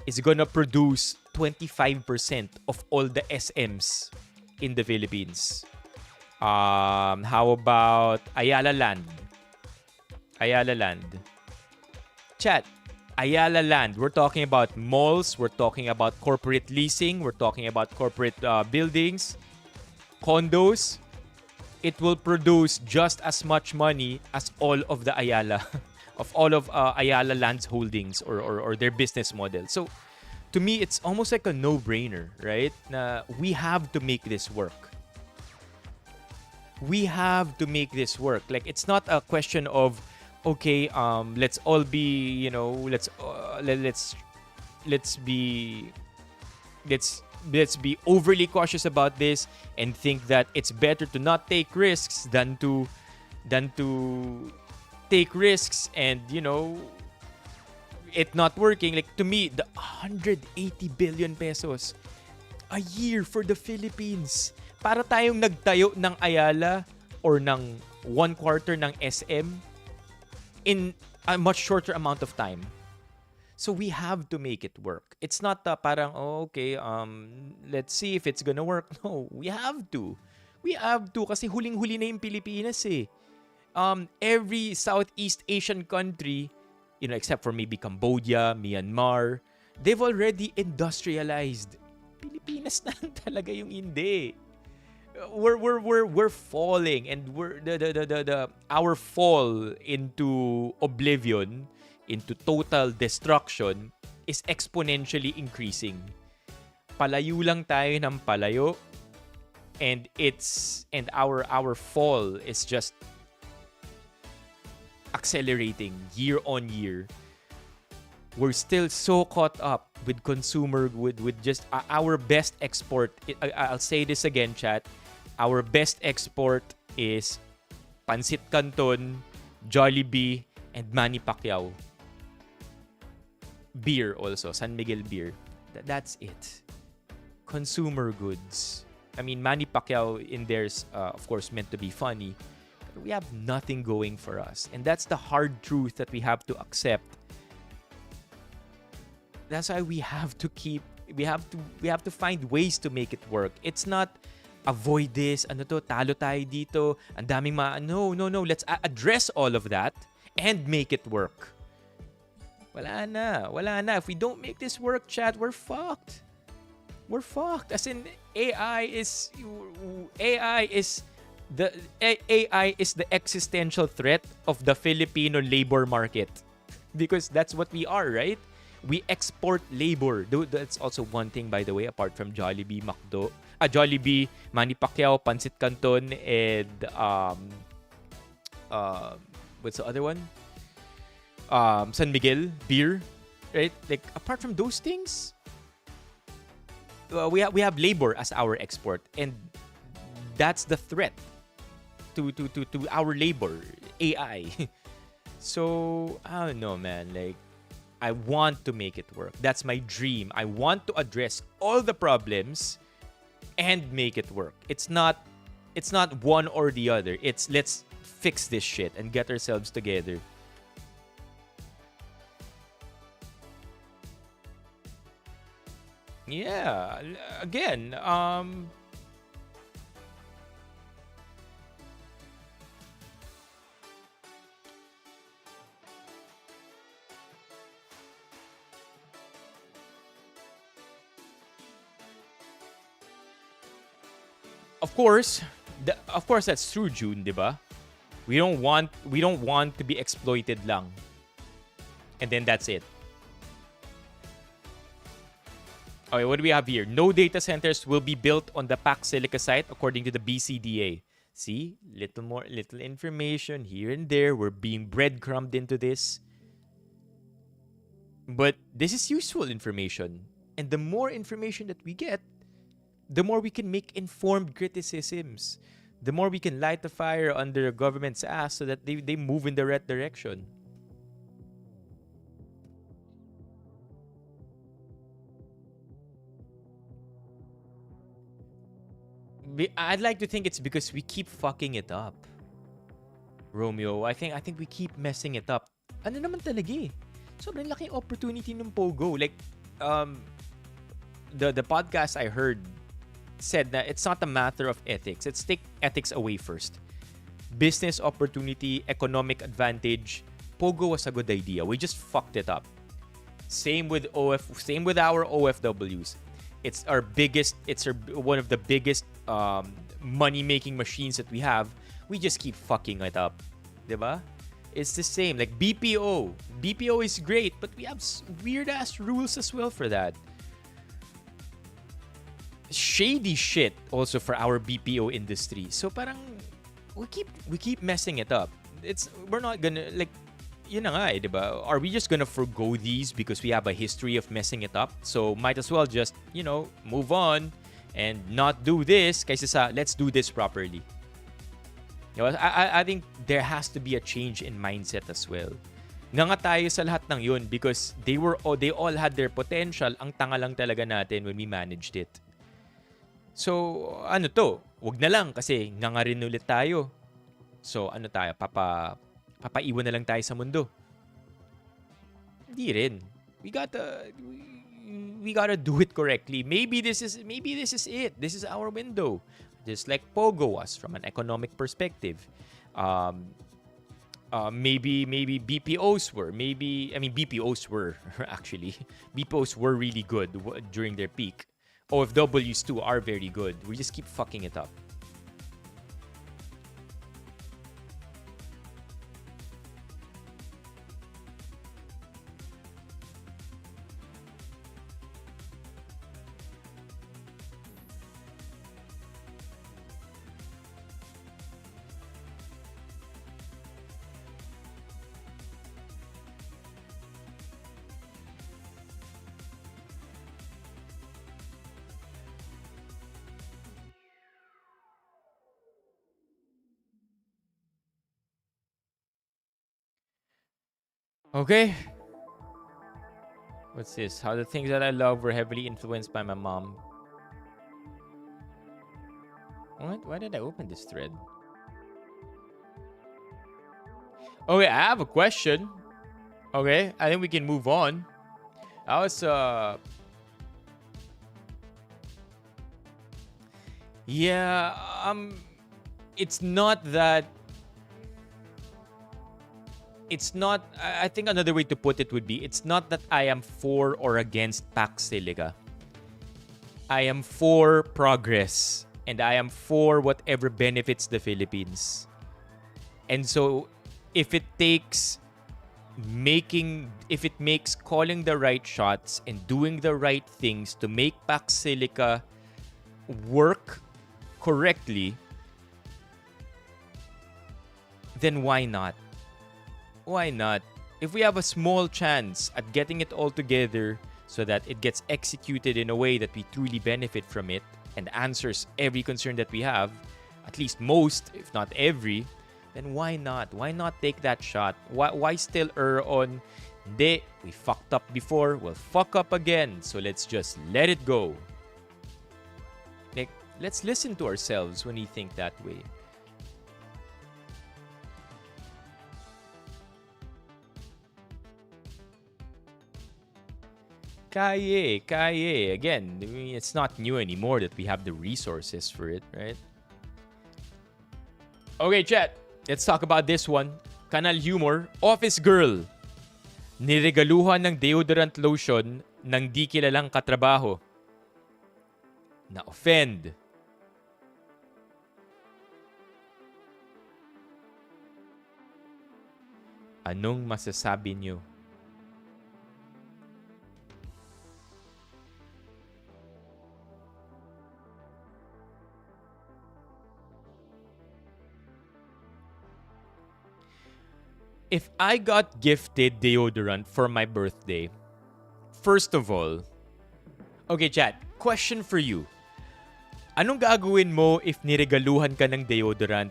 is gonna produce 25% of all the SMs in the Philippines. How about Ayala Land? Ayala Land. Chat. Ayala Land. We're talking about malls. We're talking about corporate leasing. We're talking about corporate buildings, condos. It will produce just as much money as all of the Ayala, of all of Ayala Land's holdings or their business model. So, to me, it's almost like a no-brainer, right? We have to make this work. We have to make this work. Like, it's not a question of, okay, let's all be, let's be overly cautious about this and think that it's better to not take risks than to take risks and it not working. Like, to me, the 180 billion pesos a year for the Philippines para tayong nagtayo ng Ayala or ng 1/4 ng SM in a much shorter amount of time. So we have to make it work. It's not parang, let's see if it's gonna work. No, we have to. We have to kasi huling-huli na yung Pilipinas eh. Every Southeast Asian country, except for maybe Cambodia, Myanmar, they've already industrialized. Pilipinas na lang talaga yung hindi. We're falling, and our fall into oblivion, into total destruction is exponentially increasing. Palayo lang tayo ng palayo, and our fall is just accelerating year on year. We're still so caught up with consumer, with just our best export. I'll say this again, chat. Our best export is Pancit Canton, Jollibee, and Manny Pacquiao. Beer also, San Miguel beer. That's it. Consumer goods. I mean, Manny Pacquiao in there's, of course, meant to be funny. But we have nothing going for us. And that's the hard truth that we have to accept. That's why we have to find ways to make it work. It's not avoid this, talo tayo dito, ang daming no, let's address all of that and make it work. Wala na. If we don't make this work, chat, we're fucked. We're fucked. As in, AI is the existential threat of the Filipino labor market. Because that's what we are, right? We export labor. That's also one thing, by the way, apart from Jollibee, Jollibee, Manny Pacquiao, Pancit Canton, and what's the other one? San Miguel beer, right? Like, apart from those things, we have labor as our export, and that's the threat to our labor, AI. So I don't know, man. Like, I want to make it work. That's my dream. I want to address all the problems and make it work. It's not one or the other. It's let's fix this shit and get ourselves together. Yeah, again, of course, that's true, June, diba? We don't want to be exploited lang. And then that's it. Okay, what do we have here? No data centers will be built on the PAC Silica site according to the BCDA. See? Little information here and there. We're being breadcrumbed into this. But this is useful information. And the more information that we get, the more we can make informed criticisms. the more we can light the fire under the government's ass so that they move in the right direction. I'd like to think it's because we keep fucking it up. Romeo, I think we keep messing it up. Ano naman talaga eh. Sobrang laking opportunity ng Pogo. Like, the podcast I heard said that it's not a matter of ethics. Let's take ethics away first. Business opportunity, economic advantage. Pogo was a good idea. We just fucked it up. Same with our OFWs. It's one of the biggest money-making machines that we have. We just keep fucking it up. Diba? It's the same. Like BPO. BPO is great, but we have weird-ass rules as well for that. Shady shit also for our BPO industry. So parang we keep messing it up. We're not gonna, like, yun na nga eh, diba? Are we just gonna forgo these because we have a history of messing it up? So might as well just, move on and not do this kaysa sa let's do this properly. I think there has to be a change in mindset as well. Nga tayo sa lahat ng yun because they all had their potential. Ang tanga lang talaga natin when we managed it. So, wag na lang kasi nga rin ulit tayo. So, tayo? Papaiwan na lang tayo sa mundo. Hindi rin. We gotta do it correctly. Maybe this is it. This is our window. Just like Pogo was from an economic perspective. Maybe BPOs were. BPOs were actually. BPOs were really good during their peak. OFWs too are very good. We just keep fucking it up. Okay. What's this? How the things that I love were heavily influenced by my mom. What? Why did I open this thread? Okay, I have a question. Okay, I think we can move on. That was yeah, it's not that. It's not, I think another way to put it would be, it's not that I am for or against Pax Silica. I am for progress and I am for whatever benefits the Philippines. And so if it makes calling the right shots and doing the right things to make Pax Silica work correctly, then why not? Why not? If we have a small chance at getting it all together so that it gets executed in a way that we truly benefit from it and answers every concern that we have, at least most, if not every, then why not? Why not take that shot? Why still err on, we fucked up before, we'll fuck up again, so let's just let it go. Like, let's listen to ourselves when we think that way. Kaya. Again, it's not new anymore that we have the resources for it, right? Okay, chat. Let's talk about this one. Kanal Humor, Office Girl. Niregaluhan ng deodorant lotion ng di kilalang katrabaho. Na-offend. Anong masasabi niyo? If I got gifted deodorant for my birthday, first of all, okay, chat, question for you. Anong gagawin mo if niregaluhan ka ng deodorant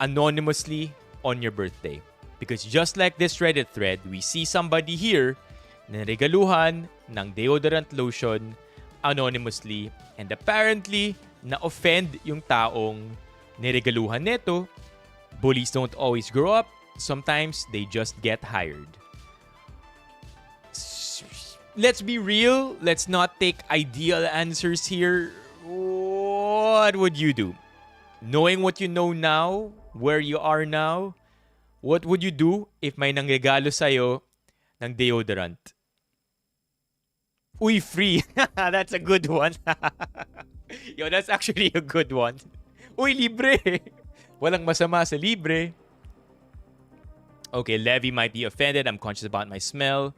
anonymously on your birthday? Because just like this Reddit thread, we see somebody here na regaluhan ng deodorant lotion anonymously, and apparently na-offend yung taong niregaluhan nito. Bullies don't always grow up. Sometimes they just get hired. Let's be real. Let's not take ideal answers here. What would you do? Knowing what you know now, where you are now, what would you do if may nanggregalo sa'yo ng deodorant? Uy, free. That's a good one. Yo, that's actually a good one. Uy, libre. Walang masama sa libre. Okay, Levy might be offended. I'm conscious about my smell.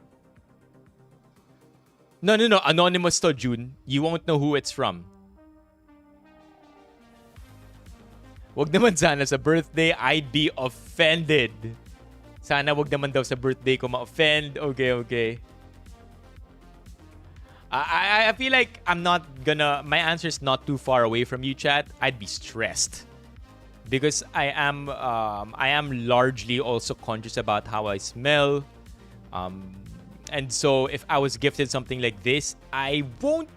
No. Anonymous to, June. You won't know who it's from. Wag naman sana sa birthday. I'd be offended. Sana wag naman daw sa birthday ko ma-offend. Okay. I feel like my answer is not too far away from you, chat. I'd be stressed because I am largely also conscious about how I smell, and so if I was gifted something like this, I won't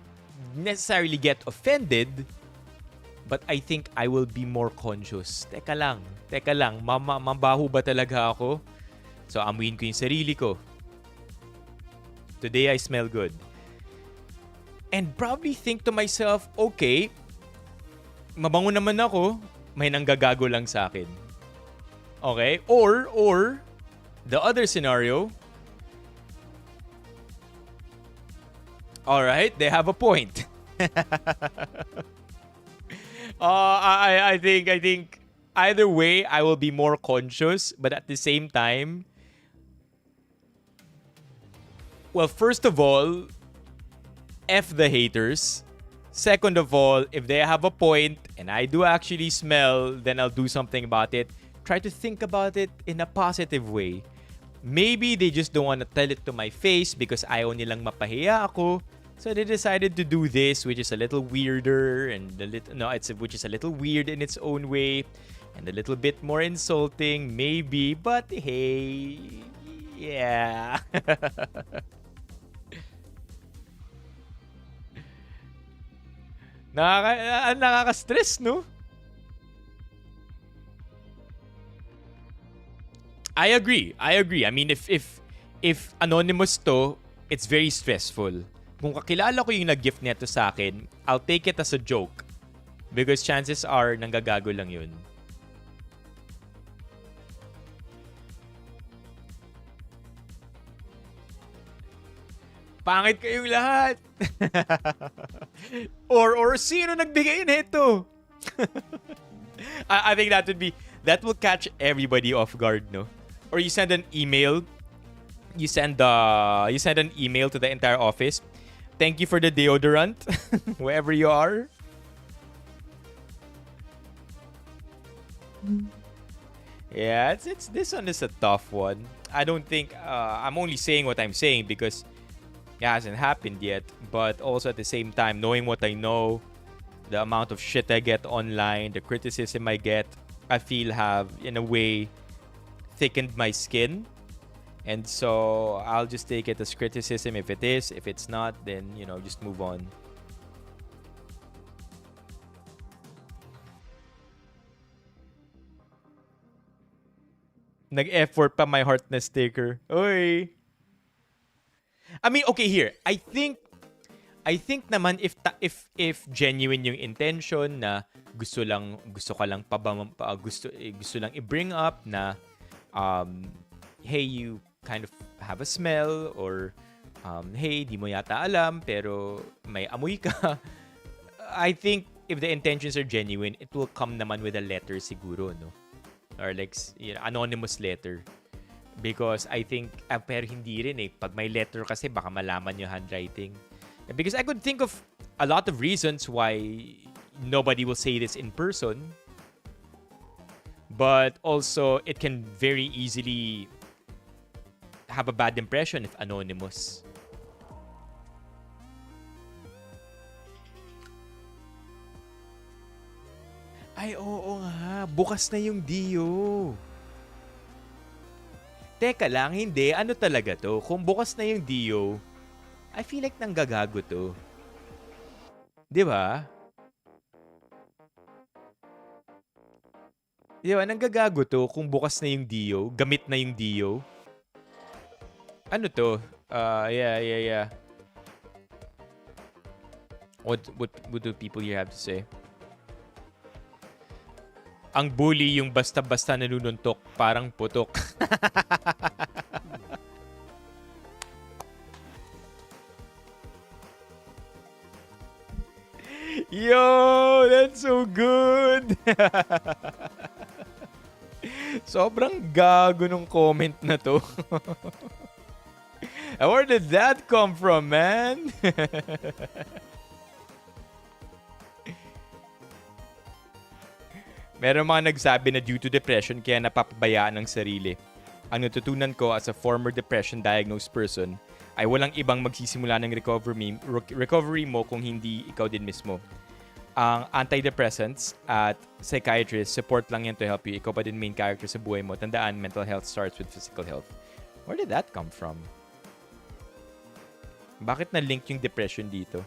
necessarily get offended, but I think I will be more conscious. Teka lang, mabaho ba talaga ako? So amuin ko yung sarili ko. Today I smell good. And probably think to myself, okay, mabango naman ako, may nanggagago lang sa akin. Okay? Or the other scenario, alright, they have a point. I think either way, I will be more conscious, but at the same time, well, first of all, F the haters. Second of all, if they have a point and I do actually smell, then I'll do something about it. Try to think about it in a positive way. Maybe they just don't want to tell it to my face because ayaw nilang mapahiya ako. So they decided to do this, which is a little weirder and which is a little weird in its own way and a little bit more insulting, maybe. But hey, yeah. Nakaka-stress, no? I agree. I mean, if anonymous to, it's very stressful. Kung kakilala ko yung nag-gift neto sa akin, I'll take it as a joke. Because chances are, nanggagago lang yun. Pangit kayong lahat. or sino nagbigay nito? I think that will catch everybody off guard, no? Or you send an email. You send an email to the entire office. Thank you for the deodorant, wherever you are. Yeah, this one is a tough one. I don't think I'm only saying what I'm saying because it hasn't happened yet, but also at the same time, knowing what I know, the amount of shit I get online, the criticism I get, I feel have, in a way, thickened my skin. And so, I'll just take it as criticism if it is. If it's not, then, just move on. Nag-effort pa my heart na sticker. Oy! I mean, okay, here. I think naman if genuine yung intention na gusto ka lang gusto lang i-bring up na hey, you kind of have a smell, or hey, di mo yata alam pero may amoy ka. I think if the intentions are genuine, it will come naman with a letter siguro, no? Or like anonymous letter. Because I think, pero hindi rin eh. Pag may letter kasi, baka malaman yung handwriting. Because I could think of a lot of reasons why nobody will say this in person. But also, it can very easily have a bad impression if anonymous. Ay, oo nga. Bukas na yung Dio. Teka lang, hindi. Ano talaga to? Kung bukas na yung Dio, I feel like nanggagago to. Di ba? Di ba? Nanggagago to kung bukas na yung Dio. Gamit na yung Dio. Ano to? Yeah. What do people here have to say? Ang bully yung basta-basta nanununtok, parang putok. Yo, that's so good. Sobrang gago nung comment na to. Where did that come from, man? Meron mga nagsabi na due to depression kaya napapabayaan ng sarili. Ang natutunan ko as a former depression-diagnosed person ay walang ibang magsisimula ng recovery mo kung hindi ikaw din mismo. Ang antidepressants at psychiatrists, support lang yan to help you. Ikaw pa din main character sa buhay mo. Tandaan, mental health starts with physical health. Where did that come from? Bakit na-link yung depression dito?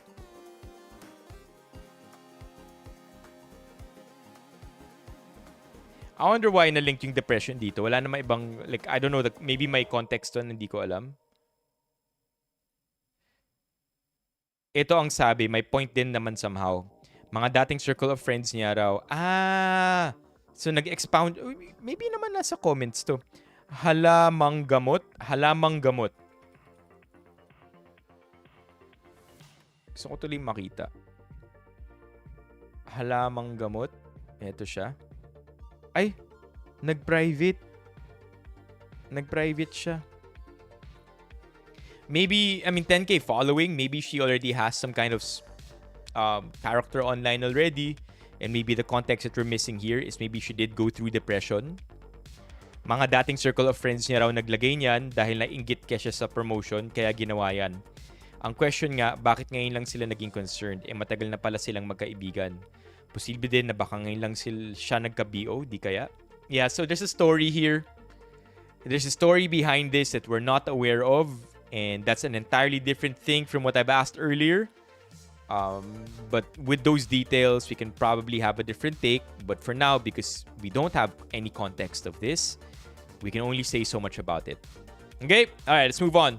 I wonder why na-link yung depression dito. Wala namang ibang, like, I don't know, maybe may context doon, hindi ko alam. Ito ang sabi, may point din naman somehow. Mga dating circle of friends niya raw. So nag-expound, maybe naman nasa comments to. Halamang gamot. Gusto ko tuloy makita. Halamang gamot. Ito siya. Ay, nag-private siya. Maybe, 10K following. Maybe she already has some kind of character online already. And maybe the context that we're missing here is maybe she did go through depression. Mga dating circle of friends niya raw naglagay niyan dahil nainggit siya sa promotion, kaya ginawa yan. Ang question nga, bakit ngayon lang sila naging concerned? Matagal na pala silang magkaibigan. Posible din na baka ngayon lang siya nagka-BO, di kaya? Yeah, so there's a story here. There's a story behind this that we're not aware of. And that's an entirely different thing from what I've asked earlier. But with those details, we can probably have a different take. But for now, because we don't have any context of this, we can only say so much about it. Okay? Alright, let's move on.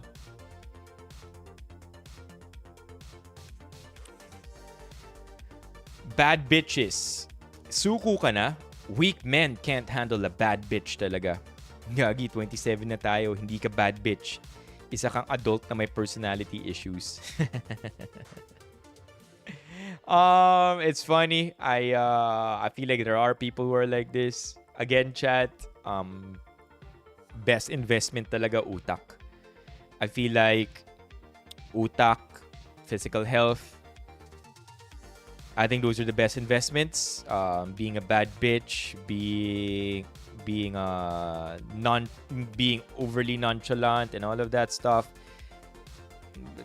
Bad bitches. Suko ka na? Weak men can't handle a bad bitch talaga. Gagi, 27 na tayo. Hindi ka bad bitch. Isa kang adult na may personality issues. It's funny. I feel like there are people who are like this. Again, chat. Best investment talaga utak. I feel like utak, physical health, I think those are the best investments. Being a bad bitch, being overly nonchalant and all of that stuff.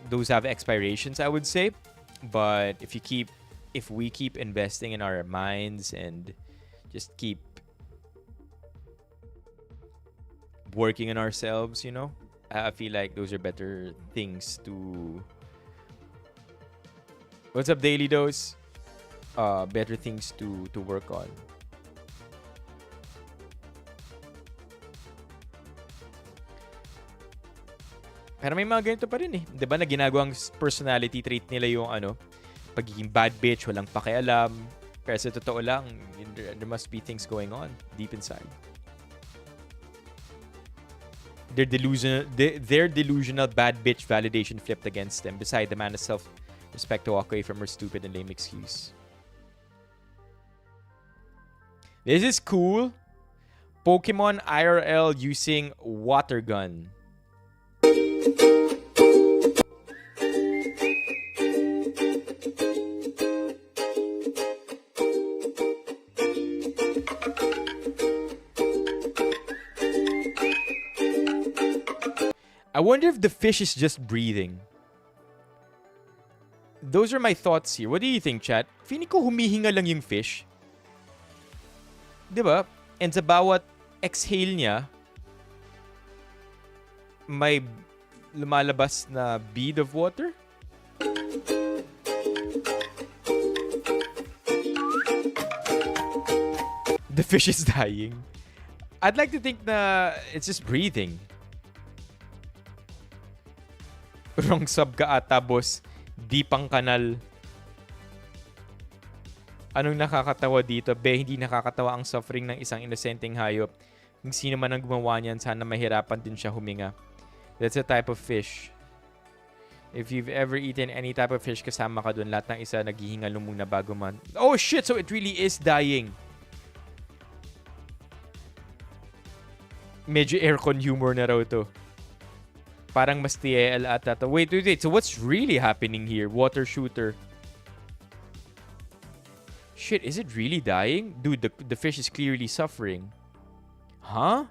Those have expirations, I would say. But if we keep investing in our minds and just keep working on ourselves, I feel like those are better things to. What's up, Daily Dose? Better things to work on. Pero may mga ganito pa rin eh. 'Di ba na ginagawang personality trait nila yung pagiging bad bitch, walang pakialam. Pero sa totoo lang, there must be things going on deep inside. Their delusional bad bitch validation flipped against them. Beside the man of self-respect to walk away from her stupid and lame excuse. This is cool. Pokemon IRL using water gun. I wonder if the fish is just breathing. Those are my thoughts here. What do you think, chat? Feeling ko humihinga lang yung fish. Di ba? And sa bawat exhale niya, may lumalabas na bead of water. The fish is dying. I'd like to think na it's just breathing. Wrong sub ka ata, boss. Di pang kanal. Anong nakakatawa dito? Be, hindi nakakatawa ang suffering ng isang inosenteng hayop. Kung sino man ang gumawa niyan, sana mahirapan din siya huminga. That's a type of fish. If you've ever eaten any type of fish, kasama ka dun. Lahat ng isa naghihingalo muna bago man. Oh shit! So it really is dying. Medyo aircon humor na raw to. Parang mas TL ata to. Wait. So what's really happening here? Water shooter. Shit, is it really dying? Dude, the fish is clearly suffering. Huh?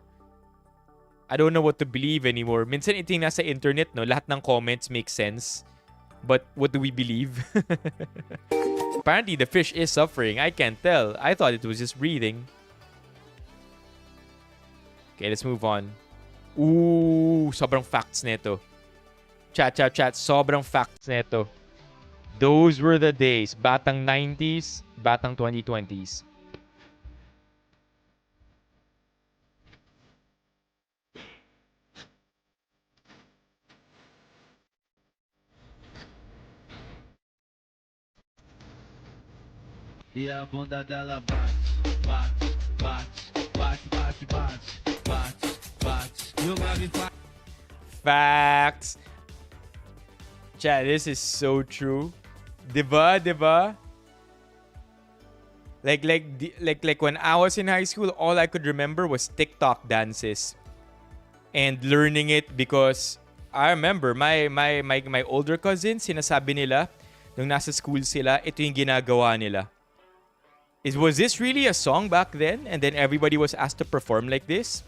I don't know what to believe anymore. Minsan ito yung nasa internet, no? Lahat ng comments make sense. But what do we believe? Apparently, the fish is suffering. I can't tell. I thought it was just breathing. Okay, let's move on. Ooh, sobrang facts neto. Chat. Sobrang facts neto. Those were the days. Batang 90s, batang 2020s. E a bunda dela bate. Facts. Chat, this is so true. Diba? Like when I was in high school, all I could remember was TikTok dances. And learning it because I remember my older cousins, sinasabi nila, nung nasa school sila, ito yung ginagawa nila. Was this really a song back then? And then everybody was asked to perform like this?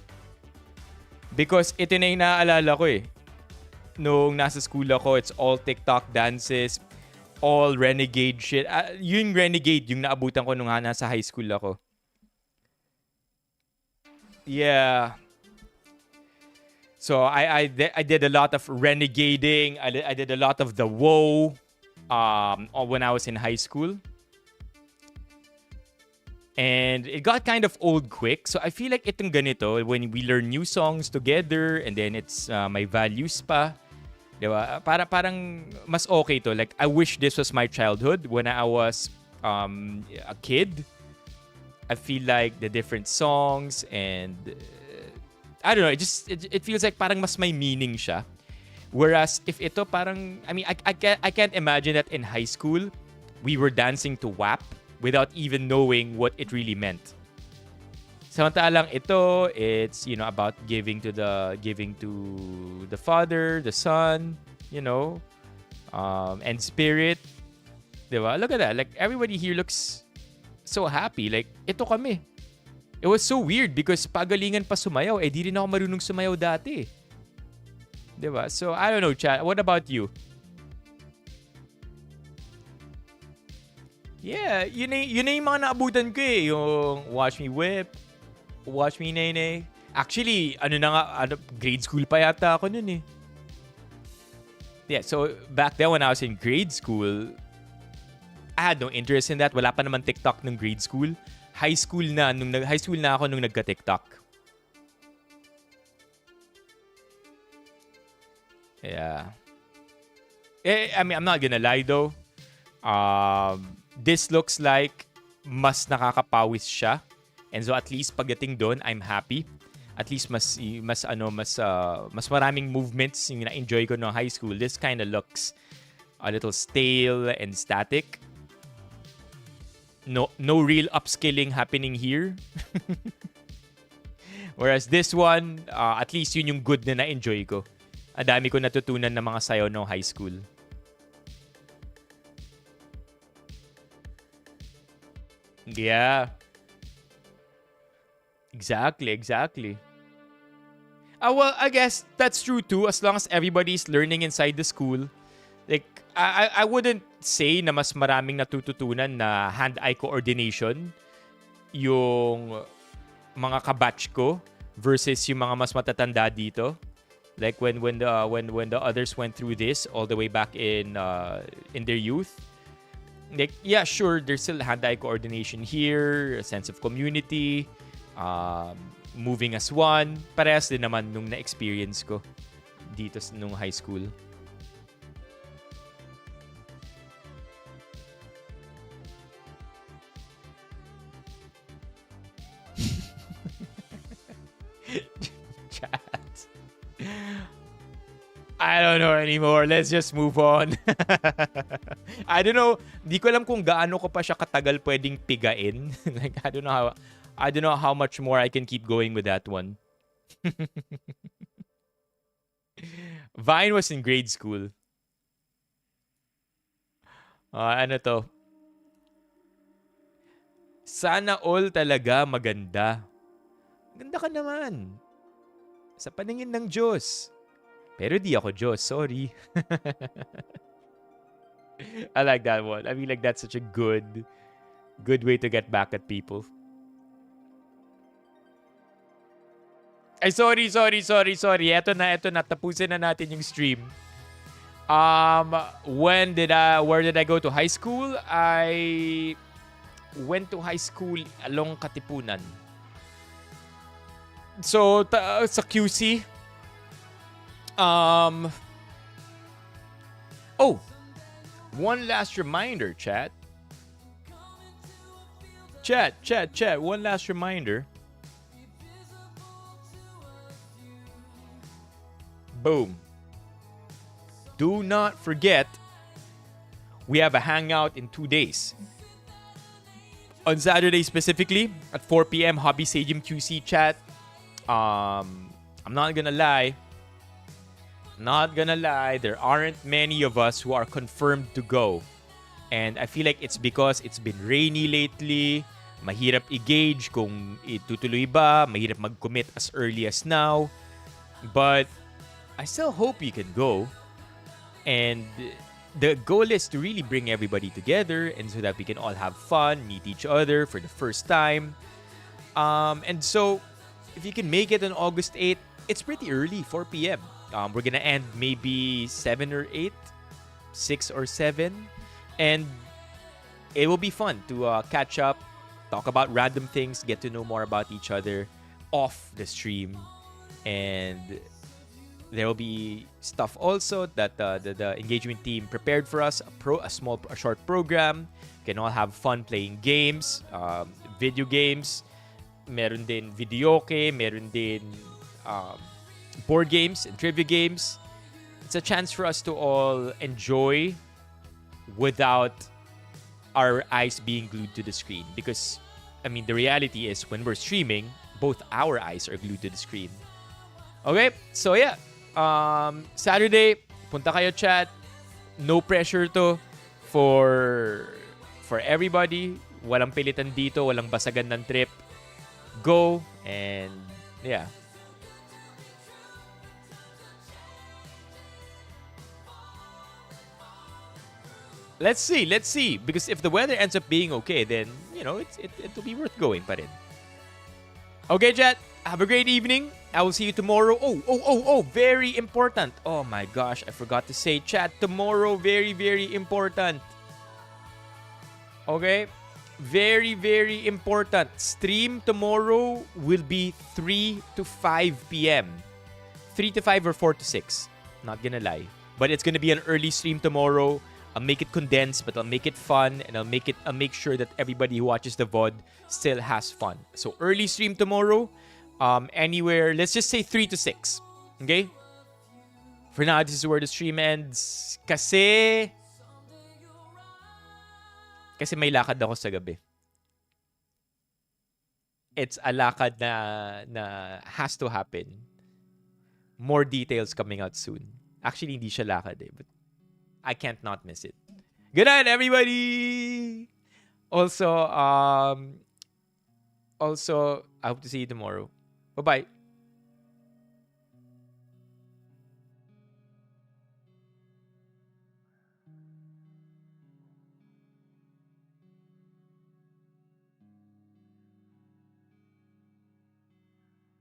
Because ito na yung naaalala ko eh. Nung nasa school ako, it's all TikTok dances, all renegade shit. Yung renegade, yung naabutan ko nung nasa high school ako. Yeah. So I did a lot of renegading. I did a lot of the woe when I was in high school. And it got kind of old quick. So I feel like itong ganito, when we learn new songs together and then it's may values pa. Diba? Parang mas okay to. Like, I wish this was my childhood when I was a kid. I feel like the different songs and I don't know, it feels like parang mas may meaning siya. Whereas if ito parang, I mean, I can't imagine that in high school we were dancing to WAP without even knowing what it really meant. Samantalang ito, it's, you know, about giving to the Father, the Son, you know, and Spirit. Diba? Look at that. Like, everybody here looks so happy. Like, ito kami. It was so weird because pagalingan pa sumayaw. Eh, di rin ako marunong sumayaw dati. Diba? So, I don't know, chat. What about you? Yeah, yun na yung mga naabutan ko eh. Yung Watch Me Whip, Watch Me Nene. Actually, grade school pa yata ako nun eh. Yeah, so back then when I was in grade school, I had no interest in that. Wala pa naman TikTok nung grade school. High school na ako nung nagka-TikTok. Yeah. I mean, I'm not gonna lie though. This looks like mas nakakapawis siya. And so at least pagdating doon, I'm happy. At least mas maraming movements yung na-enjoy ko no high school. This kind of looks a little stale and static. No real upskilling happening here. Whereas this one, at least yun yung good na na-enjoy ko. Ang dami ko natutunan ng mga sayaw no high school. Yeah. Exactly. Well, I guess that's true too as long as everybody's learning inside the school. Like, I wouldn't say na mas maraming natututunan na hand-eye coordination yung mga kabatch ko versus yung mga mas matatanda dito. Like when the others went through this all the way back in their youth. Like, yeah, sure, there's still hand-eye coordination here, a sense of community, moving as one. Parehas din naman nung na-experience ko dito nung high school. Chat. I don't know anymore. Let's just move on. I don't know. Di ko alam kung gaano ko pa siya katagal pwedeng pigain. Like, I don't know how much more I can keep going with that one. Vine was in grade school. Ano to? Sana all talaga maganda. Ganda ka naman. Sa paningin ng Diyos. Pero di ako Diyos, sorry. I like that one. I mean, like, that's such a good way to get back at people. Ay, sorry. Eto na. Tapusin na natin yung stream. Where did I go to high school? I went to high school along Katipunan. So, sa QC, one last reminder, chat. Chat. One last reminder. Boom. Do not forget, we have a hangout in 2 days. On Saturday specifically, at 4 p.m., Hobby Stadium QC chat. I'm not gonna lie, there aren't many of us who are confirmed to go. And I feel like it's because it's been rainy lately. Mahirap i-gauge kung itutuloy ba. Mahirap mag-commit as early as now. But I still hope you can go. And the goal is to really bring everybody together and so that we can all have fun, meet each other for the first time. And so, if you can make it on August 8th, it's pretty early, 4 p.m. We're gonna end maybe 7 or 8, 6 or 7. And it will be fun to catch up, talk about random things, get to know more about each other off the stream. And there will be stuff also that the engagement team prepared for us, a short program. You can all have fun playing games, video games. Meron din videoke, meron din board games and trivia games. It's a chance for us to all enjoy without our eyes being glued to the screen. Because, I mean, the reality is when we're streaming, both our eyes are glued to the screen. Okay, so yeah. Saturday, punta kayo chat. No pressure to for everybody. Walang pilitan dito, walang basagan ng trip. Go and yeah. Let's see. Because if the weather ends up being okay, then, you know, it'll be worth going pa rin. Okay, chat. Have a great evening. I will see you tomorrow. Oh, very important. Oh my gosh, I forgot to say, chat, tomorrow, very, very important. Okay? Very, very important. Stream tomorrow will be 3 to 5 p.m. 3 to 5 or 4 to 6. Not gonna lie. But it's gonna be an early stream tomorrow. I'll make it condensed, but I'll make it fun, and I'll make sure that everybody who watches the VOD still has fun. So early stream tomorrow. Anywhere, let's just say 3 to 6. Okay? For now, this is where the stream ends. Kasi may lakad ako sa gabi. It's a lakad na has to happen. More details coming out soon. Actually, hindi siya lakad but I can't not miss it. Good night, everybody! Also, I hope to see you tomorrow. Bye-bye.